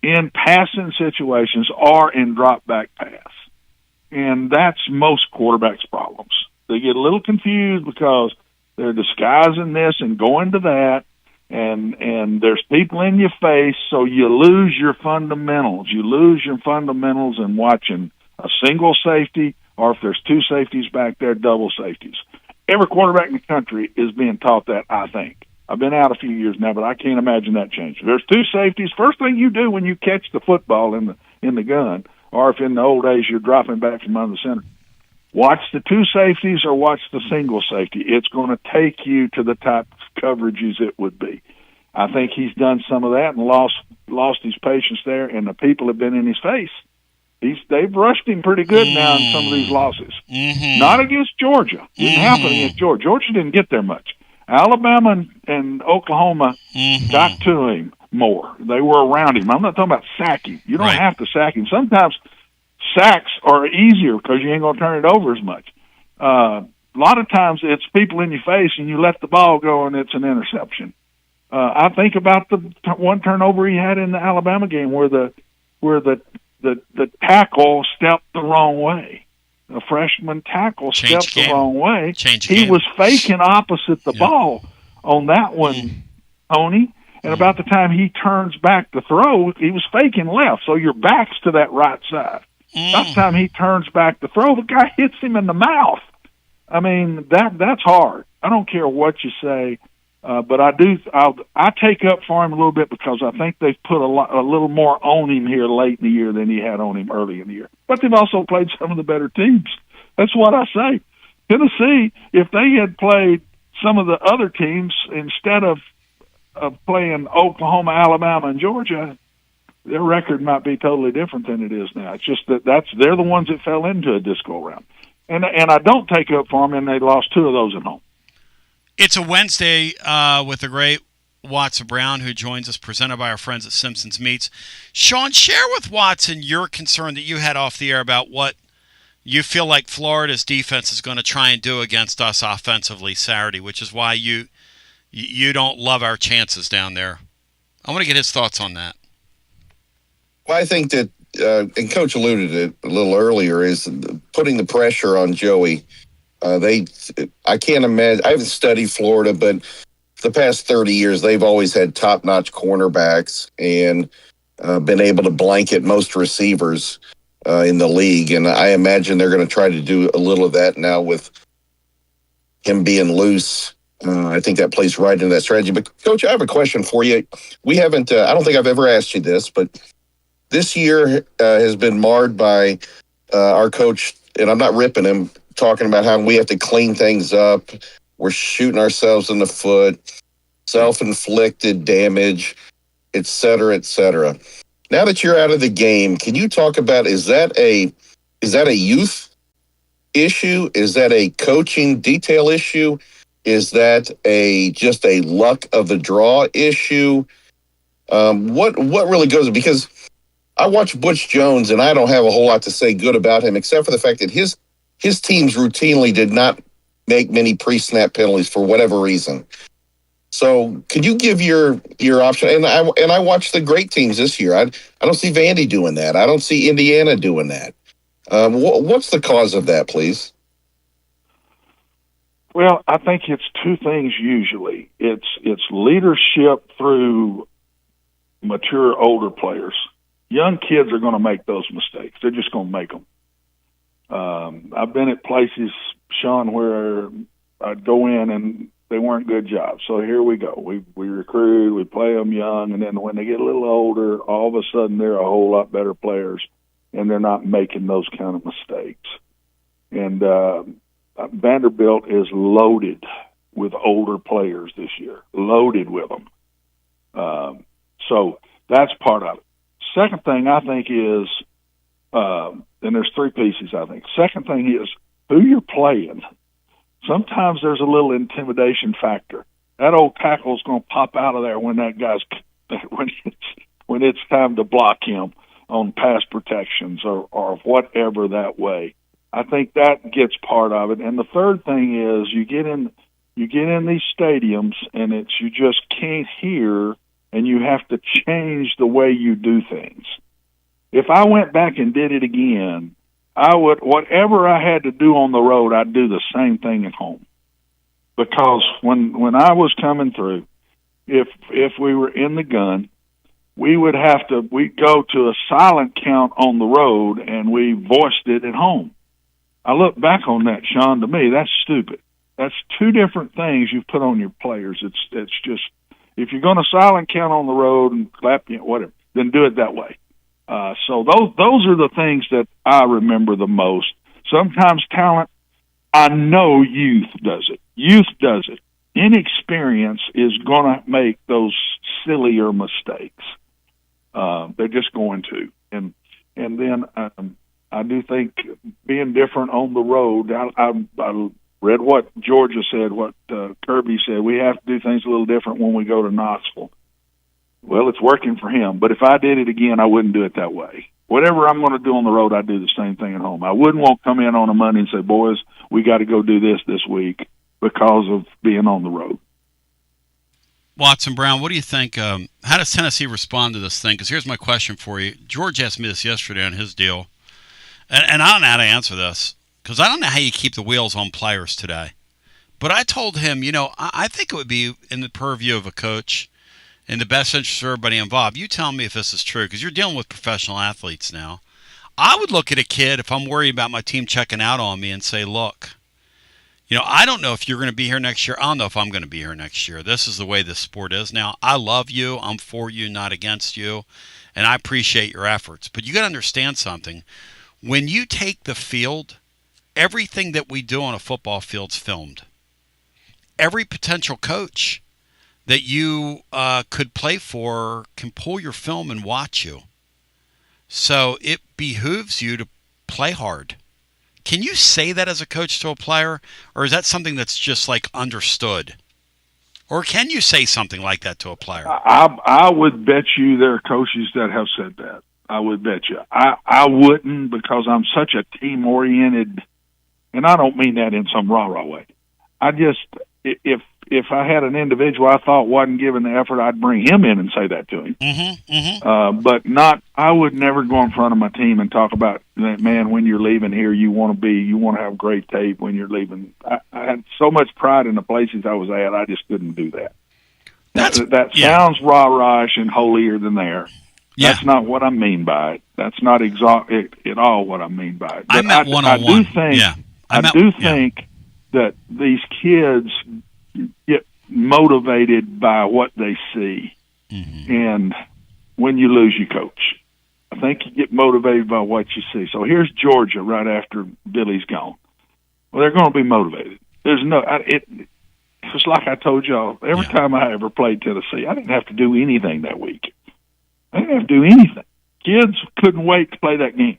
in passing situations or in drop back pass. And that's most quarterbacks' problems. They get a little confused because they're disguising this and going to that, and there's people in your face, so you lose your fundamentals. You lose your fundamentals in watching a single safety, or if there's two safeties back there, double safeties. Every quarterback in the country is being taught that, I think. I've been out a few years now, but I can't imagine that changing. There's two safeties. First thing you do when you catch the football in the gun, or if in the old days you're dropping back from under the center, watch the two safeties or watch the single safety. It's going to take you to the type of coverages it would be. I think he's done some of that and lost his patience there, and the people have been in his face. They've rushed him pretty good now in some of these losses. Not against Georgia. Didn't happen against Georgia. Georgia didn't get there much. Alabama and Oklahoma got to him more. They were around him. I'm not talking about sacking. You don't have to sack him. Sometimes sacks are easier because you ain't going to turn it over as much. A lot of times it's people in your face and you let the ball go and it's an interception. I think about the one turnover he had in the Alabama game where the tackle stepped the wrong way. A freshman tackle stepped the wrong way. He was faking opposite the ball on that one, Tony. And about the time he turns back to throw, he was faking left. So your back's to that right side. About the time he turns back to throw, the guy hits him in the mouth. I mean, that's hard. I don't care what you say, but I take up for him a little bit because I think they've put a little more on him here late in the year than he had on him early in the year. But they've also played some of the better teams. That's what I say. Tennessee, if they had played some of the other teams instead of playing Oklahoma, Alabama, and Georgia, their record might be totally different than it is now. It's just they're the ones that fell into a disco round. And I don't take up for them, and they lost two of those at home. It's a Wednesday with the great Watson Brown, who joins us, presented by our friends at Simpson's Meats. Sean, share with Watson your concern that you had off the air about what you feel like Florida's defense is going to try and do against us offensively Saturday, which is why you don't love our chances down there. I want to get his thoughts on that. Well, I think that, and Coach alluded to it a little earlier, is putting the pressure on Joey. I can't imagine. I haven't studied Florida, but the past 30 years, they've always had top-notch cornerbacks and been able to blanket most receivers in the league. And I imagine they're going to try to do a little of that now with him being loose. I think that plays right into that strategy. But, Coach, I have a question for you. We haven't I don't think I've ever asked you this, but this year has been marred by our coach, and I'm not ripping him, talking about how we have to clean things up. We're shooting ourselves in the foot, self-inflicted damage, et cetera, et cetera. Now that you're out of the game, can you talk about, is that a youth issue? Is that a coaching detail issue? Is that just a luck of the draw issue? What really goes? Because I watch Butch Jones, and I don't have a whole lot to say good about him, except for the fact that his teams routinely did not make many pre-snap penalties for whatever reason. So, could you give your option? And I watch the great teams this year. I don't see Vandy doing that. I don't see Indiana doing that. What's the cause of that, please? Well, I think it's two things usually. It's leadership through mature older players. Young kids are going to make those mistakes. They're just going to make them. I've been at places, Sean, where I'd go in and they weren't good jobs. So here we go. We recruit, we play them young, and then when they get a little older, all of a sudden they're a whole lot better players, and they're not making those kind of mistakes. And Vanderbilt is loaded with older players this year, loaded with them. So that's part of it. Second thing I think is, and there's three pieces, I think. Second thing is who you're playing. Sometimes there's a little intimidation factor. That old tackle's going to pop out of there when that guy's when it's time to block him on pass protections or whatever that way. I think that gets part of it. And the third thing is you get in these stadiums and you just can't hear, and you have to change the way you do things. If I went back and did it again, I would, whatever I had to do on the road, I'd do the same thing at home. Because when I was coming through, if we were in the gun, we'd go to a silent count on the road and we voiced it at home. I look back on that, Sean, to me, that's stupid. That's two different things you've put on your players. It's just, if you're going to silent count on the road and clap, whatever, then do it that way. So those are the things that I remember the most. Sometimes talent, I know youth does it. Youth does it. Inexperience is going to make those sillier mistakes. They're just going to. And then I do think being different on the road, I read what Georgia said, what Kirby said. We have to do things a little different when we go to Knoxville. Well, it's working for him. But if I did it again, I wouldn't do it that way. Whatever I'm going to do on the road, I do the same thing at home. I wouldn't want to come in on a Monday and say, boys, we got to go do this week because of being on the road. Watson Brown, what do you think? How does Tennessee respond to this thing? Because here's my question for you. George asked me this yesterday on his deal, and I don't know how to answer this because I don't know how you keep the wheels on players today. But I told him, I think it would be in the purview of a coach in the best interest of everybody involved. You tell me if this is true, because you're dealing with professional athletes now. I would look at a kid, if I'm worried about my team checking out on me, and say, look, I don't know if you're going to be here next year. I don't know if I'm going to be here next year. This is the way this sport is now. I love you. I'm for you, not against you. And I appreciate your efforts. But you got to understand something. When you take the field, everything that we do on a football field's filmed. Every potential coach that you could play for can pull your film and watch you. So it behooves you to play hard. Can you say that as a coach to a player, or is that something that's just like understood? Or can you say something like that to a player? I would bet you there are coaches that have said that. I would bet you. I wouldn't, because I'm such a team-oriented, and I don't mean that in some rah-rah way. I just, if I had an individual I thought wasn't giving the effort, I'd bring him in and say that to him. But I would never go in front of my team and talk about that, man, when you're leaving here, you want to have great tape when you're leaving. I had so much pride in the places I was at, I just couldn't do that. That sounds rah-rahish and holier than there. Yeah. That's not what I mean by it. That's not at all what I mean by it. But I meant one-on-one. I do think that these kids get motivated by what they see. And when you lose, you coach. I think you get motivated by what you see. So here's Georgia right after Billy's gone. Well, they're going to be motivated. There's it's like I told y'all, every time I ever played Tennessee, I didn't have to do anything that week. I didn't have to do anything. Kids couldn't wait to play that game.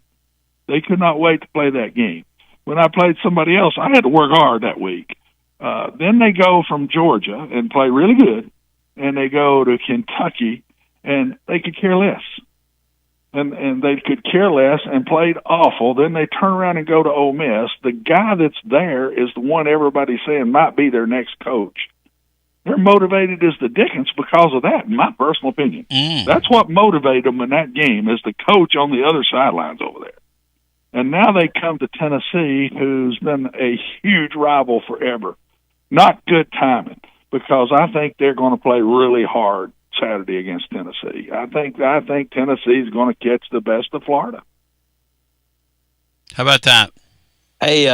They could not wait to play that game. When I played somebody else, I had to work hard that week. Then they go from Georgia and play really good, and they go to Kentucky, and they could care less. And they could care less and played awful. Then they turn around and go to Ole Miss. The guy that's there is the one everybody's saying might be their next coach. They're motivated as the dickens because of that, in my personal opinion. That's what motivated them in that game, is the coach on the other sidelines over there. And now they come to Tennessee, who's been a huge rival forever. Not good timing, because I think they're going to play really hard Saturday against Tennessee. I think Tennessee's going to catch the best of Florida. How about that? Hey,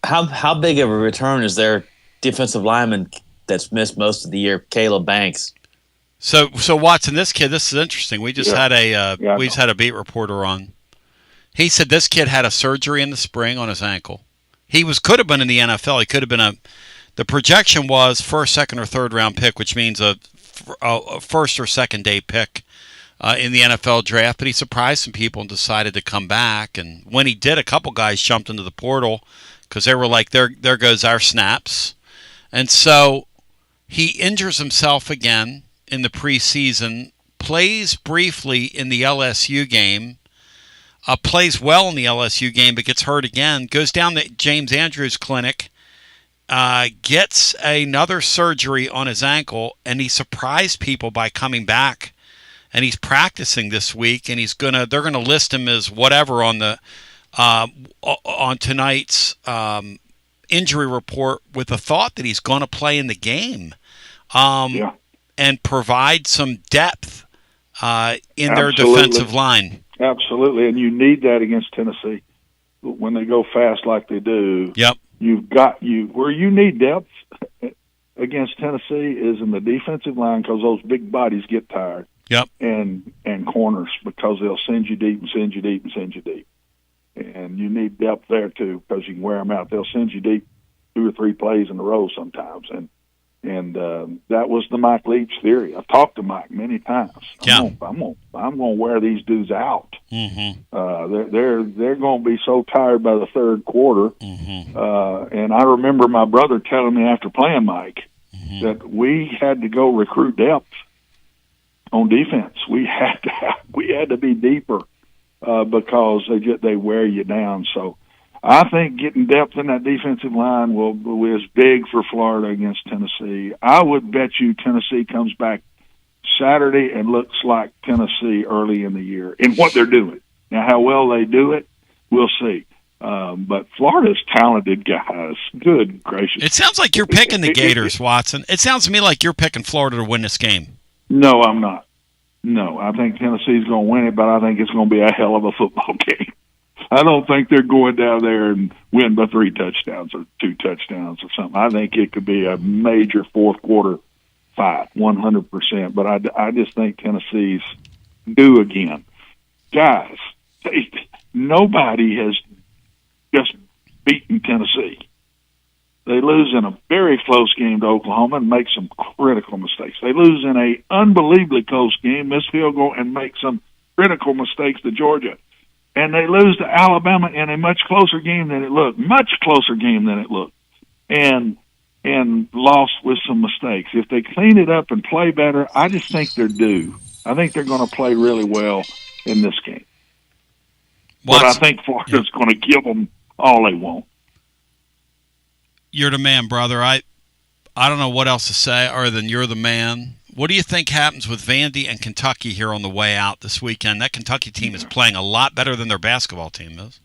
how big of a return is their defensive lineman that's missed most of the year, Caleb Banks? So Watson, this is interesting. We just had a beat reporter on. He said this kid had a surgery in the spring on his ankle. He could have been in the NFL. He could have been the projection was first, second, or third round pick, which means a first or second day pick in the NFL draft. But he surprised some people and decided to come back. And when he did, a couple guys jumped into the portal because they were like, there goes our snaps. And so he injures himself again in the preseason, plays briefly in the LSU game, plays well in the LSU game, but gets hurt again, goes down to James Andrews Clinic, gets another surgery on his ankle, and he surprised people by coming back. And he's practicing this week, and they're gonna list him as whatever on the on tonight's injury report, with the thought that he's going to play in the game and provide some depth in their defensive line. Absolutely, and you need that against Tennessee when they go fast like they do. Yep. Where you need depth against Tennessee is in the defensive line, because those big bodies get tired. Yep. And corners, because they'll send you deep and send you deep and send you deep. And you need depth there too, because you can wear them out. They'll send you deep 2 or 3 plays in a row sometimes. And that was the Mike Leach theory. I've talked to Mike many times. Yeah. I'm gonna wear these dudes out. Mm-hmm. They're gonna be so tired by the third quarter. Mm-hmm. And I remember my brother telling me after playing Mike that we had to go recruit depth on defense. We had to be deeper because they wear you down. So I think getting depth in that defensive line is big for Florida against Tennessee. I would bet you Tennessee comes back Saturday and looks like Tennessee early in the year in what they're doing. Now, how well they do it, we'll see. But Florida's talented guys. Good gracious. It sounds like you're picking the Gators, Watson. It sounds to me like you're picking Florida to win this game. No, I'm not. No, I think Tennessee's going to win it, but I think it's going to be a hell of a football game. I don't think they're going down there and win by 3 touchdowns or 2 touchdowns or something. I think it could be a major fourth quarter fight, 100%. But I just think Tennessee's due again. Guys, nobody has just beaten Tennessee. They lose in a very close game to Oklahoma and make some critical mistakes. They lose in a unbelievably close game, miss field goal, and make some critical mistakes to Georgia. And they lose to Alabama in a much closer game than it looked, and lost with some mistakes. If they clean it up and play better, I just think they're due. I think they're going to play really well in this game. But I think Florida's going to give them all they want. You're the man, brother. I don't know what else to say other than you're the man. What do you think happens with Vandy and Kentucky here on the way out this weekend? That Kentucky team is playing a lot better than their basketball team is.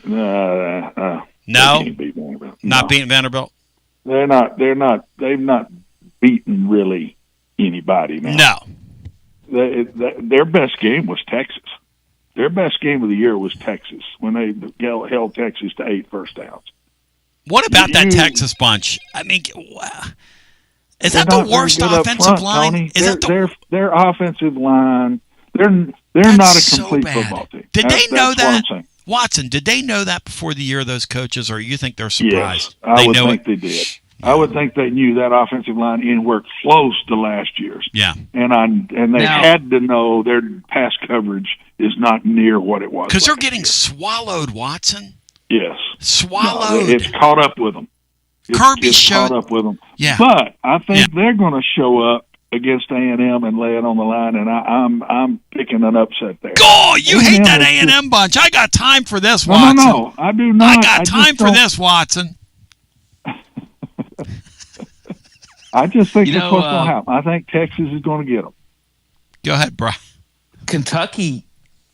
No? Not beating Vanderbilt? They've not beaten really anybody now. No. Their best game was Texas. Their best game of the year was Texas when they held Texas to 8 first downs. What about that Texas bunch? I mean, is that the worst offensive line? Their offensive line? They're not a complete football team. Did they know that? Watson, did they know that before the year, those coaches, or you think they're surprised? Yes, I would think they did. I would think they knew that offensive line anywhere close to last year's. Yeah. And they had to know their pass coverage is not near what it was. Because they're getting swallowed, Watson. Yes. Swallowed. No, it's caught up with them. Kirby showed. Caught up with them. Yeah. But I think they're going to show up against A&M and lay it on the line, and I'm picking an upset there. Oh, you hate that A&M bunch. I got time for this, Watson. No, I do not. I got time for this, Watson. I just think that's what's going to happen. I think Texas is going to get them. Go ahead, Bri. Kentucky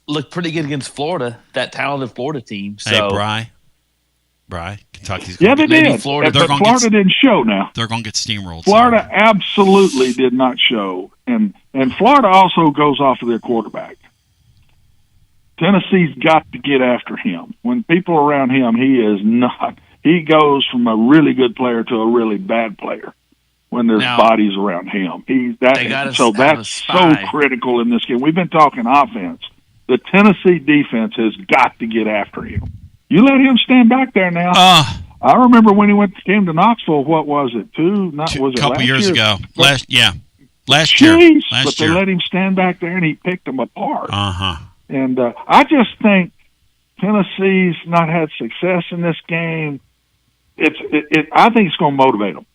looked pretty good against Florida, that talented Florida team. So. Hey, Bri, Kentucky's going to get did. Florida didn't show now. They're going to get steamrolled. Florida absolutely did not show. And Florida also goes off of their quarterback. Tennessee's got to get after him. When people are around him, he is not. He goes from a really good player to a really bad player when there's bodies around him. That's so critical in this game. We've been talking offense. The Tennessee defense has got to get after him. You let him stand back there now. I remember when he came to Knoxville. What was it? Was it couple last years year? ago? Last year. Jeez, Last but year. they let him stand back there and he picked them apart. Uh-huh. And I just think Tennessee's not had success in this game. I think it's going to motivate them.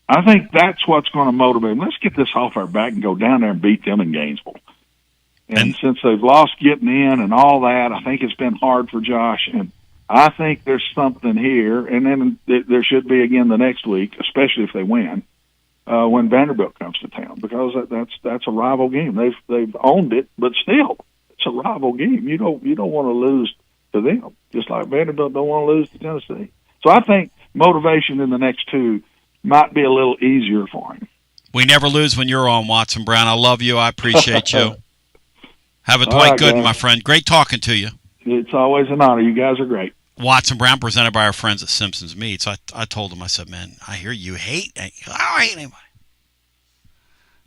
I think that's what's going to motivate them. Let's get this off our back and go down there and beat them in Gainesville. And since they've lost getting in and all that, I think it's been hard for Josh. And I think there's something here. And then there should be again the next week, especially if they win, when Vanderbilt comes to town, because that's a rival game. They've owned it, but still, it's a rival game. You don't want to lose to them, just like Vanderbilt don't want to lose to Tennessee. So I think motivation in the next two might be a little easier for him. We never lose when you're on, Watson Brown. I love you. I appreciate you. Have a All Dwight right, Gooden, guys. my friend. Great talking to you. It's always an honor. You guys are great. Watson Brown, presented by our friends at Simpson's Meats. I told him, I said, man, I hear you hate. I don't hate anybody.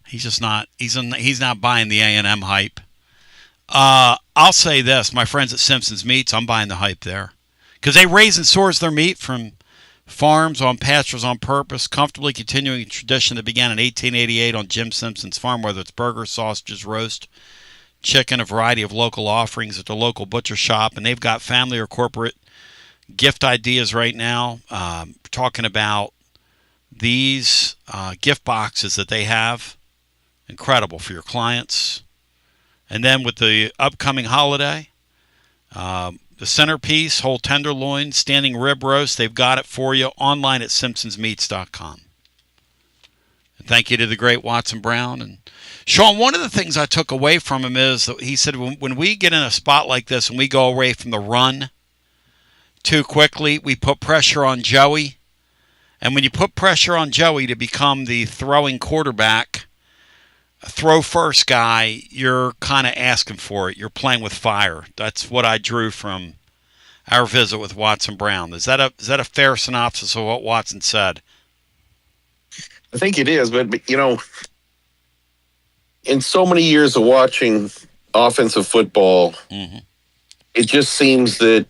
He's just not. He's not buying the A&M hype. I'll say this: my friends at Simpson's Meats, I'm buying the hype there, because they raise and source their meat from farms on pastures on purpose, comfortably continuing a tradition that began in 1888 on Jim Simpson's farm. Whether it's burgers, sausages, roast chicken, a variety of local offerings at the local butcher shop, and they've got family or corporate gift ideas right now. Talking about these gift boxes that they have, incredible for your clients. And then with the upcoming holiday, the centerpiece, whole tenderloin, standing rib roast, they've got it for you online at simpsonsmeats.com. And thank you to the great Watson Brown. And Sean, one of the things I took away from him is that he said when we get in a spot like this and we go away from the run too quickly, we put pressure on Joey. And when you put pressure on Joey to become the throwing quarterback, throw first guy, you're kind of asking for it. You're playing with fire. That's what I drew from our visit with Watson Brown. Is that a fair synopsis of what Watson said? I think it is, but in so many years of watching offensive football, it just seems that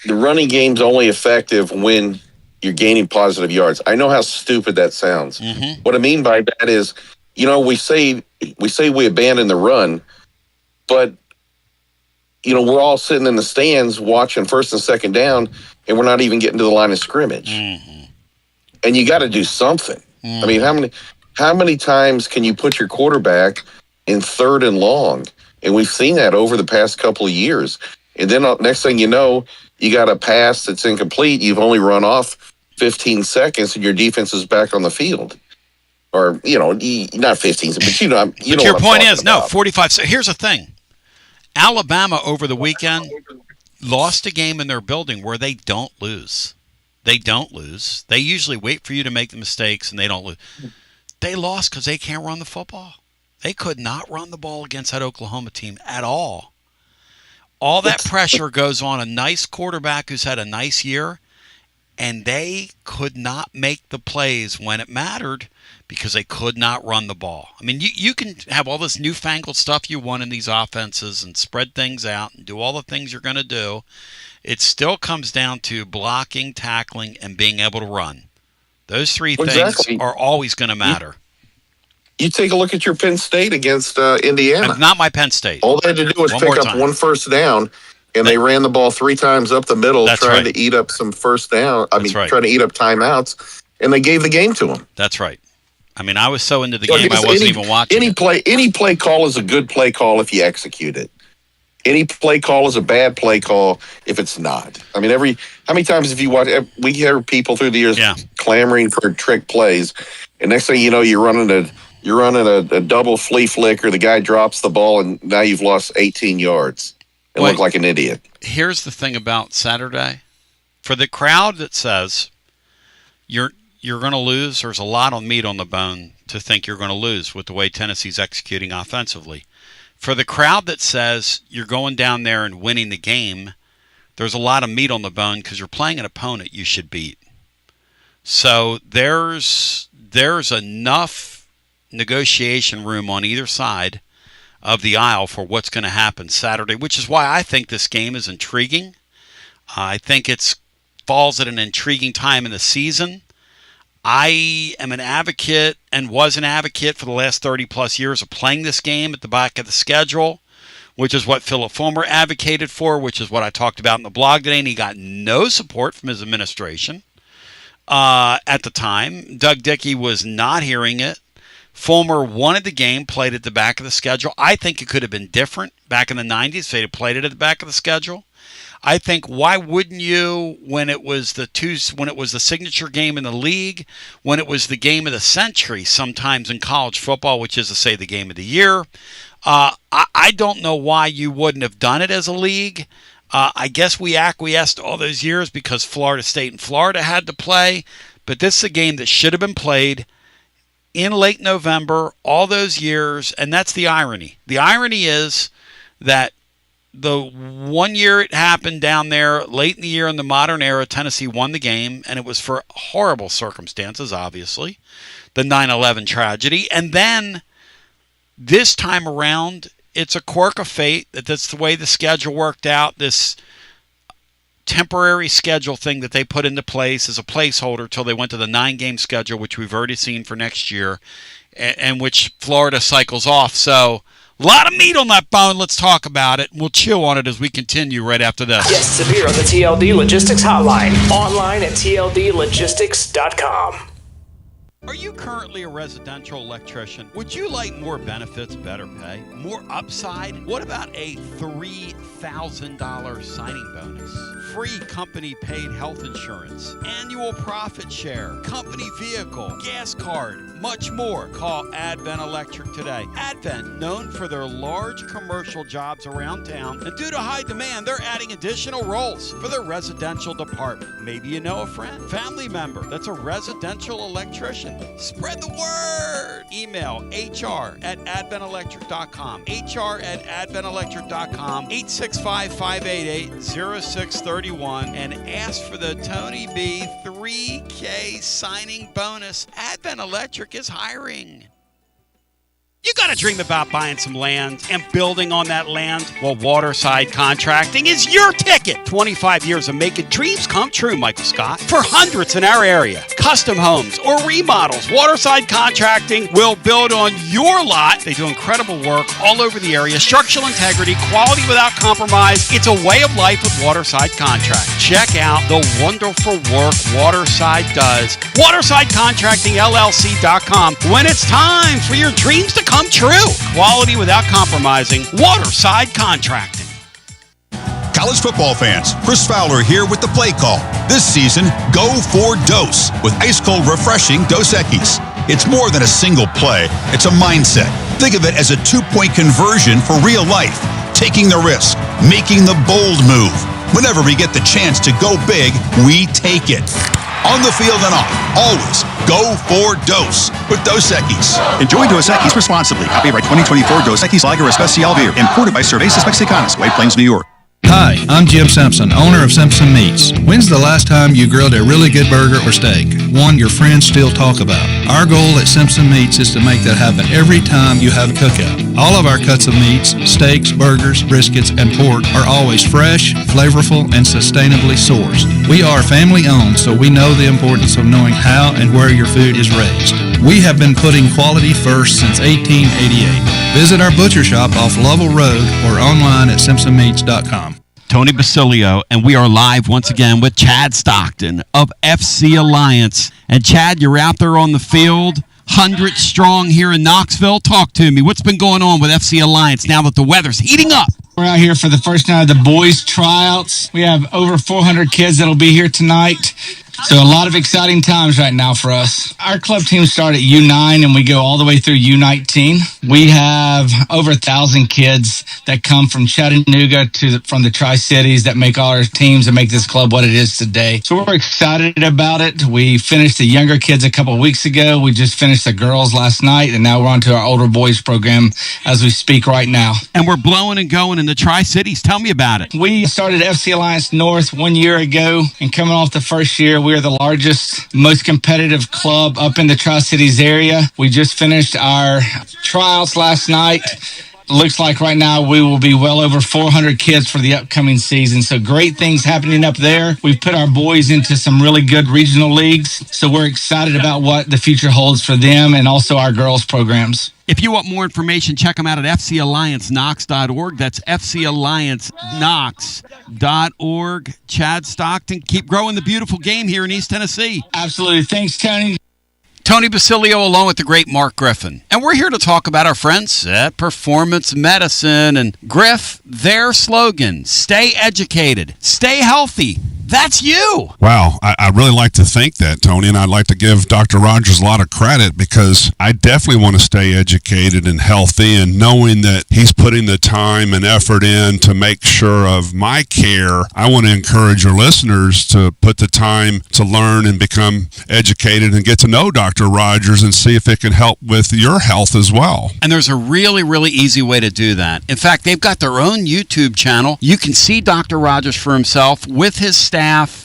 the running game's only effective when you're gaining positive yards. I know how stupid that sounds. What I mean by that is, we say we abandon the run, but we're all sitting in the stands watching first and second down, and we're not even getting to the line of scrimmage. And you got to do something. I mean, how many times can you put your quarterback in third and long? And we've seen that over the past couple of years. And then next thing you know, you got a pass that's incomplete. You've only run off 15 seconds, and your defense is back on the field. Or, not 15, but but your point is, no, 45. So here's the thing. Alabama over the weekend lost a game in their building where they don't lose. They don't lose. They usually wait for you to make the mistakes, and they don't lose. They lost because they can't run the football. They could not run the ball against that Oklahoma team at all. All that pressure goes on a nice quarterback who's had a nice year, and they could not make the plays when it mattered because they could not run the ball. I mean, you can have all this newfangled stuff you want in these offenses and spread things out and do all the things you're going to do. It still comes down to blocking, tackling, and being able to run. Those three things are always going to matter. You take a look at your Penn State against Indiana. Not my Penn State. All they had to do was pick up one first down, and they ran the ball 3 times up the middle, trying to eat up some first down. Trying to eat up timeouts, and they gave the game to them. That's right. I mean, I was so into the game, I wasn't even watching Any play call is a good play call if you execute it. Any play call is a bad play call if it's not. I mean, how many times have you watched? We hear people through the years clamoring for trick plays, and next thing you know, you're running a double flea flick, or the guy drops the ball, and now you've lost 18 yards and look like an idiot. Here's the thing about Saturday. For the crowd that says you're going to lose, there's a lot of meat on the bone to think you're going to lose with the way Tennessee's executing offensively. For the crowd that says you're going down there and winning the game, there's a lot of meat on the bone because you're playing an opponent you should beat. So there's enough negotiation room on either side of the aisle for what's going to happen Saturday, which is why I think this game is intriguing. I think it falls at an intriguing time in the season. I am an advocate and was an advocate for the last 30-plus years of playing this game at the back of the schedule, which is what Philip Fulmer advocated for, which is what I talked about in the blog today, and he got no support from his administration at the time. Doug Dickey was not hearing it. Fulmer wanted the game played at the back of the schedule. I think it could have been different back in the 90s if they'd have played it at the back of the schedule. I think, why wouldn't you, when it was the signature game in the league, when it was the game of the century sometimes in college football, which is to say the game of the year, I don't know why you wouldn't have done it as a league. I guess we acquiesced all those years because Florida State and Florida had to play, but this is a game that should have been played in late November all those years, and that's the irony. The irony is that the one year it happened down there, late in the year in the modern era, Tennessee won the game, and it was for horrible circumstances, obviously, the 9/11 tragedy. And then this time around, it's a quirk of fate that that's the way the schedule worked out, this temporary schedule thing that they put into place as a placeholder till they went to the 9-game schedule, which we've already seen for next year, and which Florida cycles off. So a lot of meat on that bone. Let's talk about it. We'll chew on it as we continue right after this. Guests appear on the TLD Logistics Hotline. Online at tldlogistics.com. Are you currently a residential electrician? Would you like more benefits, better pay, more upside? What about a $3,000 signing bonus? Free company-paid health insurance, annual profit share, company vehicle, gas card, much more. Call Advent Electric today. Advent, known for their large commercial jobs around town, and due to high demand, they're adding additional roles for their residential department. Maybe you know a friend, family member that's a residential electrician. Spread the word. Email hr@adventelectric.com. hr@adventelectric.com. 865-588-0631 and ask for the Tony B 3K signing bonus. Advent Electric is hiring. You got to dream about buying some land and building on that land. Well, Waterside Contracting is your ticket. 25 years of making dreams come true, Michael Scott. For hundreds in our area, custom homes or remodels, Waterside Contracting will build on your lot. They do incredible work all over the area. Structural integrity, quality without compromise. It's a way of life with Waterside Contract. Check out the wonderful work Waterside does. WatersideContractingLLC.com. When it's time for your dreams to come true. Quality without compromising. Waterside Contracting. College football fans, Chris Fowler here with the play call. This season, go for Dose with ice-cold refreshing Dos Equis. It's more than a single play. It's a mindset. Think of it as a 2-point conversion for real life. Taking the risk, making the bold move. Whenever we get the chance to go big, we take it. On the field and off, always go for Dose with Dos Equis. Enjoy Dos Equis responsibly. Copyright 2024 Dos Equis Lager Especial Beer. Imported by Cervezas Mexicanas, White Plains, New York. Hi, I'm Jim Simpson, owner of Simpson Meats. When's the last time you grilled a really good burger or steak? One your friends still talk about. Our goal at Simpson Meats is to make that happen every time you have a cookout. All of our cuts of meats, steaks, burgers, briskets, and pork are always fresh, flavorful, and sustainably sourced. We are family owned, so we know the importance of knowing how and where your food is raised. We have been putting quality first since 1888. Visit our butcher shop off Lovell Road or online at simpsonmeats.com. Tony Basilio, and we are live once again with Chad Stockton of FC Alliance. And Chad, you're out there on the field, 100 strong here in Knoxville. Talk to me. What's been going on with FC Alliance now that the weather's heating up? We're out here for the first night of the boys' tryouts. We have over 400 kids that'll be here tonight. So a lot of exciting times right now for us. Our club teams start at U9 and we go all the way through U19. We have over 1,000 kids that come from Chattanooga from the Tri-Cities that make all our teams and make this club what it is today. So we're excited about it. We finished the younger kids a couple of weeks ago. We just finished the girls last night, and now we're on to our older boys program as we speak right now. And we're blowing and going in the Tri-Cities. Tell me about it. We started FC Alliance North 1 year ago, and coming off the first year, we are the largest, most competitive club up in the Tri-Cities area. We just finished our tryouts last night. Looks like right now we will be well over 400 kids for the upcoming season. So great things happening up there. We've put our boys into some really good regional leagues. So we're excited about what the future holds for them and also our girls programs. If you want more information, check them out at fcallianceknox.org. That's fcallianceknox.org. Chad Stockton, keep growing the beautiful game here in East Tennessee. Absolutely. Thanks, Tony. Tony Basilio along with the great Mark Griffin. And we're here to talk about our friends at Performance Medicine. And Griff, their slogan, stay educated, stay healthy. That's you. Wow. I really like to think that, Tony, and I'd like to give Dr. Rogers a lot of credit because I definitely want to stay educated and healthy, and knowing that he's putting the time and effort in to make sure of my care, I want to encourage your listeners to put the time to learn and become educated and get to know Dr. Rogers and see if it can help with your health as well. And there's a really, really easy way to do that. In fact, they've got their own YouTube channel. You can see Dr. Rogers for himself with his staff.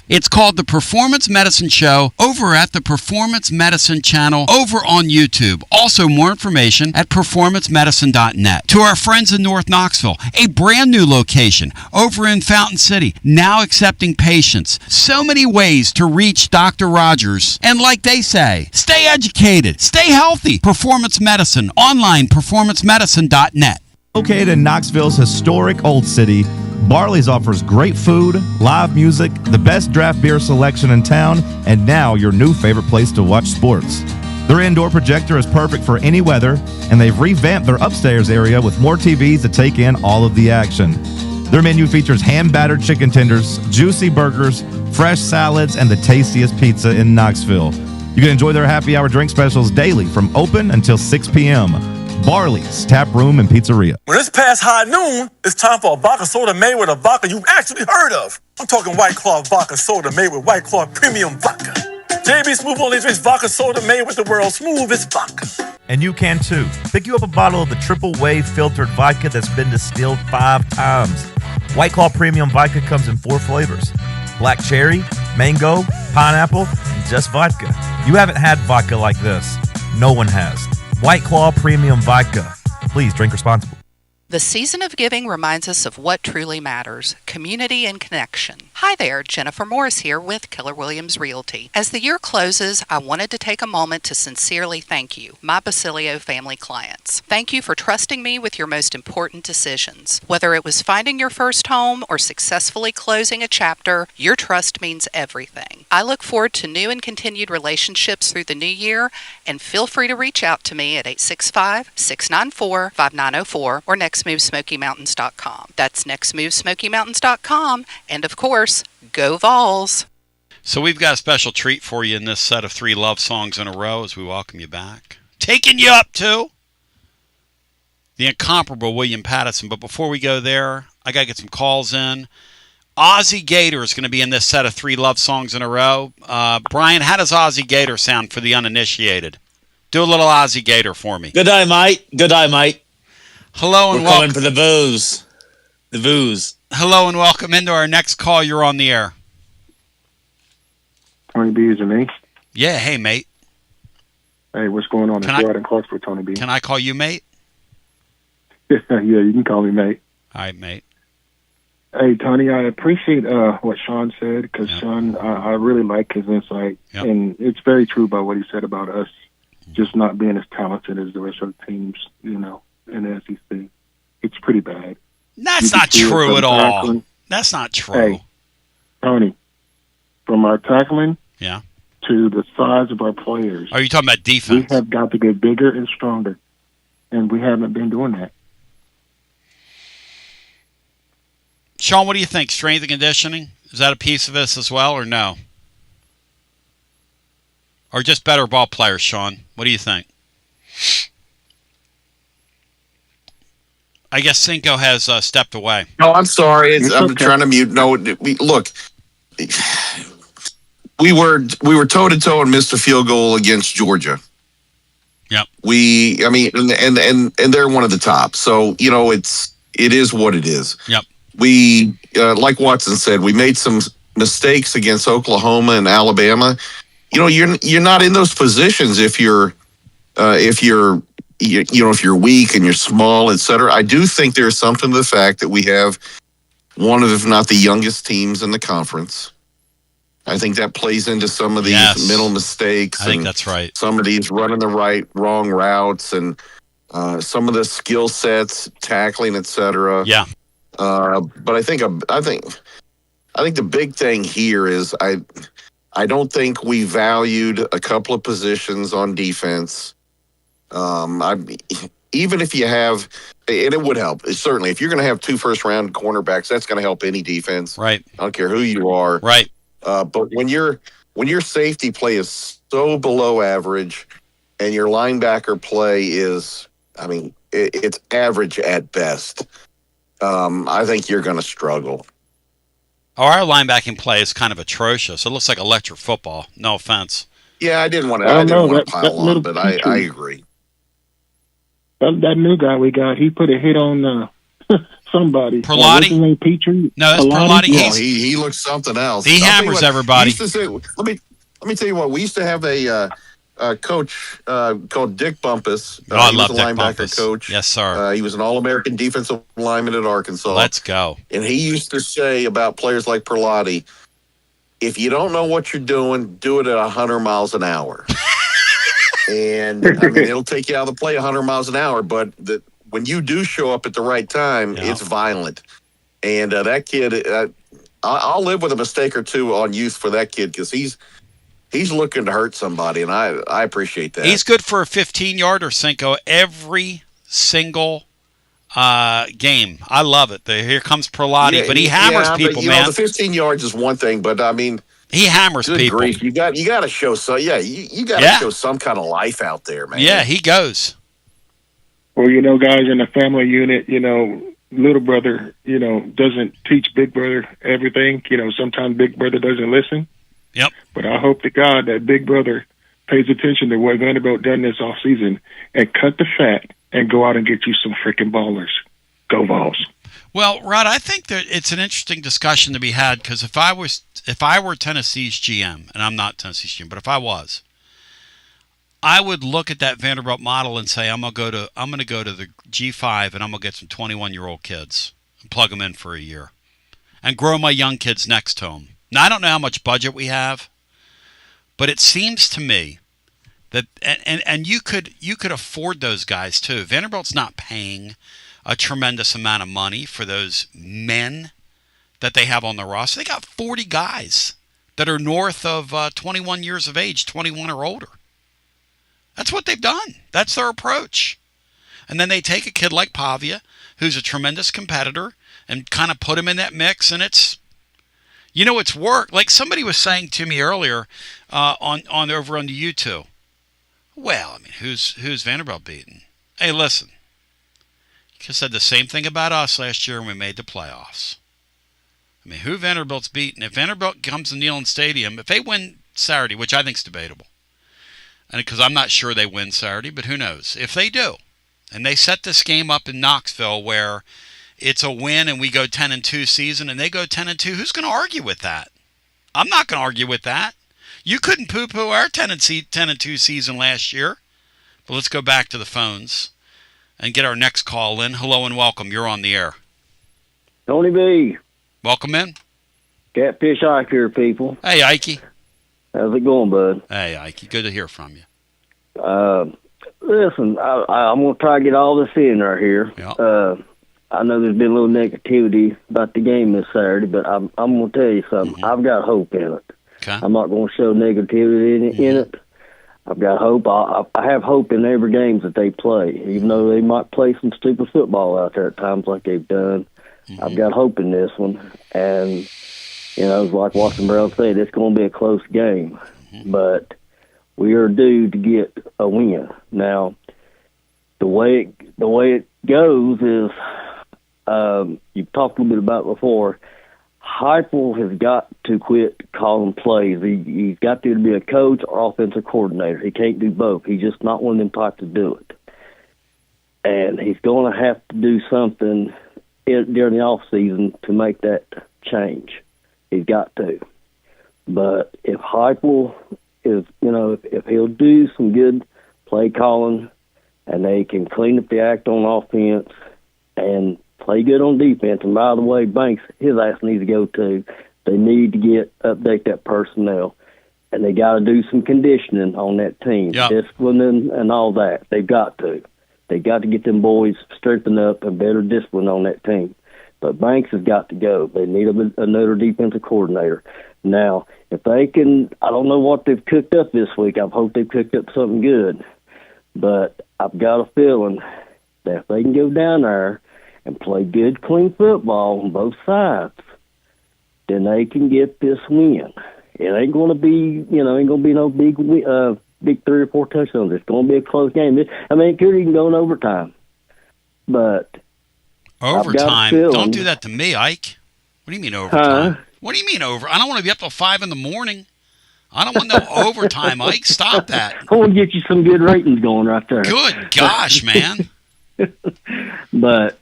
It's called The Performance Medicine Show over at the Performance Medicine channel over on YouTube. Also, more information at performancemedicine.net. To our friends in North Knoxville, a brand new location over in Fountain City, now accepting patients. So many ways to reach Dr. Rogers. And like they say, stay educated, stay healthy. Performance Medicine, online, performancemedicine.net. Located in Knoxville's historic Old City, Barley's offers great food, live music, the best draft beer selection in town, and now your new favorite place to watch sports. Their indoor projector is perfect for any weather, and they've revamped their upstairs area with more TVs to take in all of the action. Their menu features hand-battered chicken tenders, juicy burgers, fresh salads, and the tastiest pizza in Knoxville. You can enjoy their happy hour drink specials daily from open until 6 p.m. Barley's Tap Room and Pizzeria. When it's past high noon, it's time for a vodka soda made with a vodka you've actually heard of. I'm talking White Claw vodka soda made with White Claw premium vodka. JB Smooth only drinks vodka soda made with the world's smoothest vodka. And you can too. Pick you up a bottle of the triple wave filtered vodka that's been distilled 5 times. White Claw premium vodka comes in 4 flavors: black cherry, mango, pineapple, and just vodka. You haven't had vodka like this. No one has. White Claw Premium Vodka. Please drink responsibly. The season of giving reminds us of what truly matters, community and connection. Hi there, Jennifer Morris here with Keller Williams Realty. As the year closes, I wanted to take a moment to sincerely thank you, my Basilio family clients. Thank you for trusting me with your most important decisions. Whether it was finding your first home or successfully closing a chapter, your trust means everything. I look forward to new and continued relationships through the new year, and feel free to reach out to me at 865-694-5904 or nextmovesmokymountains.com. That's nextmovesmokymountains.com, and of course, go Vols! So we've got a special treat for you in this set of 3 love songs in a row as we welcome you back. Taking you up to the incomparable William Pattison. But before we go there, I got to get some calls in. Ozzie Gator is going to be in this set of 3 love songs in a row. Brian, how does Ozzie Gator sound for the uninitiated? Do a little Ozzie Gator for me. Good day, mate. Good day, mate. Hello and welcome. We're coming for the booze. The booze. Hello and welcome into our next call. You're on the air. Tony B, is it me? Yeah, hey, mate. Hey, what's going on? It's Rod and Clark for Tony B. Can I call you mate? Yeah, you can call me mate. All right, mate. Hey, Tony, I appreciate what Sean said, because Sean, I really like his insight, and it's very true about what he said about us just not being as talented as the rest of the teams, in the SEC. It's pretty bad. That's not true at all. That's not true. Hey, Tony, from our tackling to the size of our players. Are you talking about defense? We have got to get bigger and stronger, and we haven't been doing that. Sean, what do you think? Strength and conditioning? Is that a piece of this as well, or no? Or just better ball players, Sean? What do you think? I guess Cinco has stepped away. No, I'm sorry. I'm trying to mute. No, look, we were toe to toe and missed a field goal against Georgia. Yep. And they're one of the top. So it is what it is. Yep. We like Watson said, we made some mistakes against Oklahoma and Alabama. You're not in those positions if you're if you're weak and you're small, et cetera. I do think there's something to the fact that we have one of, if not the youngest teams in the conference. I think that plays into some of these mental mistakes. I think that's right. Some of these running the wrong routes, and some of the skill sets, tackling, et cetera. Yeah. But I think the big thing here is I don't think we valued a couple of positions on defense. Even if you have, and it would help, certainly, if you're going to have 2 first-round cornerbacks, that's going to help any defense. Right. I don't care who you are. Right. But when your safety play is so below average and your linebacker play is, it's average at best, I think you're going to struggle. Our linebacking play is kind of atrocious. It looks like electric football. No offense. Yeah, I didn't want to pile on, but I agree. That new guy we got, he put a hit on somebody. Perlotti? What's his name, Petrie? No, that's Perlotti. Yeah, he looks something else. He hammers everybody. Let me tell you what. We used to have a coach called Dick Bumpus. I love Dick Dick linebacker Bumpus. coach. Yes, sir. He was an All-American defensive lineman at Arkansas. Let's go. And he used to say about players like Perlotti, if you don't know what you're doing, do it at 100 miles an hour. And it'll take you out of the play 100 miles an hour, but when you do show up at the right time, it's violent. And that kid, I'll live with a mistake or two on youth for that kid because he's looking to hurt somebody, and I appreciate that. He's good for a 15-yarder, Cinco, every single game. I love it. Here comes Perlotti, but he hammers people, man. The 15 yards is one thing, but he hammers people. Grief. You got to show you got to show some kind of life out there, man. Yeah, he goes. Well, guys in the family unit, little brother, doesn't teach big brother everything. Sometimes big brother doesn't listen. Yep. But I hope to God that big brother pays attention to what Vanderbilt done this off season and cut the fat and go out and get you some freaking ballers. Go Vols. Well, Rod, I think that it's an interesting discussion to be had because if I were Tennessee's GM, and I'm not Tennessee's GM, but if I was, I would look at that Vanderbilt model and say I'm going to go to the G5 and I'm going to get some 21-year-old kids and plug them in for a year and grow my young kids next to them. Now, I don't know how much budget we have, but it seems to me that and you could afford those guys too. Vanderbilt's not paying a tremendous amount of money for those men that they have on the roster. They got 40 guys that are north of 21 years of age, 21 or older. That's what they've done. That's their approach. And then they take a kid like Pavia, who's a tremendous competitor, and kind of put him in that mix, and it's worked. Like somebody was saying to me earlier on over on the YouTube. Well, who's Vanderbilt beating? Hey, listen. You said the same thing about us last year when we made the playoffs. Who Vanderbilt's beating? If Vanderbilt comes to Neyland Stadium, if they win Saturday, which I think is debatable, and because I'm not sure they win Saturday, but who knows? If they do, and they set this game up in Knoxville where it's a win and we go 10-2 season and they go 10-2, who's going to argue with that? I'm not going to argue with that. You couldn't poo-poo our 10-2 season last year. But let's go back to the phones and get our next call in. Hello and welcome. You're on the air. Tony B. Welcome in. Catfish Ike here, people. Hey, Ikey. How's it going, bud? Hey, Ikey. Good to hear from you. Listen, I'm going to try to get all this in right here. Yeah. I know there's been a little negativity about the game this Saturday, but I'm going to tell you something. Mm-hmm. I've got hope in it. Okay. I'm not going to show negativity in it. I've got hope. I have hope in every game that they play, even though they might play some stupid football out there at times like they've done. Mm-hmm. I've got hope in this one. And, like Watson Brown said, it's going to be a close game. Mm-hmm. But we are due to get a win. Now, the way it goes is, you've talked a little bit about it before, Heupel has got to quit calling plays. He's got to be a coach or offensive coordinator. He can't do both. He's just not one of them types to do it. And he's going to have to do something during the off season to make that change. He's got to. But if Heupel is, if he'll do some good play calling and they can clean up the act on offense and play good on defense. And by the way, Banks, his ass needs to go too. They need to update that personnel, and they got to do some conditioning on that team, disciplining and all that. They've got to. They got to get them boys strengthened up and better discipline on that team. But Banks has got to go. They need another defensive coordinator. Now, if they can, I don't know what they've cooked up this week. I hope they've cooked up something good. But I've got a feeling that if they can go down there and play good, clean football on both sides, then they can get this win. It ain't going to be, ain't going to be no big 3 or 4 touchdowns. It's going to be a close game. It could even go in overtime. But overtime? Don't do that to me, Ike. What do you mean overtime? What do you mean over? I don't want to be up till 5 in the morning. I don't want no overtime, Ike. Stop that. I want to get you some good ratings going right there. Good gosh, man. But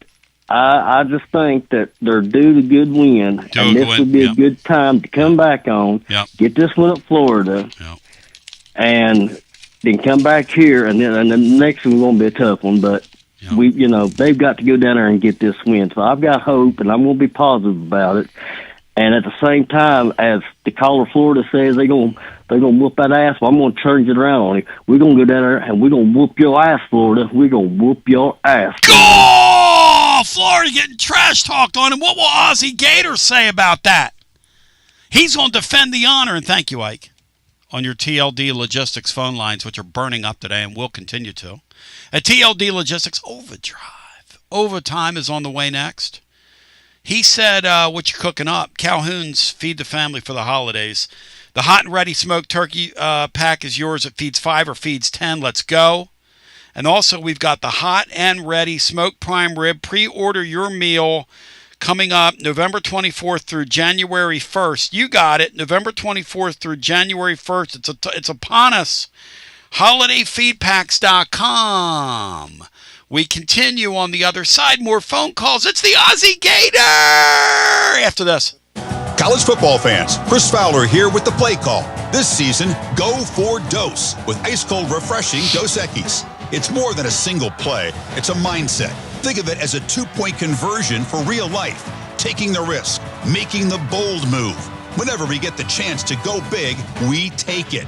I just think that they're due a good win, and this would be a good time to come back on, get this one at Florida, and then come back here, and then the next one's going to be a tough one, but they've got to go down there and get this win. So I've got hope, and I'm going to be positive about it. And at the same time, as the caller Florida says, they're gonna whoop that ass. Well, I'm gonna change it around on you. We're gonna go down there and we're gonna whoop your ass, Florida. We're gonna whoop your ass. Oh, Florida getting trash talked on him. What will Ozzie Gator say about that? He's gonna defend the honor. And thank you, Ike, on your TLD Logistics phone lines, which are burning up today and will continue to. At TLD Logistics Overdrive, overtime is on the way next. He said, what you cooking up? Calhoun's Feed the Family for the holidays. The hot and ready smoked turkey pack is yours. It feeds 5 or feeds 10. Let's go. And also, we've got the hot and ready smoked prime rib. Pre-order your meal coming up November 24th through January 1st. You got it. November 24th through January 1st. It's upon us. HolidayFeedPacks.com. We continue on the other side. More phone calls. It's the Ozzie Gator after this. College football fans, Chris Fowler here with the play call. This season, go for Dose with ice-cold, refreshing Dos Equis. It's more than a single play. It's a mindset. Think of it as a 2-point conversion for real life. Taking the risk, making the bold move. Whenever we get the chance to go big, we take it.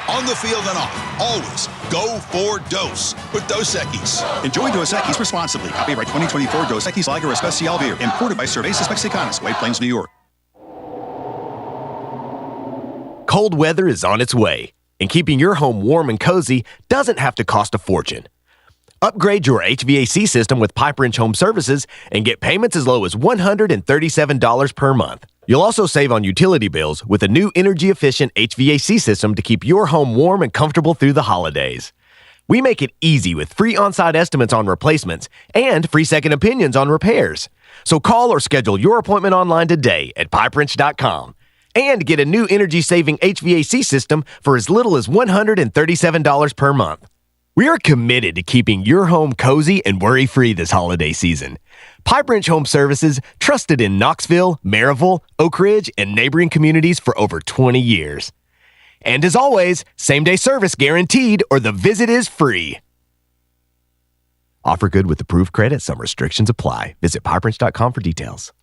On the field and off, always go for Dose with Dos Equis. Enjoy Dos Equis responsibly. Copyright 2024 Dos Equis Lager Especial Beer. Imported by Cervezas Mexicanas, White Plains, New York. Cold weather is on its way, and keeping your home warm and cozy doesn't have to cost a fortune. Upgrade your HVAC system with Pipe Wrench Home Services and get payments as low as $137 per month. You'll also save on utility bills with a new energy-efficient HVAC system to keep your home warm and comfortable through the holidays. We make it easy with free on-site estimates on replacements and free second opinions on repairs. So call or schedule your appointment online today at pipewrench.com and get a new energy-saving HVAC system for as little as $137 per month. We are committed to keeping your home cozy and worry-free this holiday season. Pipe Wrench Home Services, trusted in Knoxville, Maryville, Oak Ridge, and neighboring communities for over 20 years. And as always, same-day service guaranteed or the visit is free. Offer good with approved credit. Some restrictions apply. Visit pipewrench.com for details.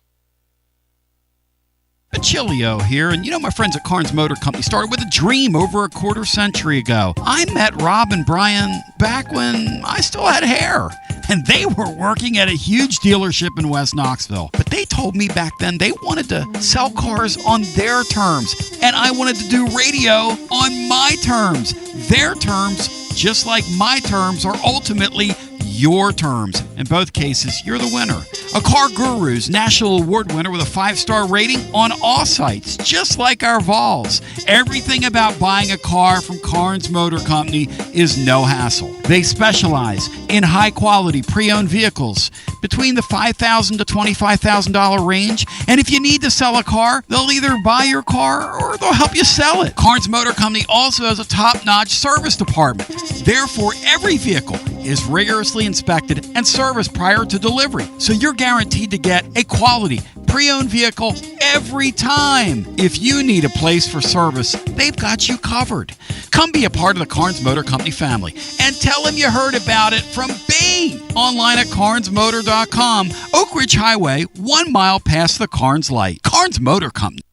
Basilio here, and my friends at Carnes Motor Company started with a dream over a quarter century ago. I met Rob and Brian back when I still had hair, and they were working at a huge dealership in West Knoxville. But they told me back then they wanted to sell cars on their terms, and I wanted to do radio on my terms. Their terms, just like my terms, are ultimately your terms. In both cases, you're the winner. A Car Guru's National Award winner with a 5-star rating on all sites, just like our Vols. Everything about buying a car from Carnes Motor Company is no hassle. They specialize in high-quality pre-owned vehicles between the $5,000 to $25,000 range. And if you need to sell a car, they'll either buy your car or they'll help you sell it. Carnes Motor Company also has a top-notch service department. Therefore, every vehicle is rigorously inspected and serviced prior to delivery. So you're guaranteed to get a quality pre-owned vehicle every time. If you need a place for service, they've got you covered. Come be a part of the Carnes Motor Company family and tell them you heard about it from B. Online at carnesmotor.com. Oak Ridge Highway, 1 mile past the Carnes light. Carnes Motor Company.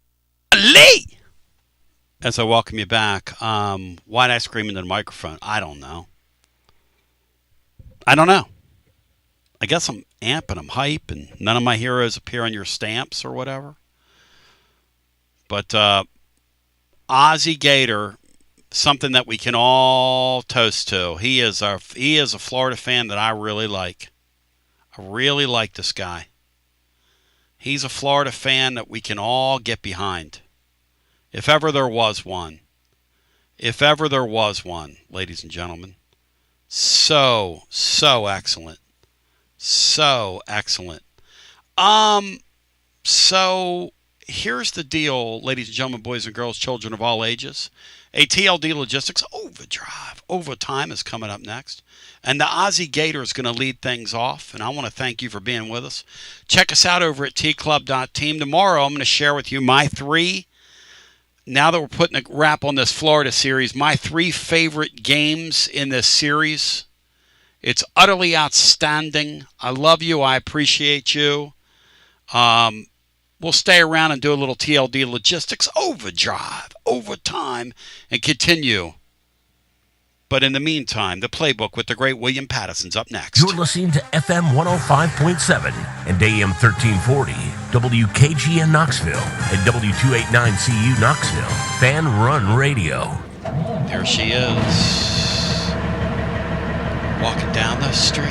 Lee! As I welcome you back, why'd I scream into the microphone? I don't know. I guess I'm amp and I'm hype and none of my heroes appear on your stamps or whatever. But Ozzie Gator, something that we can all toast to. He is a Florida fan that I really like. I really like this guy. He's a Florida fan that we can all get behind. If ever there was one. If ever there was one, ladies and gentlemen. So excellent. So excellent. So here's the deal, ladies and gentlemen, boys and girls, children of all ages. A TLD Logistics Overdrive Overtime is coming up next. And the Ozzie Gator is going to lead things off. And I want to thank you for being with us. Check us out over at tclub.team. Tomorrow I'm going to share with you my 3, now that we're putting a wrap on this Florida series, my 3 favorite games in this series. It's utterly outstanding. I love you. I appreciate you. We'll stay around and do a little TLD Logistics Overdrive, Overtime, and continue. But in the meantime, the playbook with the great William Patterson's up next. You're listening to FM 105.7 and AM 1340, WKGN Knoxville, and W289CU Knoxville, Fan Run Radio. There she is. Walking down the street,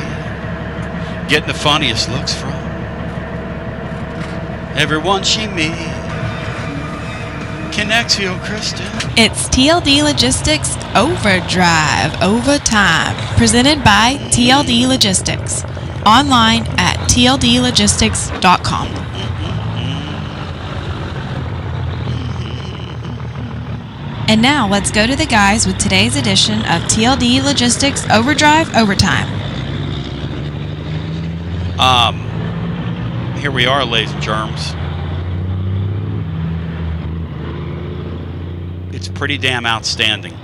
getting the funniest looks from everyone she meets. Connects you, Kristen. It's TLD Logistics Overdrive Overtime, presented by TLD Logistics. Online at tldlogistics.com. And now let's go to the guys with today's edition of TLD Logistics Overdrive Overtime. Here we are, ladies and germs. It's pretty damn outstanding.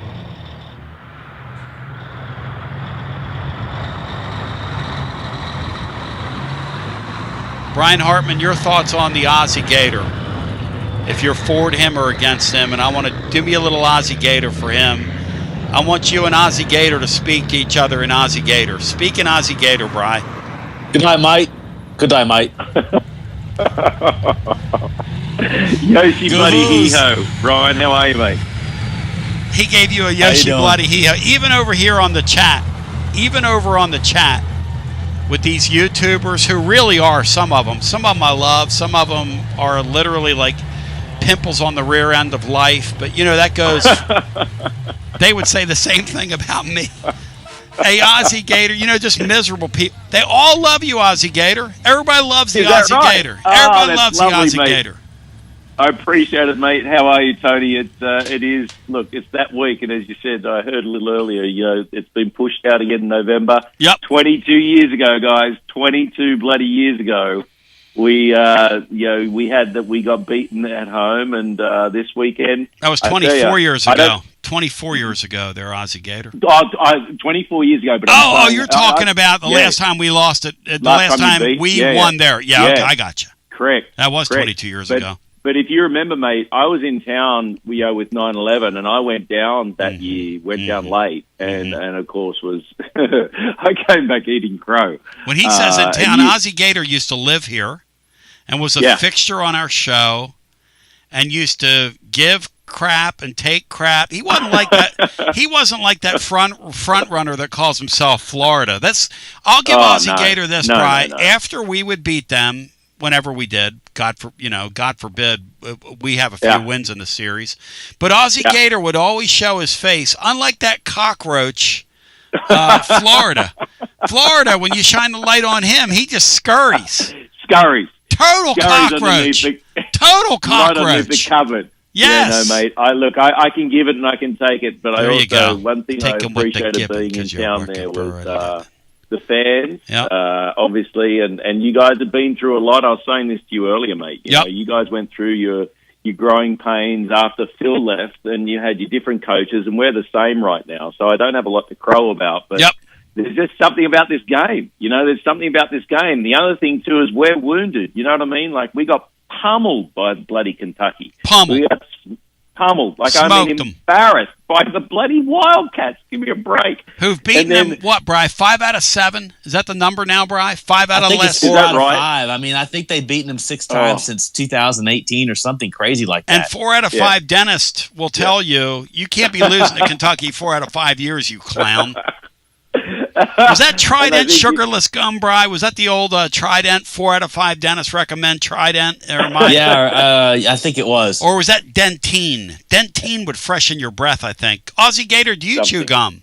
Brian Hartman, your thoughts on the Ozzie Gator? If you're for him or against him, and I want to do me a little Ozzie Gator for him. I want you and Ozzie Gator to speak to each other in Ozzie Gator. Speak in Ozzie Gator, Bri. Good night, mate. Good day, mate. Yoshi bloody hee-ho. Brian, how are you, mate? He gave you a Yoshi bloody hee-ho. Even over here on the chat, with these YouTubers who really are, some of them I love, some of them are literally like pimples on the rear end of life, but you know, that goes, they would say the same thing about me. Hey, Ozzie Gator, you know, just miserable people. They all love you, Ozzie Gator. Everybody loves the Ozzie Gator. Everybody loves the Ozzie Gator. I appreciate it, mate. How are you, Tony? It is. Look, it's that week, and as you said, I heard a little earlier. You know, it's been pushed out again in November. Yep. 22 years ago, guys. 22 bloody years ago, we got beaten at home, and this weekend that was 24 years ago. 24 years ago, there, Ozzie Gator. 24 years ago. But you're talking about the last time we lost it. The last time we won there. Yeah, okay, I got you. Correct. That was 22 years ago. But if you remember, mate, I was in town, with 9/11, and I went down that year, down late, and of course was I came back eating crow. When he says in town, Ozzie Gator used to live here and was a fixture on our show and used to give crap and take crap. He wasn't like that. He wasn't like that front runner that calls himself Florida. I'll give Ozzie Gator this, Bri. After we would beat them, whenever we did, God forbid, we have a few wins in the series. But Ozzie Gator would always show his face, unlike that cockroach, Florida. Florida, when you shine the light on him, he just scurries. Total cockroach. Total cockroach. Right underneath the cupboard. Yes. Yeah, no, mate. I can give it and I can take it, but there I also one thing I appreciated being in town there was the fans, obviously, and you guys have been through a lot. I was saying this to you earlier, mate. You know, you guys went through your your growing pains after Phil left, and you had your different coaches, and we're the same right now. So I don't have a lot to crow about, but there's just something about this game. There's something about this game. The other thing, too, is we're wounded. You know what I mean? Like, we got pummeled by bloody Kentucky. Pummeled. We got pummeled. Like, Smoked embarrassed by the bloody Wildcats. Give me a break. Who've beaten them, what, Bri? 5 out of 7? Is that the number now, Bri? 5 out I of think less? it's 4 out of 5. I mean, I think they've beaten them 6 times since 2018 or something crazy like that. And 4 out of 5 dentists will tell you can't be losing to Kentucky 4 out of 5 years, you clown. Was that Trident sugarless gum, Bri? Was that the old Trident 4 out of 5 dentists recommend Trident? I think it was. Or was that Dentine? Dentine would freshen your breath, I think. Aussie Gator, do you chew gum?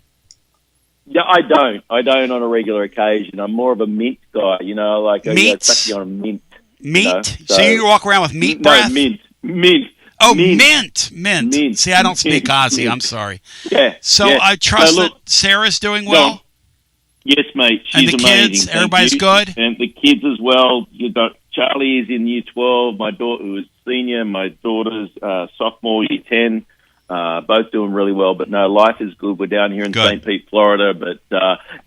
Yeah, I don't. I don't on a regular occasion. I'm more of a mint guy, like Meats? on a mint. Meat? So you walk around with meat breath? No, mint. Oh, mint. See, I don't speak Aussie. I'm sorry. Yeah. So I trust that Sarah's doing well? Yes, mate. She's and the amazing. Kids, everybody's good? And the kids as well. You got Charlie is in year 12. My daughter, who is senior, my daughter's sophomore, year 10. Both doing really well. But no, life is good. We're down here in St. Pete, Florida. But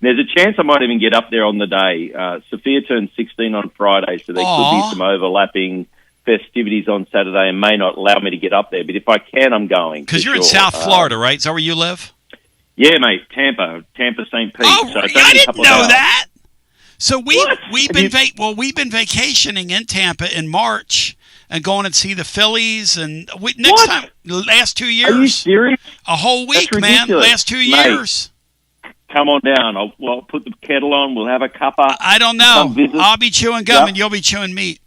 there's a chance I might even get up there on the day. Sophia turned 16 on Friday, so there could be some overlapping festivities on Saturday and may not allow me to get up there. But if I can, I'm going. Because you're in South Florida, right? Is that where you live? Yeah, mate. Tampa, St. Pete. Oh, so I didn't know that. So we've been vacationing in Tampa in March and going and see the Phillies and last 2 years. Are you serious? A whole week, man. Last 2 years. Come on down. I'll put the kettle on. We'll have a cuppa. I don't know. I'll be chewing gum and you'll be chewing meat.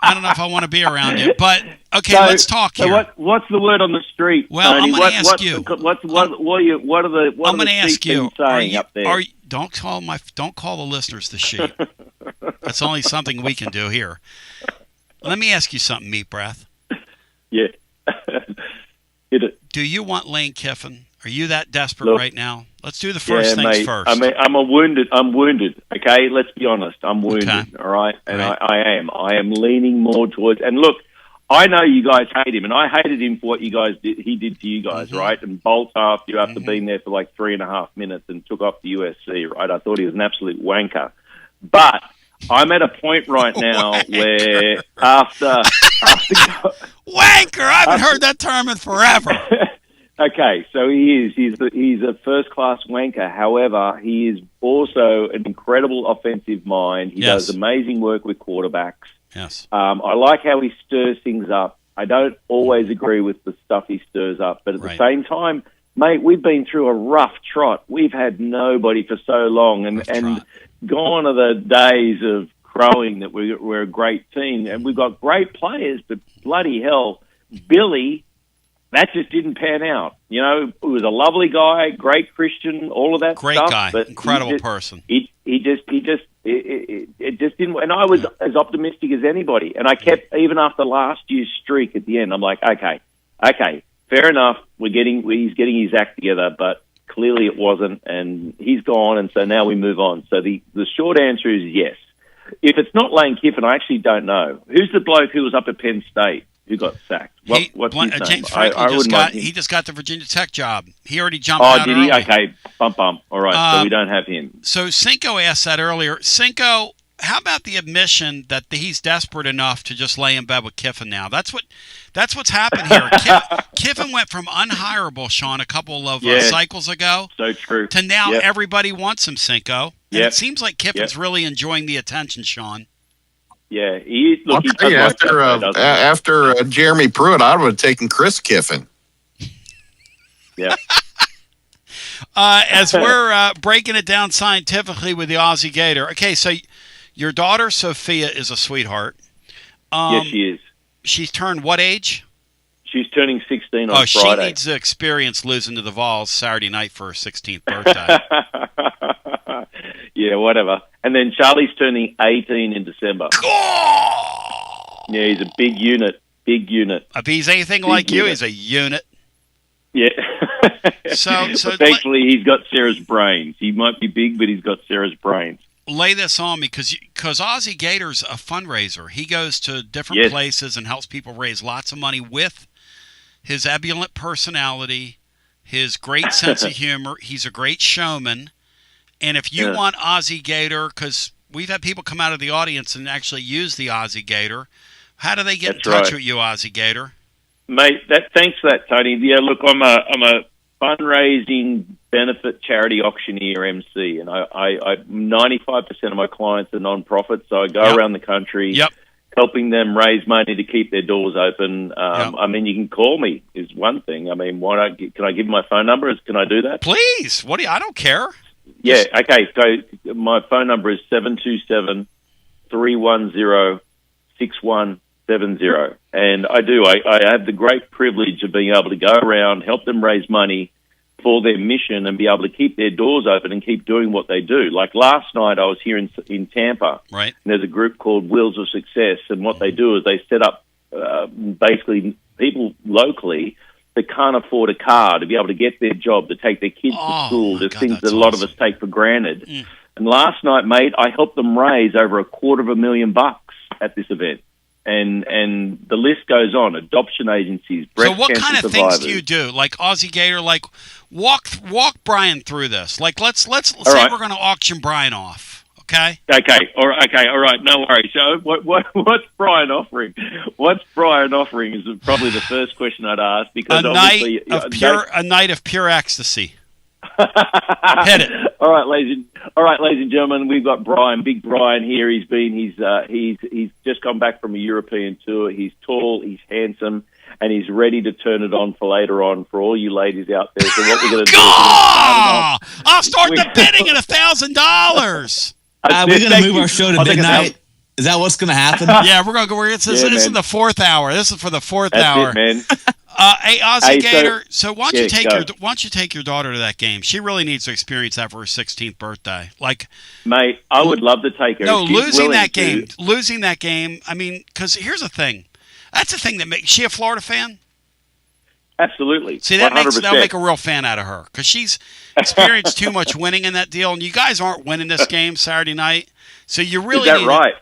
I don't know if I want to be around you, but okay, let's talk here. So what's the word on the street? Well, Tony? I'm going to ask you. I'm going to ask you. Saying up there? Don't call the listeners the sheep. That's only something we can do here. Let me ask you something, Meat Breath. Yeah. Hit it. Do you want Lane Kiffin? Are you that desperate right now? Let's do the first things mate. first. I mean, I'm wounded. Okay, let's be honest. I'm wounded. Okay. All right, and I am. I am leaning more towards. And look, I know you guys hate him, and I hated him for what you guys did. He did to you guys, right? And bolts after you after being there for like 3.5 minutes and took off the USC, right? I thought he was an absolute wanker, but I'm at a point right now where after wanker, I haven't heard that term in forever. Okay, so he is. He's a first-class wanker. However, he is also an incredible offensive mind. He does amazing work with quarterbacks. Yes. I like how he stirs things up. I don't always agree with the stuff he stirs up, but at the same time, mate, we've been through a rough trot. We've had nobody for so long, and gone are the days of crowing that we're a great team, and we've got great players, but bloody hell, Billy... That just didn't pan out. He was a lovely guy, great Christian, all of that great stuff. Great guy, but incredible person. It just didn't. And I was as optimistic as anybody. And I kept, even after last year's streak at the end, I'm like, okay, fair enough. He's getting his act together, but clearly it wasn't, and he's gone, and so now we move on. So the short answer is yes. If it's not Lane Kiffin, I actually don't know. Who's the bloke who was up at Penn State who got sacked? What's his name? James Franklin he just got the Virginia Tech job. He already jumped out. Oh, did he? Okay, bump. All right, so we don't have him. So Cinco asked that earlier. Cinco, how about the admission that he's desperate enough to just lay in bed with Kiffin now? That's what's happened here. Kiffin went from unhireable, Sean, a couple of cycles ago. So true. To now everybody wants him, Cinco. And it seems like Kiffin's really enjoying the attention, Sean. Yeah, he is. Look, I'll tell you, after Jeremy Pruitt, I would have taken Chris Kiffin. Yeah. As we're breaking it down scientifically with the Aussie Gator. Okay, so your daughter, Sophia, is a sweetheart. Yes, she is. She's turned what age? She's turning 16 on Friday. She needs to experience losing to the Vols Saturday night for her 16th birthday. Yeah, whatever. And then Charlie's turning 18 in December. Yeah, he's a big unit. If he's anything like you, he's a unit. Yeah. So thankfully, he's got Sarah's brains. He might be big, but he's got Sarah's brains. lay this on me because Ozzie Gator's a fundraiser. He goes to different places and helps people raise lots of money with his ebullient personality, his great sense of humor. He's a great showman. And if you want Ozzie Gator, because we've had people come out of the audience and actually use the Ozzie Gator, how do they get in touch with you, Ozzie Gator? Mate, thanks for that, Tony. Yeah, look, I'm a fundraising benefit charity auctioneer MC, and I 95% of my clients are non-profits, so I go around the country helping them raise money to keep their doors open. I mean, you can call me is one thing. I mean, can I give my phone number? Can I do that? Please. I don't care. Yeah, okay. So my phone number is 727-310-6170. And I have the great privilege of being able to go around, help them raise money for their mission and be able to keep their doors open and keep doing what they do. Like last night I was here in Tampa. Right. And there's a group called Wheels of Success. And what they do is they set up basically people locally that can't afford a car to be able to get their job, to take their kids to school. There's things that a lot of us take for granted. And last night, mate, I helped them raise over $250,000 at this event. And the list goes on. Adoption agencies, breast cancer survivors. So what kind of things do you do? Like Ozzie Gator, like walk Brian through this. Like let's say we're going to auction Brian off. Okay. All right. No worries. So what's Brian offering? What's Brian offering is probably the first question I'd ask, because a night of pure ecstasy. Hit it. All right, ladies and gentlemen, we've got Brian, Big Brian here. He's just come back from a European tour. He's tall, he's handsome, and he's ready to turn it on for later on for all you ladies out there. So what we're going to do? I'll start the bidding at $1,000. We're going to move our show to midnight. Is that what's going to happen? Yeah, we're going to go. This is the fourth hour. This is for the fourth hour. It, man. Hey, Ozzie Gator. So why don't you take your daughter to that game? She really needs to experience that for her 16th birthday. Like, mate, I would love to take her. No, losing that game. I mean, because here's the thing. That's the thing that makes. Is she a Florida fan? Absolutely. See, that'll make a real fan out of her, because she's experienced too much winning in that deal, and you guys aren't winning this game Saturday night. So you really is that right?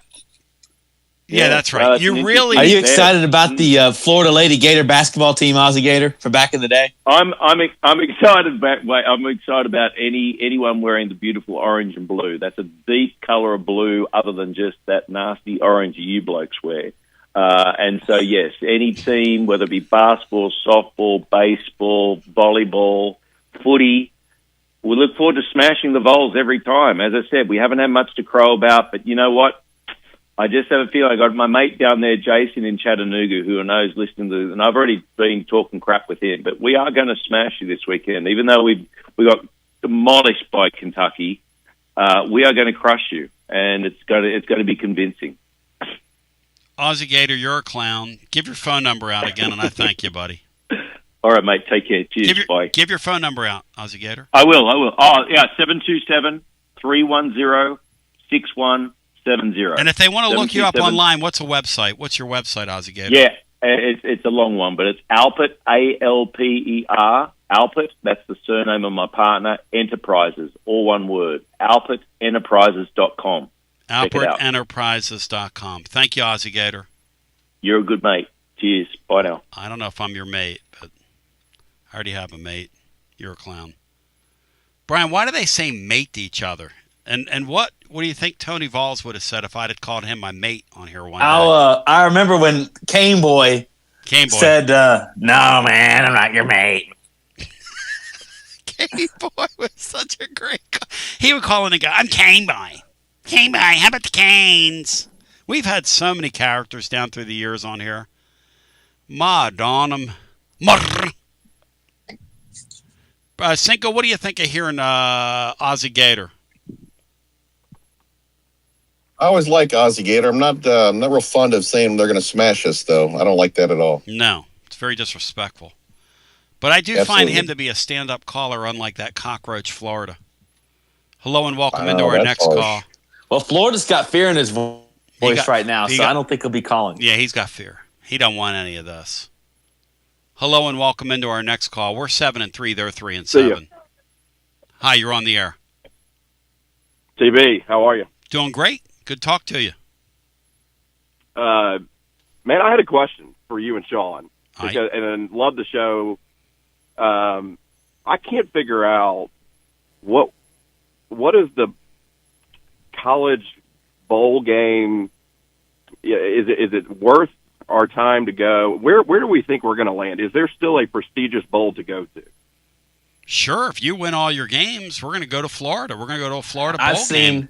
Yeah, that's right. You really are you excited about the Florida Lady Gator basketball team, Ozzie Gator, for back in the day? I'm excited about anyone wearing the beautiful orange and blue. That's a deep color of blue, other than just that nasty orange you blokes wear. And so, yes, any team, whether it be basketball, softball, baseball, volleyball, footy, we look forward to smashing the Vols every time. As I said, we haven't had much to crow about, but you know what? I just have a feeling I got my mate down there, Jason in Chattanooga, who I know is listening to, and I've already been talking crap with him, but we are going to smash you this weekend. Even though we got demolished by Kentucky, we are going to crush you, and it's going to be convincing. Ozzie Gator, you're a clown. Give your phone number out again, and I thank you, buddy. All right, mate. Take care. Cheers. Bye. Give your phone number out, Ozzie Gator. I will. Oh, yeah, 727-310-6170. And if they want to look you up online, what's a website? What's your website, Ozzie Gator? Yeah, it's a long one, but it's Alpert, Alper. Alpert, that's the surname of my partner, Enterprises, all one word. AlpertEnterprises.com. AlpertEnterprises.com. Thank you, Ozzie Gator. You're a good mate. Cheers. Bye now. I don't know if I'm your mate, but I already have a mate. You're a clown. Brian, why do they say mate to each other? And what do you think Tony Vols would have said if I'd have called him my mate on here one day? I remember when Cane Boy said, no, man, I'm not your mate. Cane Boy was such a great guy. He would call in a guy, I'm Cane Boy. Cane Boy, how about the Canes? We've had so many characters down through the years on here. Ma Donham. Cinco, what do you think of hearing Ozzie Gator? I always like Ozzie Gator. I'm not real fond of saying they're going to smash us, though. I don't like that at all. No, it's very disrespectful. But I do find him to be a stand-up caller, unlike that cockroach Florida. Hello and welcome into our next call. Well, Florida's got fear in his voice right now, so I don't think he'll be calling. Yeah, he's got fear. He don't want any of this. Hello and welcome into our next call. We're 7-3. They're 3-7. Hi, you're on the air. TB, how are you? Doing great. Good talk to you. Man, I had a question for you and Sean, and love the show. I can't figure out what is the college bowl game. Is it worth our time to go? Where do we think we're going to land? Is there still a prestigious bowl to go to? Sure. If you win all your games, we're going to go to Florida. We're going to go to a Florida bowl game.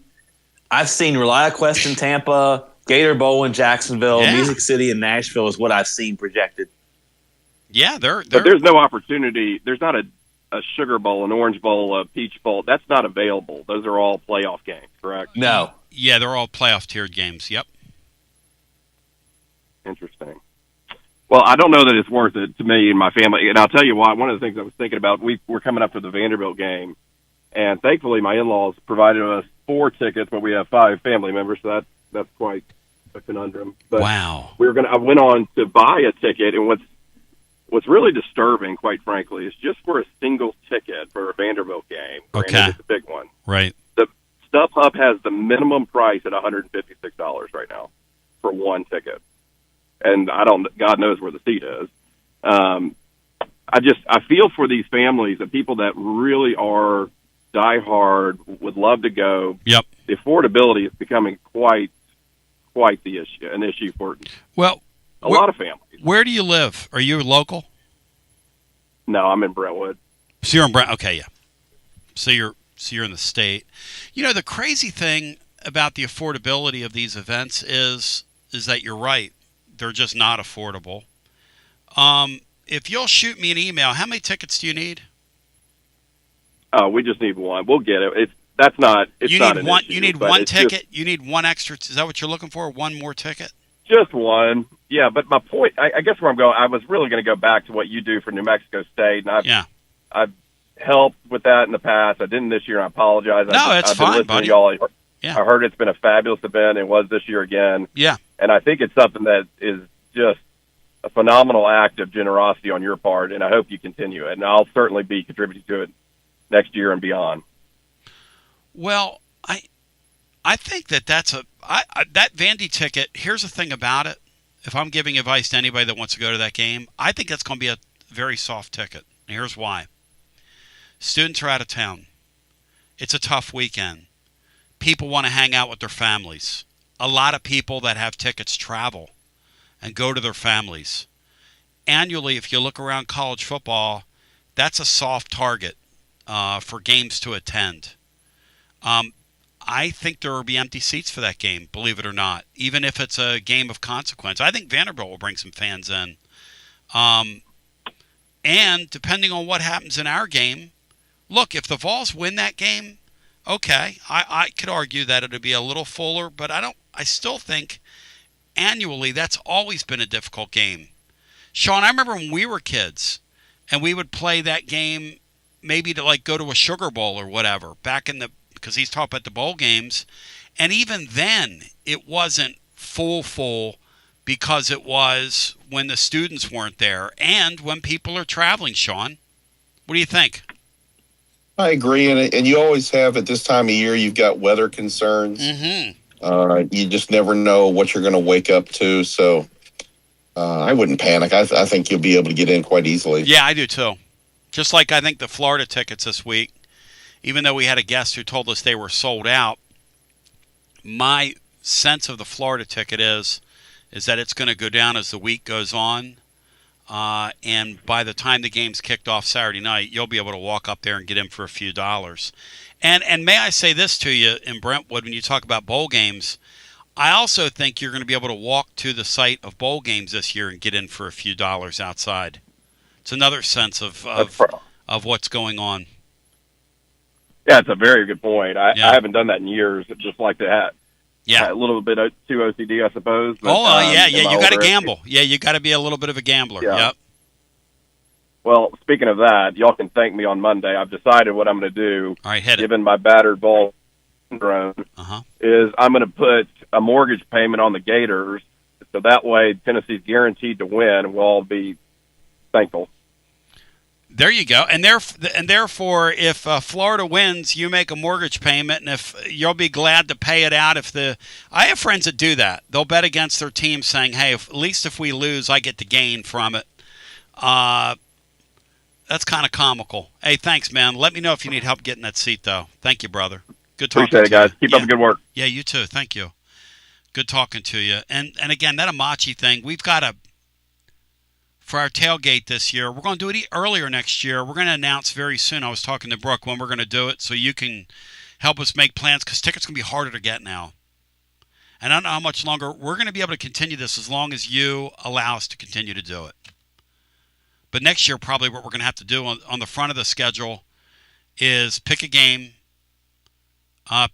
I've seen ReliaQuest in Tampa, Gator Bowl in Jacksonville, Music City in Nashville is what I've seen projected. Yeah, but there's no opportunity. There's not a Sugar Bowl, an Orange Bowl, a Peach Bowl. That's not available. Those are all playoff games, correct? No. Yeah, they're all playoff tiered games. Yep. Interesting. Well, I don't know that it's worth it to me and my family. And I'll tell you why. One of the things I was thinking about, we're coming up for the Vanderbilt game. And thankfully, my in-laws provided us 4 tickets, but we have 5 family members, so that's quite a conundrum. But wow. I went on to buy a ticket, and what's really disturbing, quite frankly, is just for a single ticket for a Vanderbilt game. Okay. It's a big one. Right. The StubHub has the minimum price at $156 right now for one ticket. And God knows where the seat is. I feel for these families, the people that really are diehard, would love to go. Yep. The affordability is becoming quite an issue for a lot of families. Where do you live? Are you local? No, I'm in Brentwood. So you're in Brent. Okay, yeah. So you're in the state. You know, the crazy thing about the affordability of these events is that you're right. They're just not affordable. If you'll shoot me an email, how many tickets do you need? We just need one. We'll get it. You need one ticket. You need one extra. Is that what you're looking for? One more ticket? Just one. Yeah, but my point, I guess where I'm going, I was really going to go back to what you do for New Mexico State, and I've helped with that in the past. I didn't this year. I apologize. It's fine, buddy. To y'all. I heard it's been a fabulous event. It was this year again. Yeah, and I think it's something that is just a phenomenal act of generosity on your part, and I hope you continue it. And I'll certainly be contributing to it next year and beyond. Well, I think that's that Vandy ticket. Here's the thing about it. If I'm giving advice to anybody that wants to go to that game, I think that's going to be a very soft ticket. And here's why. Students are out of town. It's a tough weekend. People want to hang out with their families. A lot of people that have tickets travel and go to their families. Annually, if you look around college football, that's a soft target for games to attend. I think there will be empty seats for that game, believe it or not, even if it's a game of consequence. I think Vanderbilt will bring some fans in. And depending on what happens in our game, look, if the Vols win that game, okay, I could argue that it'll be a little fuller, but I still think annually that's always been a difficult game. Sean, I remember when we were kids and we would play that game maybe to go to a Sugar Bowl or whatever because he's talking about the bowl games. And even then it wasn't full because it was when the students weren't there and when people are traveling, Sean. What do you think? I agree. And you always have at this time of year, you've got weather concerns. Mm-hmm. You just never know what you're going to wake up to. So I wouldn't panic. I think you'll be able to get in quite easily. Yeah, I do too. Just like I think the Florida tickets this week, even though we had a guest who told us they were sold out, my sense of the Florida ticket is that it's going to go down as the week goes on. And by the time the game's kicked off Saturday night, you'll be able to walk up there and get in for a few dollars. And may I say this to you in Brentwood, when you talk about bowl games, I also think you're going to be able to walk to the site of bowl games this year and get in for a few dollars outside. It's another sense of what's going on. Yeah, it's a very good point. I haven't done that in years. I'd just like to have a little bit too OCD, I suppose. But, you got to gamble. Yeah, you got to be a little bit of a gambler. Yeah. Yep. Well, speaking of that, y'all can thank me on Monday. I've decided what I'm going to do. All right, hit it. Given my battered ball syndrome, is I'm going to put a mortgage payment on the Gators, so that way Tennessee's guaranteed to win, and we'll all be thankful. There you go. And therefore, if Florida wins, you make a mortgage payment, and if you'll be glad to pay it out. I have friends that do that. They'll bet against their team, saying, "Hey, at least if we lose, I get to gain from it." That's kind of comical. Hey, thanks, man. Let me know if you need help getting that seat, though. Thank you, brother. Good talking Appreciate it, to you. guys. Keep up the good work. Yeah, you too. Thank you. Good talking to you. And again, that Amachi thing, we've got for our tailgate this year, we're going to do it earlier next year. We're going to announce very soon. I was talking to Brooke when we're going to do it, so you can help us make plans, because tickets are going to be harder to get now. And I don't know how much longer. We're going to be able to continue this as long as you allow us to continue to do it. But next year, probably what we're going to have to do on the front of the schedule is pick a game,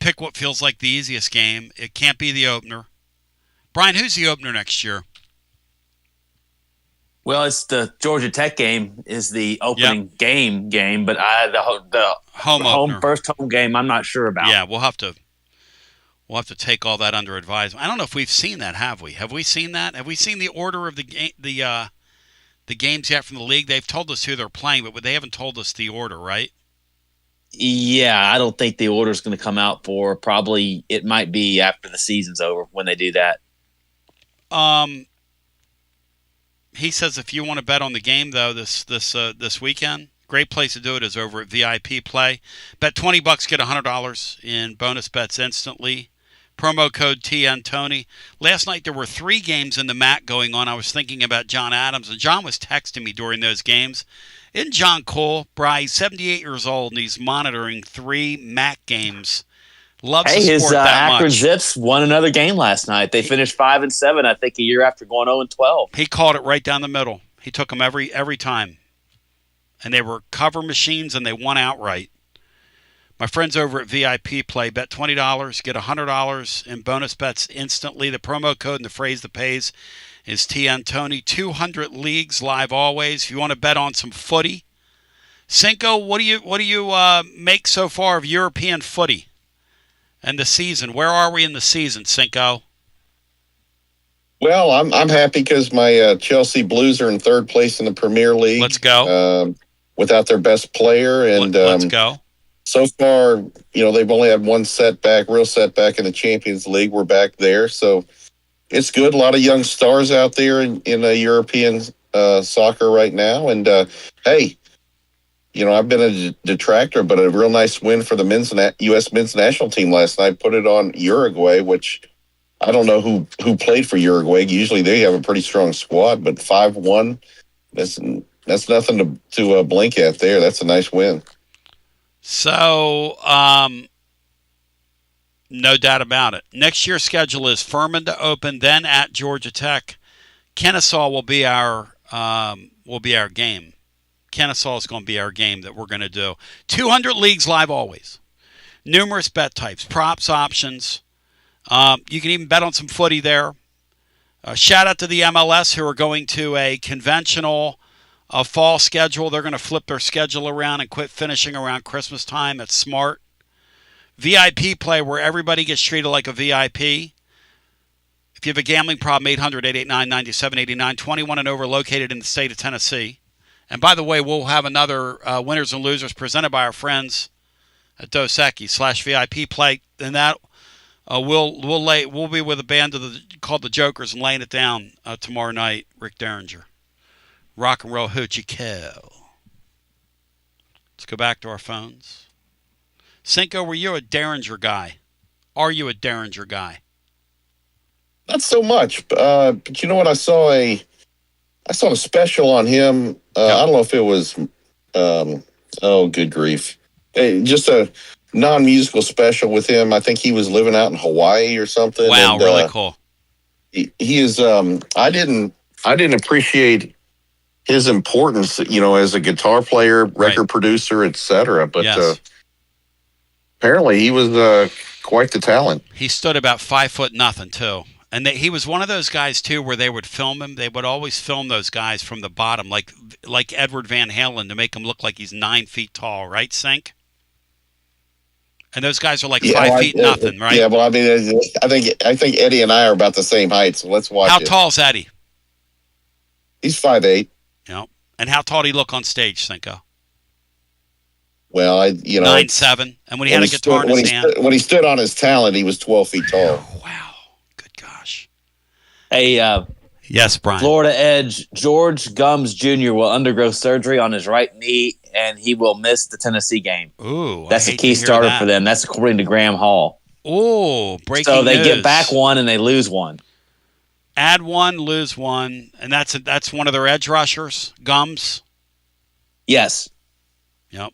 pick what feels like the easiest game. It can't be the opener. Brian, who's the opener next year? Well, it's the Georgia Tech game is the opening game, but the first home game I'm not sure about. Yeah, we'll have to take all that under advisement. I don't know if we've seen that, have we? Have we seen that? Have we seen the order of the games yet from the league? They've told us who they're playing, but they haven't told us the order, right? Yeah, I don't think the order is going to come out for probably. It might be after the season's over when they do that. He says if you want to bet on the game, though, this weekend, great place to do it is over at VIP Play. Bet $20, get $100 in bonus bets instantly. Promo code TNTony. Last night there were 3 games in the MAC going on. I was thinking about John Adams, and John was texting me during those games. Isn't John cool? He's 78 years old, and he's monitoring 3 MAC games. Loves the sport that much. Akron Zips won another game last night. They finished 5-7, I think, a year after going 0-12. He called it right down the middle. He took them every time. And they were cover machines, and they won outright. My friends over at VIP Play, bet $20, get $100 in bonus bets instantly. The promo code and the phrase that pays is TNTony. 200 leagues live always. If you want to bet on some footy. Cinco, what do you make so far of European footy and the season? Where are we in the season, Cinco? Well, I'm happy because my Chelsea Blues are in 3rd place in the Premier League. Let's go. Without their best player. And let's go. So far, they've only had one real setback in the Champions League. We're back there. So it's good. A lot of young stars out there in European soccer right now. And, hey, I've been a detractor, but a real nice win for the U.S. men's national team last night. Put it on Uruguay, which I don't know who played for Uruguay. Usually they have a pretty strong squad, but 5-1, that's nothing to blink at there. That's a nice win. So, no doubt about it. Next year's schedule is Furman to open, then at Georgia Tech. Kennesaw will be our game. Kennesaw is going to be our game that we're going to do. 200 leagues live always. Numerous bet types, props, options. You can even bet on some footy there. Shout out to the MLS who are going to a conventional fall schedule. They're going to flip their schedule around and quit finishing around Christmas time. It's smart. VIP Play, where everybody gets treated like a VIP. If you have a gambling problem, 800-889-9789, 21 and over, located in the state of Tennessee. And by the way, we'll have another winners and losers presented by our friends at Dos Equis /VIP Play, and that we'll be with a band called the Jokers and laying it down tomorrow night. Rick Derringer, rock and roll hoochie coo. Let's go back to our phones. Cinco, were you a Derringer guy? Are you a Derringer guy? Not so much, but you know what? I saw a special on him. I don't know if it was, good grief. Just a non-musical special with him. I think he was living out in Hawaii or something. Wow, and, really cool. He is, I didn't appreciate his importance, as a guitar player, record producer, etc. But apparently he was quite the talent. He stood about 5'0" too. And he was one of those guys, too, where they would film him. They would always film those guys from the bottom, like Edward Van Halen, to make him look like he's 9 feet tall, right, Sink? And those guys are like 5 feet nothing, right? Yeah, well, I mean, I think Eddie and I are about the same height, so let's watch it. How tall is Eddie? He's 5'8". Yeah. And how tall did he look on stage, Cinco? Well, 9'7", and when he had a guitar in his hand. When he stood on his talent, he was 12 feet tall. Wow. Good gosh. Hey, yes, Brian. Florida Edge George Gums Jr. will undergo surgery on his right knee, and he will miss the Tennessee game. Ooh, that's a key starter for them. That's according to Graham Hall. Oh, breaking So they news. get back one and they lose one. Add one, lose one, and that's one of their edge rushers, Gums. Yes. Yep.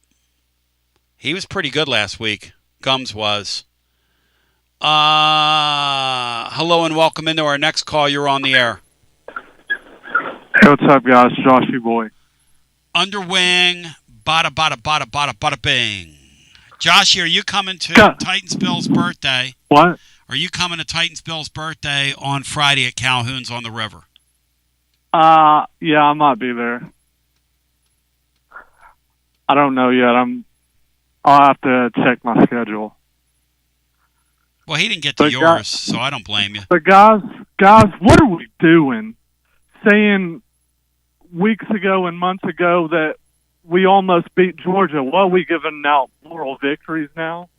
He was pretty good last week. Gums was. Hello and welcome into our next call. You're on the air. Hey, what's up, guys? Joshy boy. Underwing, bada bing. Joshy, are you coming to Titans Bill's birthday? What? Are you coming to Titans Bill's birthday on Friday at Calhoun's on the river? Yeah, I might be there. I don't know yet. I'll have to check my schedule. Well, he didn't get to yours, so I don't blame you. But guys, what are we doing? Saying weeks ago and months ago that we almost beat Georgia. What, are we giving out moral victories now?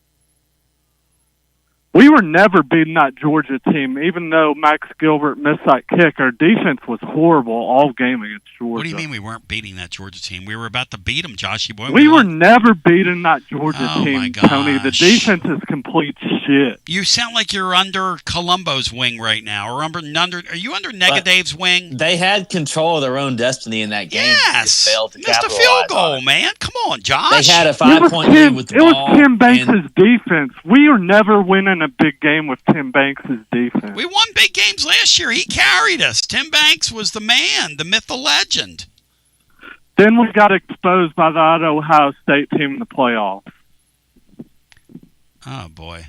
We were never beating that Georgia team, even though Max Gilbert missed that kick. Our defense was horrible all game against Georgia. What do you mean we weren't beating that Georgia team? We were about to beat them, Joshy boy. We were never beating that Georgia team, Tony. The defense is complete shit. You sound like you're under Columbo's wing right now. Or are you under Negadave's wing? They had control of their own destiny in that game. Yes. Failed to missed a field goal, man. Come on, Josh. They had a 5-point lead with the ball. It was Tim Banks' defense. We are never winning a big game with Tim Banks' defense. We won big games last year. He carried us. Tim Banks was the man, the myth, the legend. Then we got exposed by that Ohio State team in the playoffs. Oh, boy.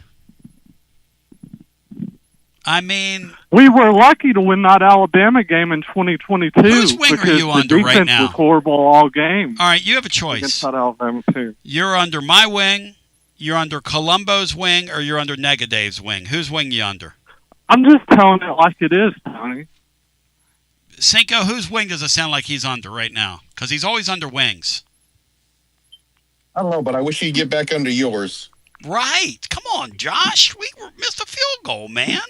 I mean, we were lucky to win that Alabama game in 2022. Whose wing are you under right now? The defense was horrible all game. All right, you have a choice. Against that Alabama team. You're under my wing, you're under Columbo's wing, or you're under Negadave's wing. Whose wing you under? I'm just telling it like it is, Tony. Cinco, whose wing does it sound like he's under right now? Because he's always under wings. I don't know, but I wish he'd get back under yours. Right. Come on, Josh. We missed a field goal, man.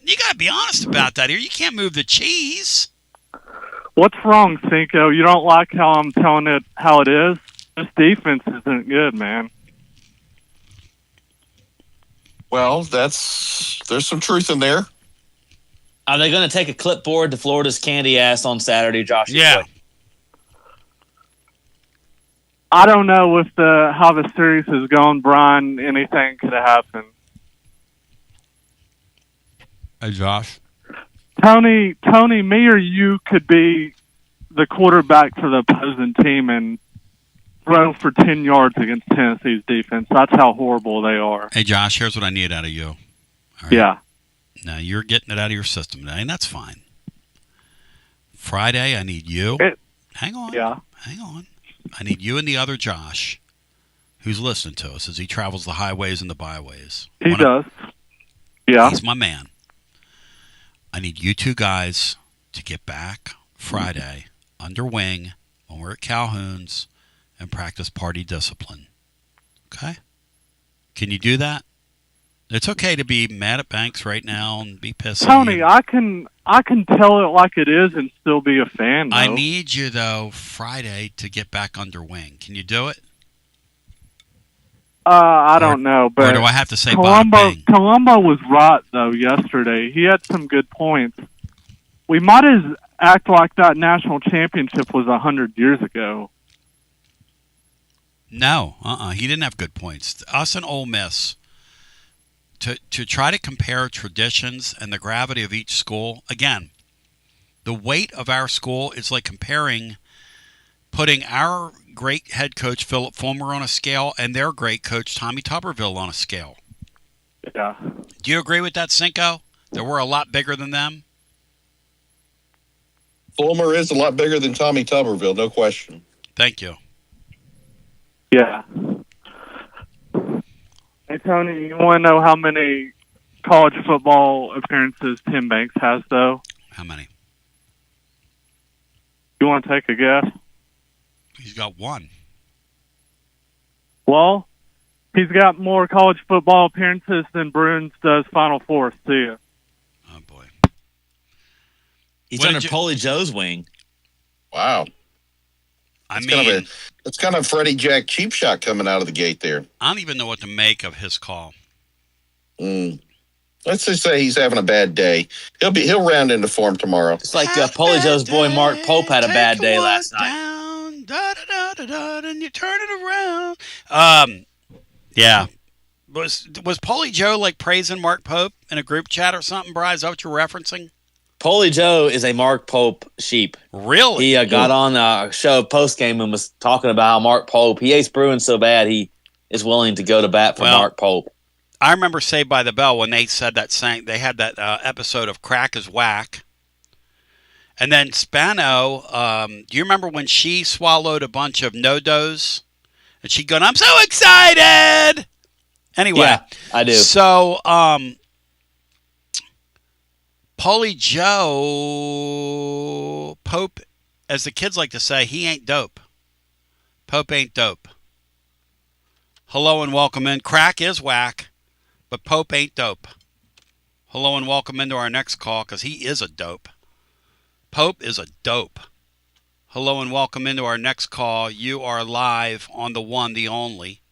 You got to be honest about that here. You can't move the cheese. What's wrong, Cinco? You don't like how I'm telling it how it is? This defense isn't good, man. Well, there's some truth in there. Are they going to take a clipboard to Florida's candy ass on Saturday, Josh? Yeah. I don't know with how the series has gone, Brian. Anything could have happened. Hey, Josh. Tony, me or you could be the quarterback for the opposing team and throw for 10 yards against Tennessee's defense. That's how horrible they are. Hey, Josh, here's what I need out of you. All right? Yeah. Now, you're getting it out of your system today, and that's fine. Friday, I need you. Hang on. Yeah. Hang on. I need you and the other Josh, who's listening to us as he travels the highways and the byways. He does. Yeah. He's my man. I need you two guys to get back Friday under wing when we're at Calhoun's and practice party discipline. Okay? Can you do that? It's okay to be mad at Banks right now and be pissed. Tony, I can tell it like it is and still be a fan, though. I need you, though, Friday to get back under wing. Can you do it? I don't know, but or do I have to say Columbo was right, though, yesterday. He had some good points. We might as act like that national championship was 100 years ago. No, he didn't have good points. Us and Ole Miss, to try to compare traditions and the gravity of each school, again, the weight of our school is like putting our great head coach Philip Fulmer on a scale and their great coach Tommy Tuberville on a scale. Yeah. Do you agree with that, Cinco? That we're a lot bigger than them? Fulmer is a lot bigger than Tommy Tuberville, no question. Thank you. Yeah. Hey, Tony, you want to know how many college football appearances Tim Banks has, though? How many? You want to take a guess? He's got one. Well, he's got more college football appearances than Bruins does Final Fours, too. Oh, boy. He's under Paulie Joe's wing. Wow. It's kind of Freddie Jack cheap shot coming out of the gate there. I don't even know what to make of his call. Let's just say he's having a bad day. He'll round into form tomorrow. It's like Paulie Joe's boy Mark Pope had a bad day last night. Down, da, da, da, da, da, and you turn it around. Yeah. Was Paulie Joe like praising Mark Pope in a group chat or something, Bri? Is that what you're referencing? Paulie Joe is a Mark Pope sheep. Really? He got on a show post-game and was talking about how Mark Pope, he hates Bruins so bad he is willing to go to bat for Mark Pope. I remember Saved by the Bell when they said that they had that episode of Crack is Whack. And then Spano, do you remember when she swallowed a bunch of no-dos? And she'd go, I'm so excited! Anyway. Yeah, I do. So, Paulie Joe, Pope, as the kids like to say, he ain't dope. Pope ain't dope. Hello and welcome in. Crack is whack, but Pope ain't dope. Hello and welcome into our next call because he is a dope. Pope is a dope. Hello and welcome into our next call. You are live on the one, the only.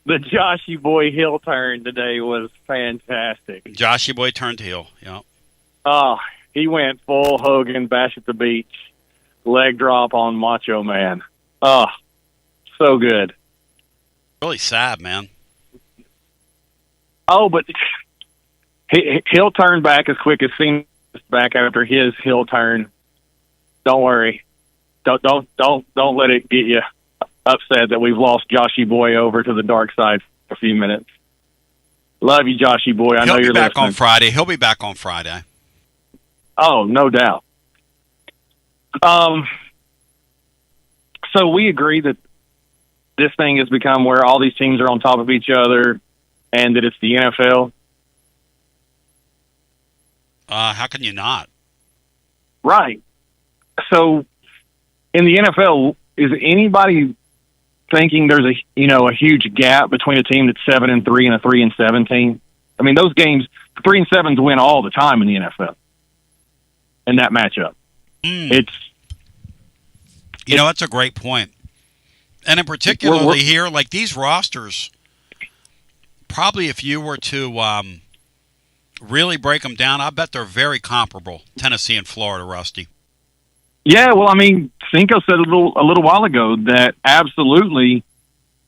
The Joshy Boy heel turn today was fantastic. Joshy Boy turned heel, yeah. Oh, he went full Hogan, Bash at the Beach, leg drop on Macho Man. Oh, so good. Really sad, man. Oh, but he'll turn back as quick as Cena's back after his heel turn. Don't worry. Don't let it get you upset that we've lost Joshy Boy over to the dark side for a few minutes. Love you, Joshy Boy. I know you're back listening. on Friday. He'll be back on Friday. Oh, no doubt. So we agree that this thing has become where all these teams are on top of each other and that it's the NFL. How can you not? Right. So in the NFL, is anybody thinking there's a huge gap between a team that's 7-3 and a 3-7 team? I mean, those games, 3-7s win all the time in the NFL. In that matchup, that's a great point. And in particular here, like these rosters, probably if you were to really break them down, I bet they're very comparable. Tennessee and Florida, Rusty. Yeah, well, I mean, Cinco said a little while ago that absolutely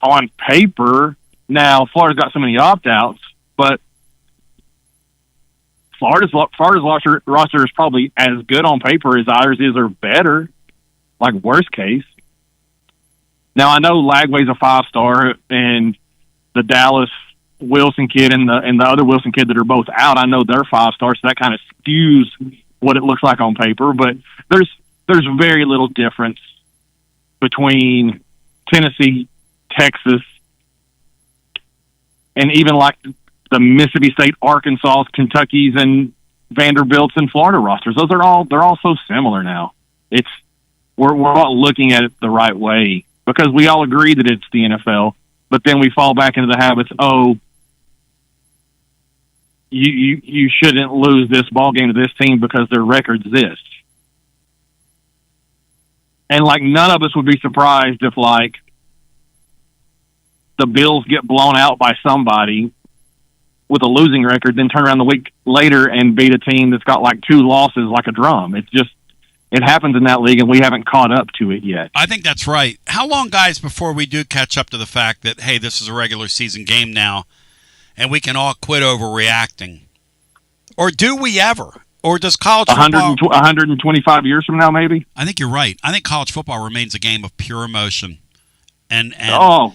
on paper, now Florida's got so many opt-outs, but Florida's roster is probably as good on paper as ours is or better, like worst case. Now, I know Lagway's a 5-star, and the Dallas Wilson kid and the other Wilson kid that are both out, I know they're 5-stars, so that kind of skews what it looks like on paper, but there's very little difference between Tennessee, Texas, and even like the Mississippi State, Arkansas, Kentucky's, and Vanderbilt's and Florida rosters. They're all so similar now. We're all looking at it the right way because we all agree that it's the NFL, but then we fall back into the habits. Oh, you shouldn't lose this ball game to this team because their record's this. And, like, none of us would be surprised if, like, the Bills get blown out by somebody with a losing record, then turn around the week later and beat a team that's got, like, 2 losses like a drum. It happens in that league, and we haven't caught up to it yet. I think that's right. How long, guys, before we do catch up to the fact that, hey, this is a regular season game now, and we can all quit overreacting? Or do we ever? Or does college football... 125 years from now, maybe? I think you're right. I think college football remains a game of pure emotion. And not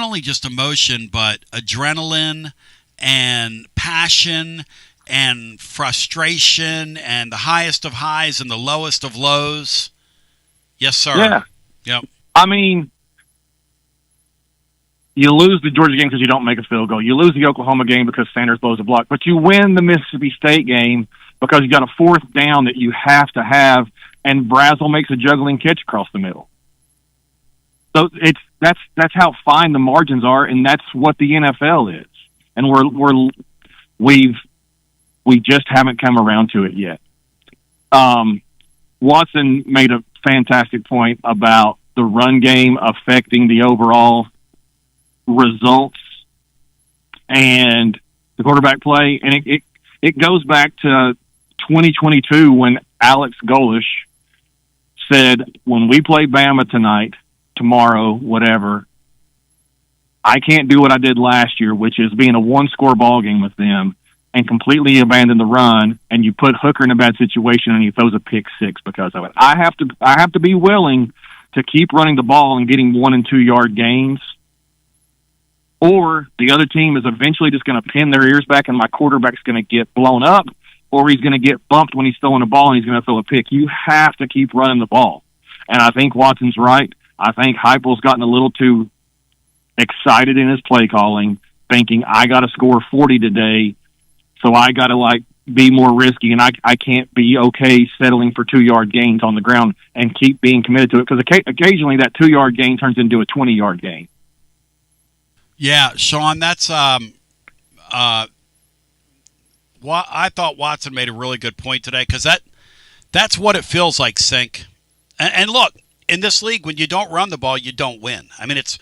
only just emotion, but adrenaline and passion and frustration and the highest of highs and the lowest of lows. Yes, sir. Yeah. Yep. I mean, you lose the Georgia game because you don't make a field goal. You lose the Oklahoma game because Sanders blows a block. But you win the Mississippi State game because you got a 4th down that you have to have, and Brazel makes a juggling catch across the middle. So that's how fine the margins are, and that's what the NFL is. And we just haven't come around to it yet. Watson made a fantastic point about the run game affecting the overall results and the quarterback play, and it goes back to 2022 when Alex Golish said, when we play Bama tonight, tomorrow, whatever, I can't do what I did last year, which is being a one-score ball game with them and completely abandon the run, and you put Hooker in a bad situation and he throws a pick six because of it. I have to be willing to keep running the ball and getting 1 and 2 yard gains, or the other team is eventually just going to pin their ears back and my quarterback's going to get blown up, or he's going to get bumped when he's throwing the ball and he's going to throw a pick. You have to keep running the ball. And I think Watson's right. I think Heupel's gotten a little too excited in his play calling, thinking, I got to score 40 today, so I got to be more risky, and I can't be okay settling for 2 yard gains on the ground and keep being committed to it, because occasionally that 2 yard gain turns into a 20 yard gain. Yeah, Sean, that's I thought Watson made a really good point today, because that's what it feels like, Sink. And look, in this league, when you don't run the ball, you don't win. I mean, it's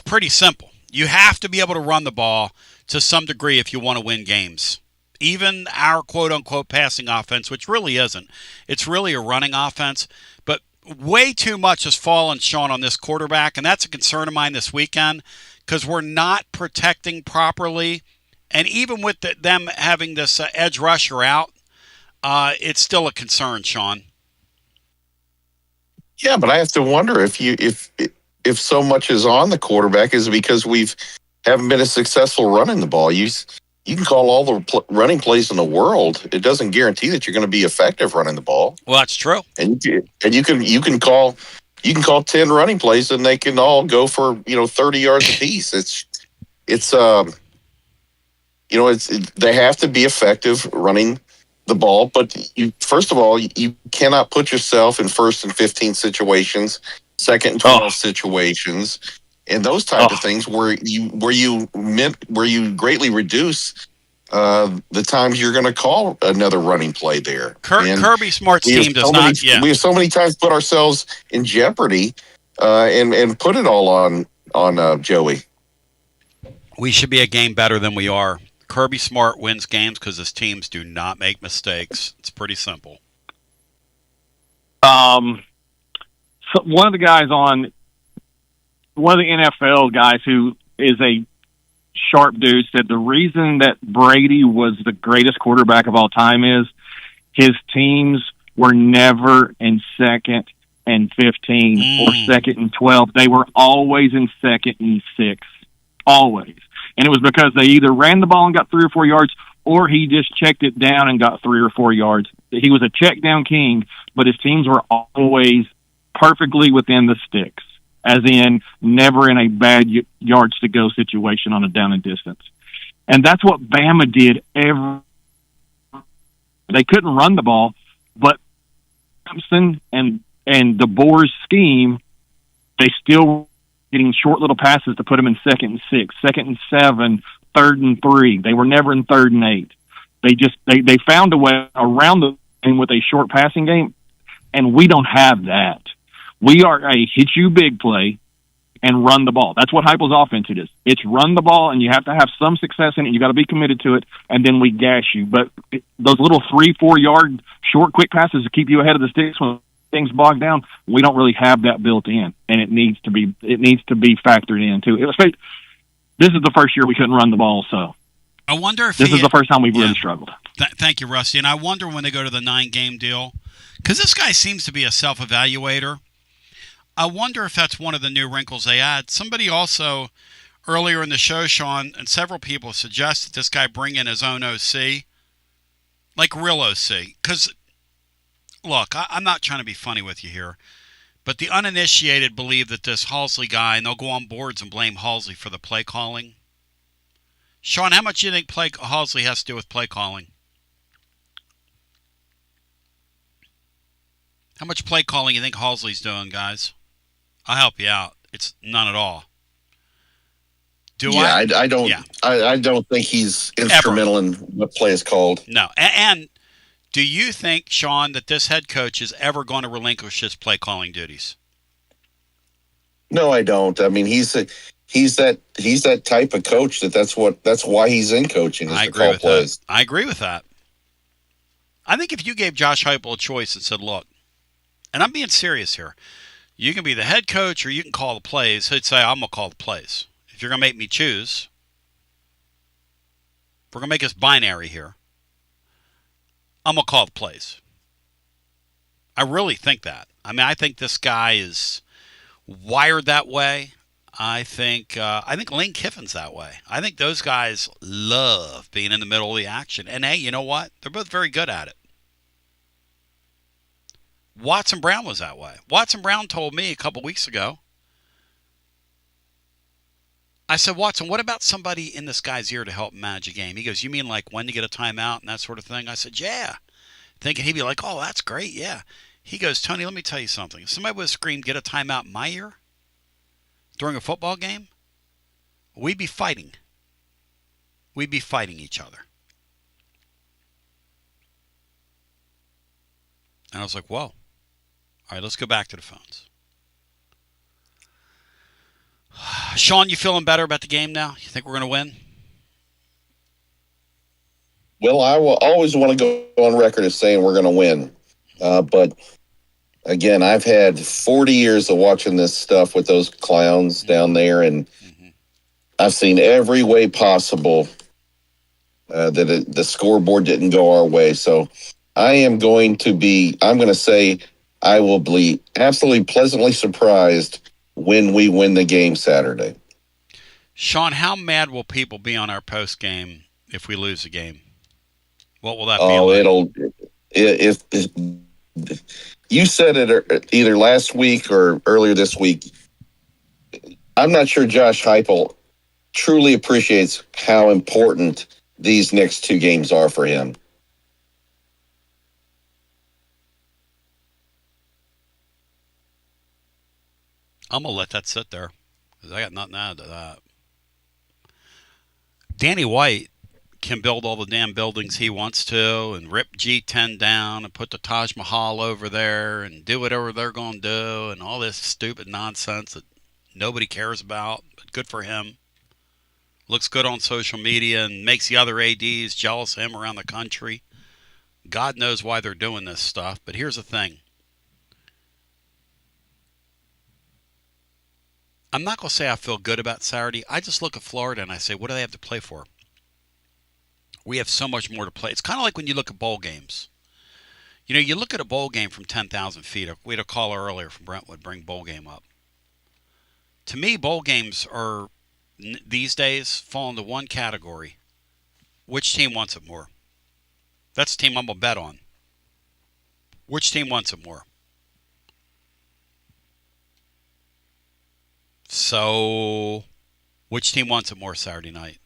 pretty simple. You have to be able to run the ball to some degree if you want to win games. Even our quote-unquote passing offense, which really isn't. It's really a running offense. But way too much has fallen, Sean, on this quarterback, and that's a concern of mine this weekend, because we're not protecting properly. And even with them having this edge rusher out, it's still a concern, Sean. Yeah, but I have to wonder if so much is on the quarterback is because haven't been as successful running the ball. You can call all the running plays in the world. It doesn't guarantee that you're going to be effective running the ball. Well, that's true. And you can call 10 running plays and they can all go for 30 yards apiece. They have to be effective running the ball, but first of all, you cannot put yourself in 1st and 15 situations, 2nd and 12 situations, and those type of things where you greatly reduce the times you're going to call another running play there. Kirby Smart's team does not. We have so many times put ourselves in jeopardy and put it all on Joey. We should be a game better than we are. Kirby Smart wins games because his teams do not make mistakes. It's pretty simple. So one of the NFL guys who is a sharp dude said the reason that Brady was the greatest quarterback of all time is his teams were never in 2nd and 15 or 2nd and 12. They were always in 2nd and 6. Always. And it was because they either ran the ball and got 3 or 4 yards, or he just checked it down and got 3 or 4 yards. He was a check down king, but his teams were always perfectly within the sticks, as in never in a bad yards to go situation on a down and distance. And that's what Bama did they couldn't run the ball, but Thompson and DeBoer's scheme, they still getting short little passes to put them in 2nd and 6, 2nd and 7, 3rd and 3. They were never in 3rd and 8. They found a way around the game with a short passing game, and we don't have that. We are a hit you big play and run the ball. That's what Heupel's offense is. It's run the ball, and you have to have some success in it. You got to be committed to it, and then we gash you. But those little 3-4 yard short quick passes to keep you ahead of the sticks when things bogged down, we don't really have that built in, and it needs to be factored in too. This is the first year we couldn't run the ball, so I wonder if this is the first time we've really struggled. Thank you, Rusty. And I wonder when they go to the 9-game deal, because this guy seems to be a self-evaluator. I wonder if that's one of the new wrinkles they add. Somebody also earlier in the show, Sean, and several people suggested this guy bring in his own OC, like real OC, because. Look, I'm not trying to be funny with you here, but the uninitiated believe that this Halsey guy, and they'll go on boards and blame Halsey for the play calling. Sean, how much do you think Halsey has to do with play calling? How much play calling you think Halsey's doing, guys? I'll help you out. It's none at all. I don't think he's instrumental in what play is called. No. And do you think, Sean, that this head coach is ever going to relinquish his play calling duties? No, I don't. I mean, he's that type of coach that's why he's in coaching. Is I to agree call with plays. that. I agree with that. I think if you gave Josh Heupel a choice and said, look, and I'm being serious here, you can be the head coach or you can call the plays, he'd say, I'm going to call the plays. If you're going to make me choose, if we're going to make this binary here, I'm going to call the plays. I really think that. I mean, I think this guy is wired that way. I think Lane Kiffin's that way. I think those guys love being in the middle of the action. And, hey, you know what? They're both very good at it. Watson Brown was that way. Watson Brown told me a couple weeks ago, I said, Watson, what about somebody in this guy's ear to help manage a game? He goes, you mean like when to get a timeout and that sort of thing? I said, yeah. Thinking he'd be like, oh, that's great, yeah. He goes, Tony, let me tell you something. If somebody would have screamed, get a timeout in my ear during a football game, we'd be fighting. We'd be fighting each other. And I was like, whoa. All right, let's go back to the phones. Sean, you feeling better about the game now? You think we're going to win? Well, I will always want to go on record as saying we're going to win. But, again, I've had 40 years of watching this stuff with those clowns down there, and I've seen every way possible that the scoreboard didn't go our way. So I'm going to say I will be absolutely pleasantly surprised when we win the game Saturday. Sean, how mad will people be on our post game if we lose the game? What will that be like? If you said it either last week or earlier this week, I'm not sure Josh Heupel truly appreciates how important these next two games are for him. I'm going to let that sit there because I got nothing to add to that. Danny White can build all the damn buildings he wants to and rip G10 down and put the Taj Mahal over there and do whatever they're going to do and all this stupid nonsense that nobody cares about, but good for him. Looks good on social media and makes the other ADs jealous of him around the country. God knows why they're doing this stuff, but here's the thing. I'm not going to say I feel good about Saturday. I just look at Florida and I say, what do they have to play for? We have so much more to play. It's kind of like when you look at bowl games. You know, you look at a bowl game from 10,000 feet. We had a caller earlier from Brentwood bring bowl game up. To me, bowl games are, these days, fall into one category. Which team wants it more? That's the team I'm going to bet on. Which team wants it more? So, which team wants it more Saturday night?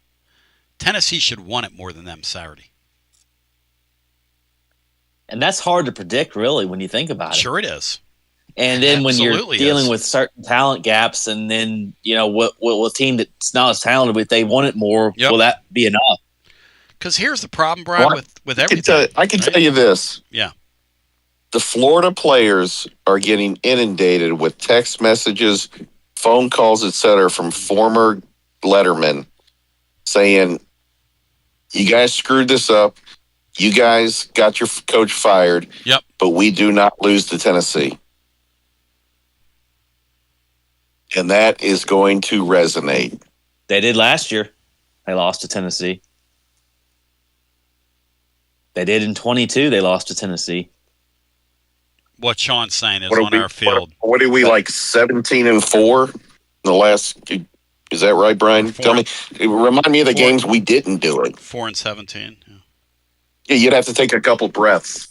Tennessee should want it more than them Saturday. And that's hard to predict, really, when you think about it. Sure it is. And then when you're dealing with certain talent gaps, and then, you know, what a team that's not as talented, but if they want it more, will that be enough? Because here's the problem, Brian, with everything. I can tell you this. Yeah. The Florida players are getting inundated with text messages, phone calls, etc., from former lettermen saying, you guys screwed this up. You guys got your coach fired. Yep. But we do not lose to Tennessee. And that is going to resonate. They did last year. They lost to Tennessee. They did in 22. They lost to Tennessee. What Sean's saying is on our field. What are we, like 17-4 in the last? Is that right, Brian? Tell me. Remind me of the games we didn't do it. 4-17. Yeah, you'd have to take a couple breaths.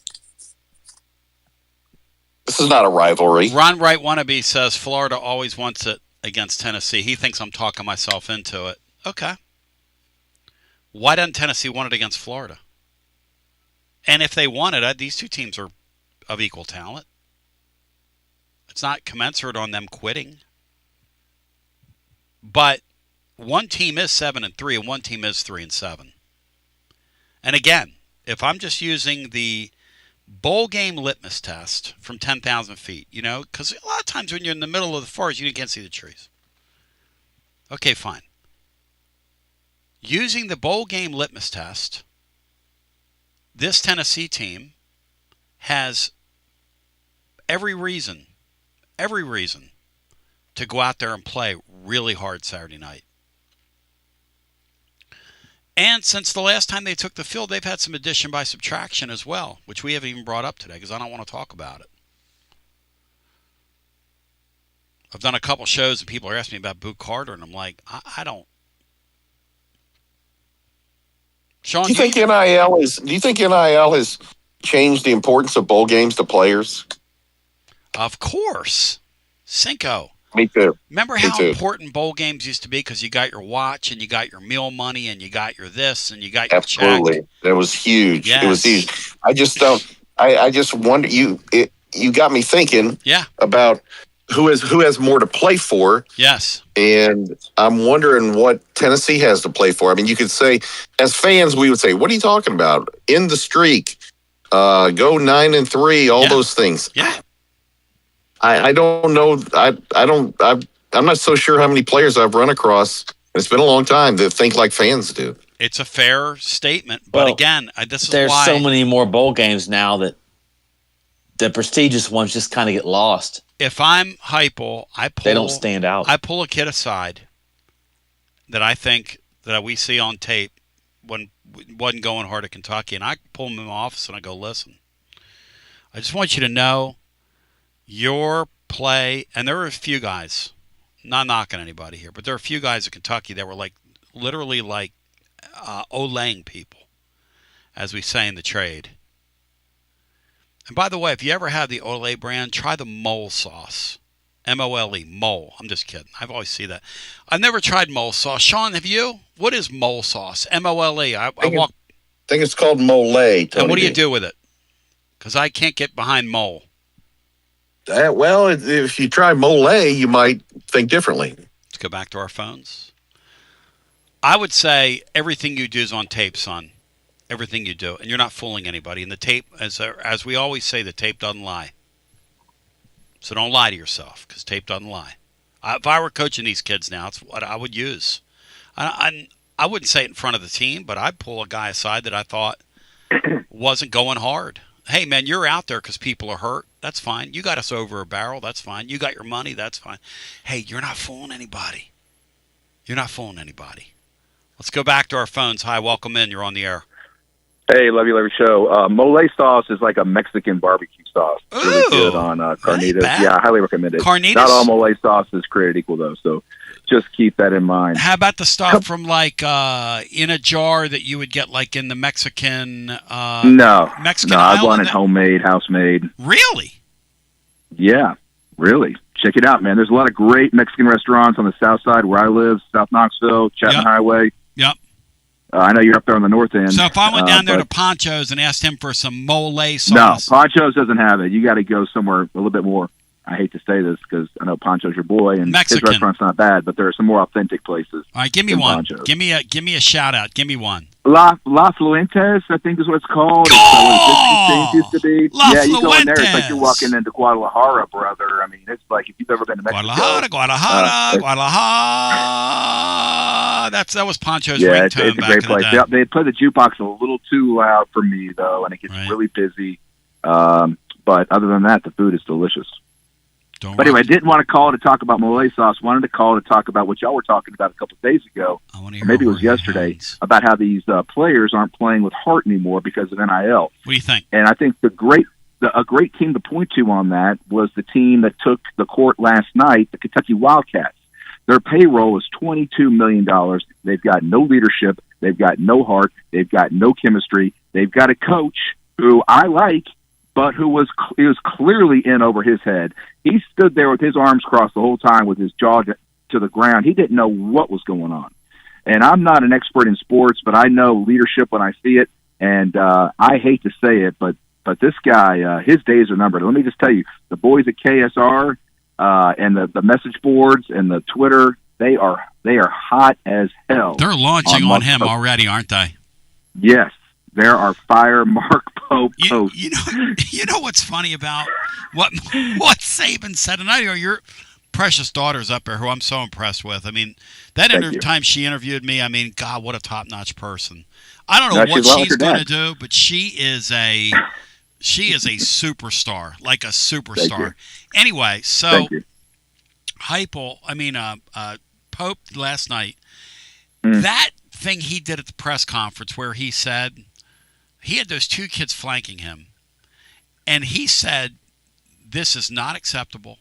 This is not a rivalry. Ron Wright Wannabe says Florida always wants it against Tennessee. He thinks I'm talking myself into it. Okay. Why doesn't Tennessee want it against Florida? And if they wanted it, these two teams are of equal talent. It's not commensurate on them quitting. But one team is 7-3, and one team is 3-7. And again, if I'm just using the bowl game litmus test from 10,000 feet, because a lot of times when you're in the middle of the forest, you can't see the trees. Okay, fine. Using the bowl game litmus test, this Tennessee team has every reason to go out there and play really hard Saturday night. And since the last time they took the field, they've had some addition by subtraction as well, which we haven't even brought up today because I don't want to talk about it. I've done a couple shows and people are asking me about Boot Carter, and I'm like, I don't. Sean, do you think NIL has changed the importance of bowl games to players? Of course. Cinco. Me too. Remember how important bowl games used to be because you got your watch and you got your meal money and you got your this and you got your Absolutely. check. That was huge. Yes. It was huge. I just don't. I just wonder. You got me thinking. Yeah. About who has more to play for. Yes. And I'm wondering what Tennessee has to play for. I mean, you could say, as fans, we would say, "What are you talking about? End the streak, go 9-3, all those things." Yeah. I don't know. I'm not so sure how many players I've run across. It's been a long time that think like fans do. It's a fair statement, but again, this is there's why so many more bowl games now that the prestigious ones just kind of get lost. If I'm Heupel, they don't stand out. I pull a kid aside that I think that we see on tape when wasn't going hard at Kentucky, and I pull him in my office and I go, "Listen, I just want you to know your play," and there were a few guys, not knocking anybody here, but there are a few guys at Kentucky that were literally Olaying people, as we say in the trade. And by the way, if you ever have the Olay brand, try the mole sauce. M-O-L-E, mole. I'm just kidding. I've always seen that. I've never tried mole sauce. Sean, have you? What is mole sauce? M-O-L-E. I think it's called mole. And what do you do with it? Because I can't get behind mole. Well, if you try mole, you might think differently. Let's go back to our phones. I would say everything you do is on tape, son. Everything you do. And you're not fooling anybody. And the tape, as we always say, the tape doesn't lie. So don't lie to yourself, because tape doesn't lie. If I were coaching these kids now, it's what I would use. I wouldn't say it in front of the team, but I'd pull a guy aside that I thought wasn't going hard. Hey, man, you're out there because people are hurt. That's fine. You got us over a barrel. That's fine. You got your money. That's fine. Hey, you're not fooling anybody. You're not fooling anybody. Let's go back to our phones. Hi, welcome in. You're on the air. Hey, love you show. Mole sauce is like a Mexican barbecue sauce. It's really good on carnitas. Yeah, I highly recommend it. Carnitas? Not all mole sauce is created equal, though, so just keep that in mind. How about the stuff from in a jar that you would get in the Mexican Mexican I want it homemade, house-made. Really? Yeah, really. Check it out, man. There's a lot of great Mexican restaurants on the south side where I live, South Knoxville, Chapman Highway. Yep. I know you're up there on the north end. So if I went down there to Poncho's and asked him for some mole sauce. No, Poncho's doesn't have it. You got to go somewhere a little bit more. I hate to say this because I know Poncho's your boy, and Mexican. his restaurant's not bad, but there are some more authentic places. All right, give me one. Poncho's. Give me a shout out. Give me one. La Fluentes, I think is what it's called. It used to be. La you go in there, it's like Fluentes. you're walking into Guadalajara, brother. I mean, it's like if you've ever been to Mexico. Guadalajara. That was Poncho's ringtone it's a back great place. in the day. They play the jukebox a little too loud for me, though, and it gets really busy. But other than that, the food is delicious. But anyway, I didn't want to call to talk about mole sauce. Wanted to call to talk about what y'all were talking about a couple of days ago, or maybe it was yesterday, about how these players aren't playing with heart anymore because of NIL. What do you think? And I think a great team to point to on that was the team that took the court last night, the Kentucky Wildcats. Their payroll is $22 million. They've got no leadership. They've got no heart. They've got no chemistry. They've got a coach who I like, but who was clearly in over his head. He stood there with his arms crossed the whole time with his jaw to the ground. He didn't know what was going on. And I'm not an expert in sports, but I know leadership when I see it. And I hate to say it, but this guy, his days are numbered. Let me just tell you, the boys at KSR and the message boards and the Twitter They are hot as hell. They're launching on him already, aren't they? Yes, there are fire Mark Pope posts. You know what's funny about what Saban said, and I know your precious daughter's up there, who I'm so impressed with. I mean, that time she interviewed me, I mean, God, what a top-notch person. I don't know what she's going to do, but she is a superstar, like a superstar. Anyway, so Pope last night, that thing he did at the press conference where he said he had those two kids flanking him, and he said, "This is not acceptable.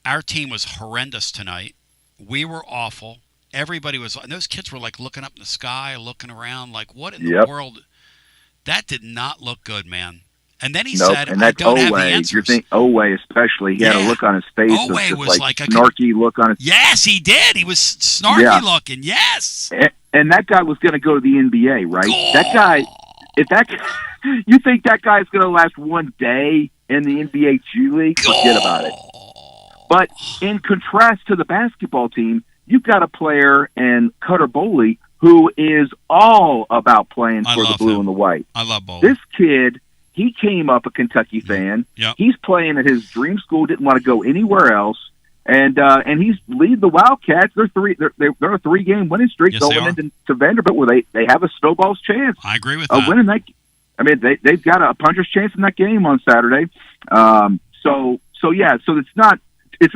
Our team was horrendous tonight. We were awful. Everybody was, and those kids were like looking up in the sky, looking around, like, what in the world?" That did not look good, man. And then he said, and that's "I don't have the answers." You think Oweh especially? He had a look on his face. Oweh was like a snarky look on his. Yes, he did. He was snarky looking. Yes. And that guy was going to go to the NBA, right? Oh. That guy, you think that guy's going to last one day in the NBA G League? Forget about it. But in contrast to the basketball team, you've got a player in Cutter Boley who is all about playing for the blue and the white. I love Boley. This kid, he came up a Kentucky fan. Yep. He's playing at his dream school, didn't want to go anywhere else. And he's lead the Wildcats. They're a 3-game winning streak going into Vanderbilt, where they have a snowball's chance. I agree with of that. Winning that. I mean, they've got a puncher's chance in that game on Saturday. So it's not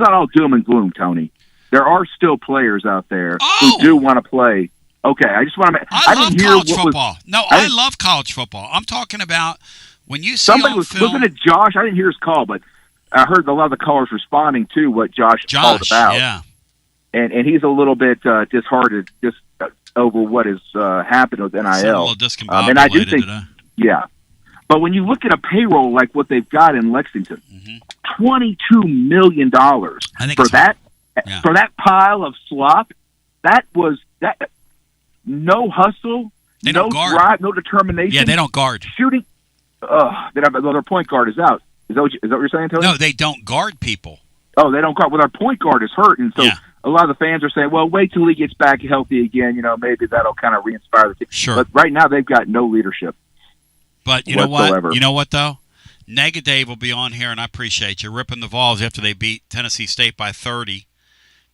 all doom and gloom, Tony. There are still players out there who do want to play. Okay, I just want to. I love college football. I love college football. I'm talking about when you see somebody was looking at Josh. I didn't hear his call, but I heard a lot of the callers responding to what Josh called about. Yeah, and he's a little bit disheartened over what has happened with NIL. A little discombobulated and I do think, yeah. But when you look at a payroll like what they've got in Lexington, $22 million for that pile of slop, that was that. No hustle, no drive, no determination. Yeah, they don't guard. Shooting. Their point guard is out. Is that what you're saying, Tony? No, they don't guard people. Oh, they don't guard. Well, our point guard is hurt, and so a lot of the fans are saying, "Well, wait till he gets back healthy again. Maybe that'll kind of re-inspire the team." Sure. But right now, they've got no leadership. But you know what? You know what though? Nega Dave will be on here, and I appreciate you ripping the Vols after they beat Tennessee State by 30.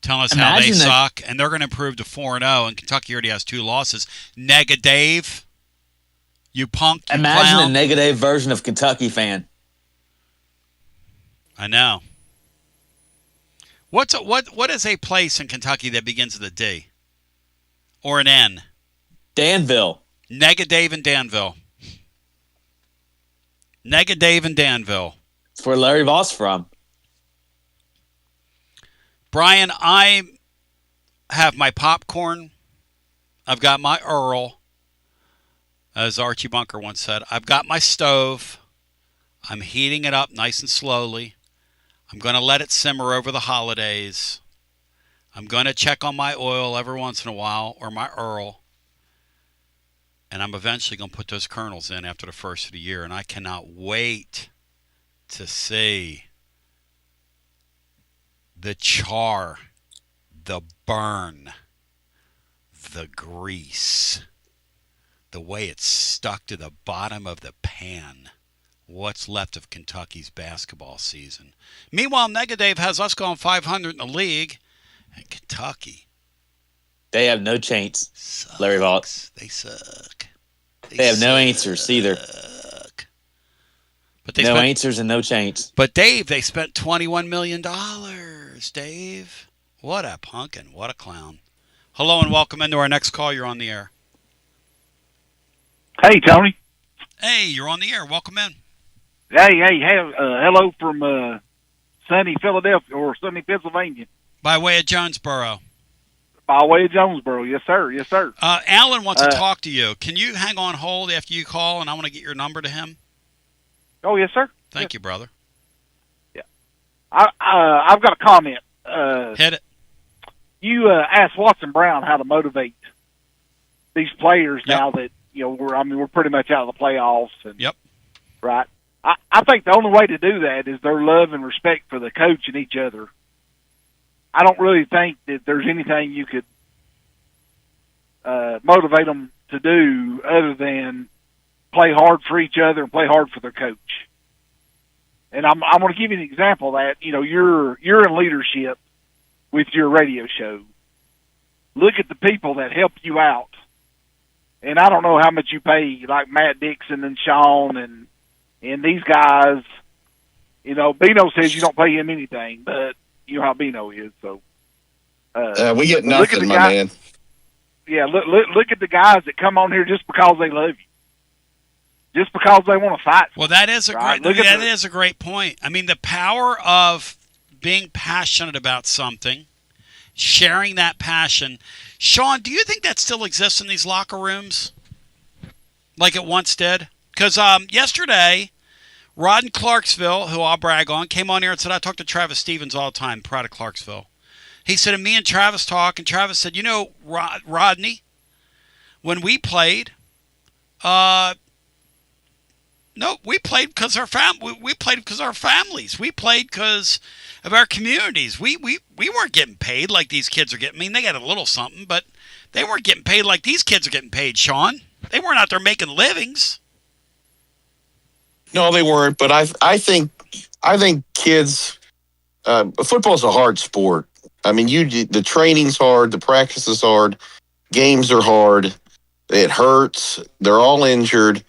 Telling us how they suck, and they're going to improve to 4-0, and Kentucky already has 2 losses. Nega Dave, you punk, you Imagine clown. a negative version of Kentucky fan. I know. What is a place in Kentucky that begins with a D? Or an N? Danville. Nega Dave and Danville. Nega Dave and Danville. That's where Larry Voss from. Brian, I have my popcorn. I've got my Earl, as Archie Bunker once said. I've got my stove. I'm heating it up nice and slowly. I'm going to let it simmer over the holidays. I'm going to check on my oil every once in a while, or my Earl. And I'm eventually going to put those kernels in after the first of the year. And I cannot wait to see the char, the burn, the grease, the way it's stuck to the bottom of the pan. What's left of Kentucky's basketball season. Meanwhile, Nega Dave has us going 500 in the league, and Kentucky, they have no chance. Larry Voss. They suck. They have no answers either. But they no answers and no chance. But Dave, they spent $21 million. Dave, what a pumpkin, what a clown. Hello and welcome into our next call. You're on the air. Hey, Tony. Hey, you're on the air. Welcome in. Hey, hello from sunny Philadelphia or sunny Pennsylvania. By way of Jonesboro. By way of Jonesboro, yes, sir. Yes, sir. Alan wants to talk to you. Can you hang on hold after you call, and I want to get your number to him? Oh, yes, sir. Thank you, brother. Yeah. I've got a comment. Hit it. You asked Watson Brown how to motivate these players now that we're pretty much out of the playoffs. And, right. I think the only way to do that is their love and respect for the coach and each other. I don't really think that there's anything you could motivate them to do other than play hard for each other and play hard for their coach. And I'm going to give you an example of that. You're in leadership with your radio show. Look at the people that help you out. And I don't know how much you pay, like Matt Dixon and Sean and these guys. Bino says you don't pay him anything, but you know how Bino is. So we get nothing, my man. Yeah, look at the guys that come on here just because they love you, just because they want to fight. Well, that is a great point. I mean, the power of being passionate about something, sharing that passion. Sean, do you think that still exists in these locker rooms like it once did? Because yesterday, Rod in Clarksville, who I'll brag on, came on here and said, I talk to Travis Stevens all the time, proud of Clarksville. He said, and me and Travis talk, and Travis said, Rodney, when we played, we played because we played because our families. We played because of our communities. We weren't getting paid like these kids are getting. I mean, they got a little something, but they weren't getting paid like these kids are getting paid, Sean. They weren't out there making livings. No, they weren't. But I think kids. Football's a hard sport. I mean, the training's hard, the practice is hard, games are hard. It hurts. They're all injured.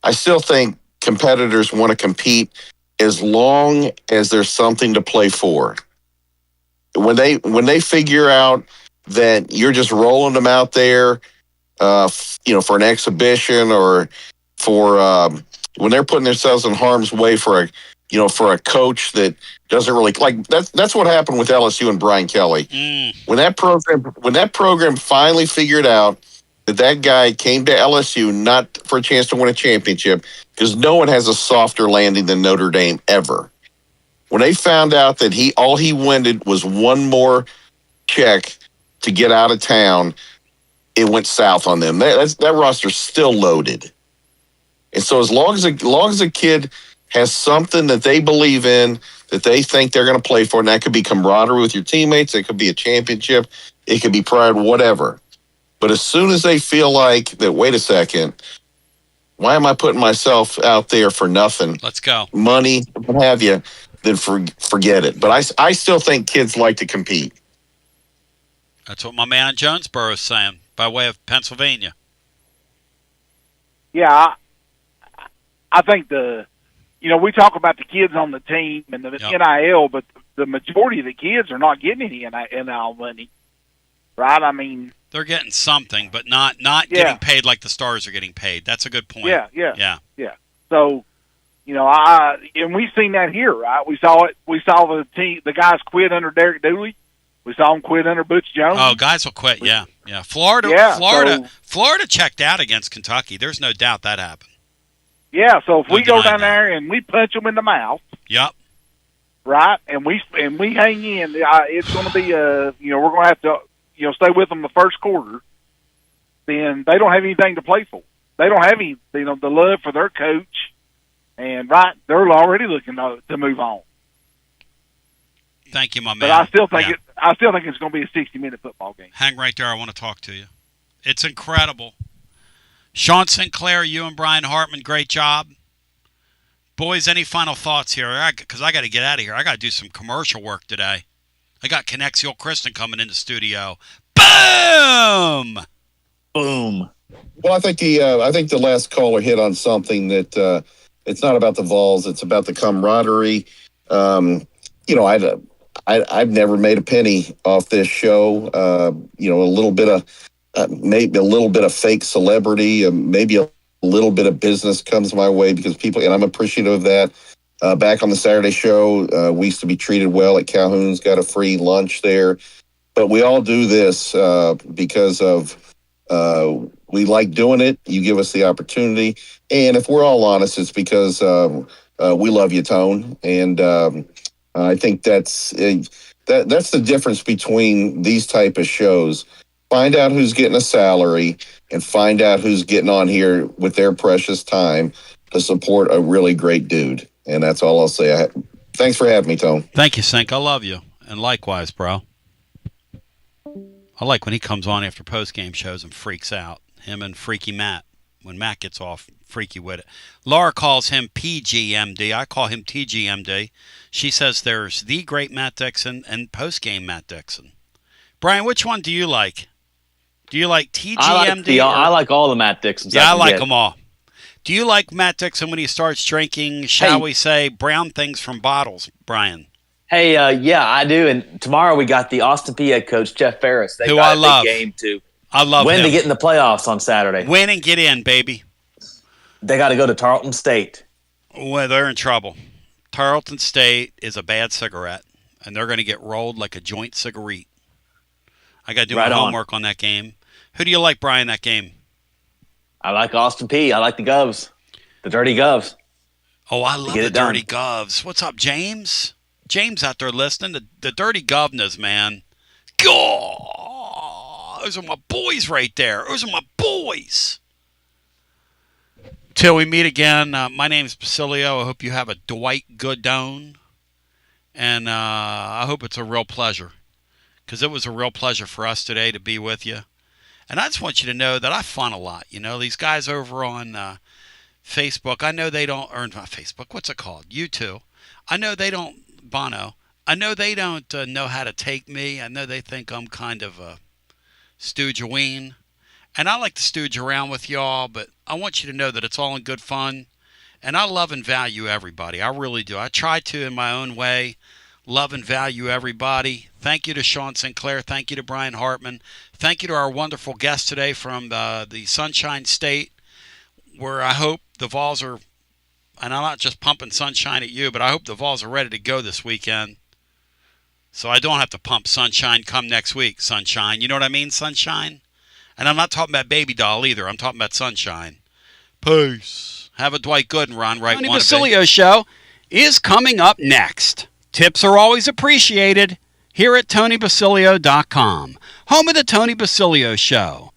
I still think competitors want to compete as long as there's something to play for. When they figure out that you're just rolling them out there, for an exhibition or for when they're putting themselves in harm's way for a coach that doesn't really like that's what happened with LSU and Brian Kelly. When that program finally figured out that guy came to LSU not for a chance to win a championship, because no one has a softer landing than Notre Dame ever. When they found out that all he wanted was one more check to get out of town, it went south on them. That roster's still loaded. And so as long as a kid has something that they believe in, that they think they're going to play for, and that could be camaraderie with your teammates, it could be a championship, it could be pride, whatever. But as soon as they feel like that, wait a second, why am I putting myself out there for nothing? Let's go. Money, what have you, then forget it. But I still think kids like to compete. That's what my man in Jonesboro is saying, by way of Pennsylvania. Yeah, I think we talk about the kids on the team and the NIL, but the majority of the kids are not getting any NIL money, right? I mean, they're getting something, but not getting paid like the stars are getting paid. That's a good point. Yeah. So, and we've seen that here, right? We saw it. We saw the guys quit under Derek Dooley. We saw them quit under Butch Jones. Oh, guys will quit. Yeah. Florida checked out against Kentucky. There's no doubt that happened. Yeah. So if we go down there and we punch them in the mouth. Yep. Right, and we hang in. It's going to be we're going to have to stay with them the first quarter. Then they don't have anything to play for. They don't have any the love for their coach, and they're already looking to move on. Thank you, my man. But I still think it's going to be a 60-minute football game. Hang right there. I want to talk to you. It's incredible. Sean Sinclair, you and Brian Hartman, great job. Boys, any final thoughts here? Because I got to get out of here. I got to do some commercial work today. I got Connexial Kristen coming in the studio. Boom! Boom. Well, I think the last caller hit on something that it's not about the Vols. It's about the camaraderie. I've never made a penny off this show. A little bit of maybe a little bit of fake celebrity, maybe a little bit of business comes my way because people, and I'm appreciative of that. Back on the Saturday show, we used to be treated well at Calhoun's, got a free lunch there. But we all do this because of we like doing it. You give us the opportunity. And if we're all honest, it's because we love you, Tone. And I think that's the difference between these type of shows. Find out who's getting a salary and find out who's getting on here with their precious time to support a really great dude. And that's all I'll say. Thanks for having me, Tone. Thank you, Sink. I love you. And likewise, bro. I like when he comes on after post-game shows and freaks out. Him and Freaky Matt. When Matt gets off freaky with it. Laura calls him PGMD. I call him TGMD. She says there's the great Matt Dixon and post-game Matt Dixon. Brian, which one do you like? Do you like TGMD? I like all the Matt Dixons. Yeah, I like them all. Do you like Matt Dixon when he starts drinking, shall we say, brown things from bottles, Brian? Hey, yeah, I do. And tomorrow we got the Austin Peay head coach, Jeff Ferris. They got a big game to win to get in the playoffs on Saturday. Win and get in, baby. They got to go to Tarleton State. Well, they're in trouble. Tarleton State is a bad cigarette, and they're going to get rolled like a joint cigarette. I got to do my homework on that game. Who do you like, Brian, that game? I like Austin Peay. I like the Govs. The Dirty Govs. Oh, I love the Dirty Govs. What's up, James? James out there listening. The Dirty Governors, man. God, those are my boys right there. Those are my boys. Till we meet again, my name is Basilio. I hope you have a Dwight Goodone. And I hope it's a real pleasure. Because it was a real pleasure for us today to be with you. And I just want you to know that I fun a lot. You know, these guys over on Facebook, I know they don't, or not Facebook, what's it called? YouTube. I know they don't, Bono. I know they don't know how to take me. I know they think I'm kind of a stoogeween. And I like to stooge around with y'all, but I want you to know that it's all in good fun. And I love and value everybody. I really do. I try to, in my own way, love and value everybody. Thank you to Sean Sinclair. Thank you to Brian Hartman. Thank you to our wonderful guest today from the Sunshine State, where I hope the Vols are, and I'm not just pumping sunshine at you, but I hope the Vols are ready to go this weekend. So I don't have to pump sunshine come next week, sunshine. You know what I mean, sunshine? And I'm not talking about baby doll either. I'm talking about sunshine. Peace. Have a Dwight Gooden run right. Tony Basilio show is coming up next. Tips are always appreciated here at TonyBasilio.com, home of the Tony Basilio show.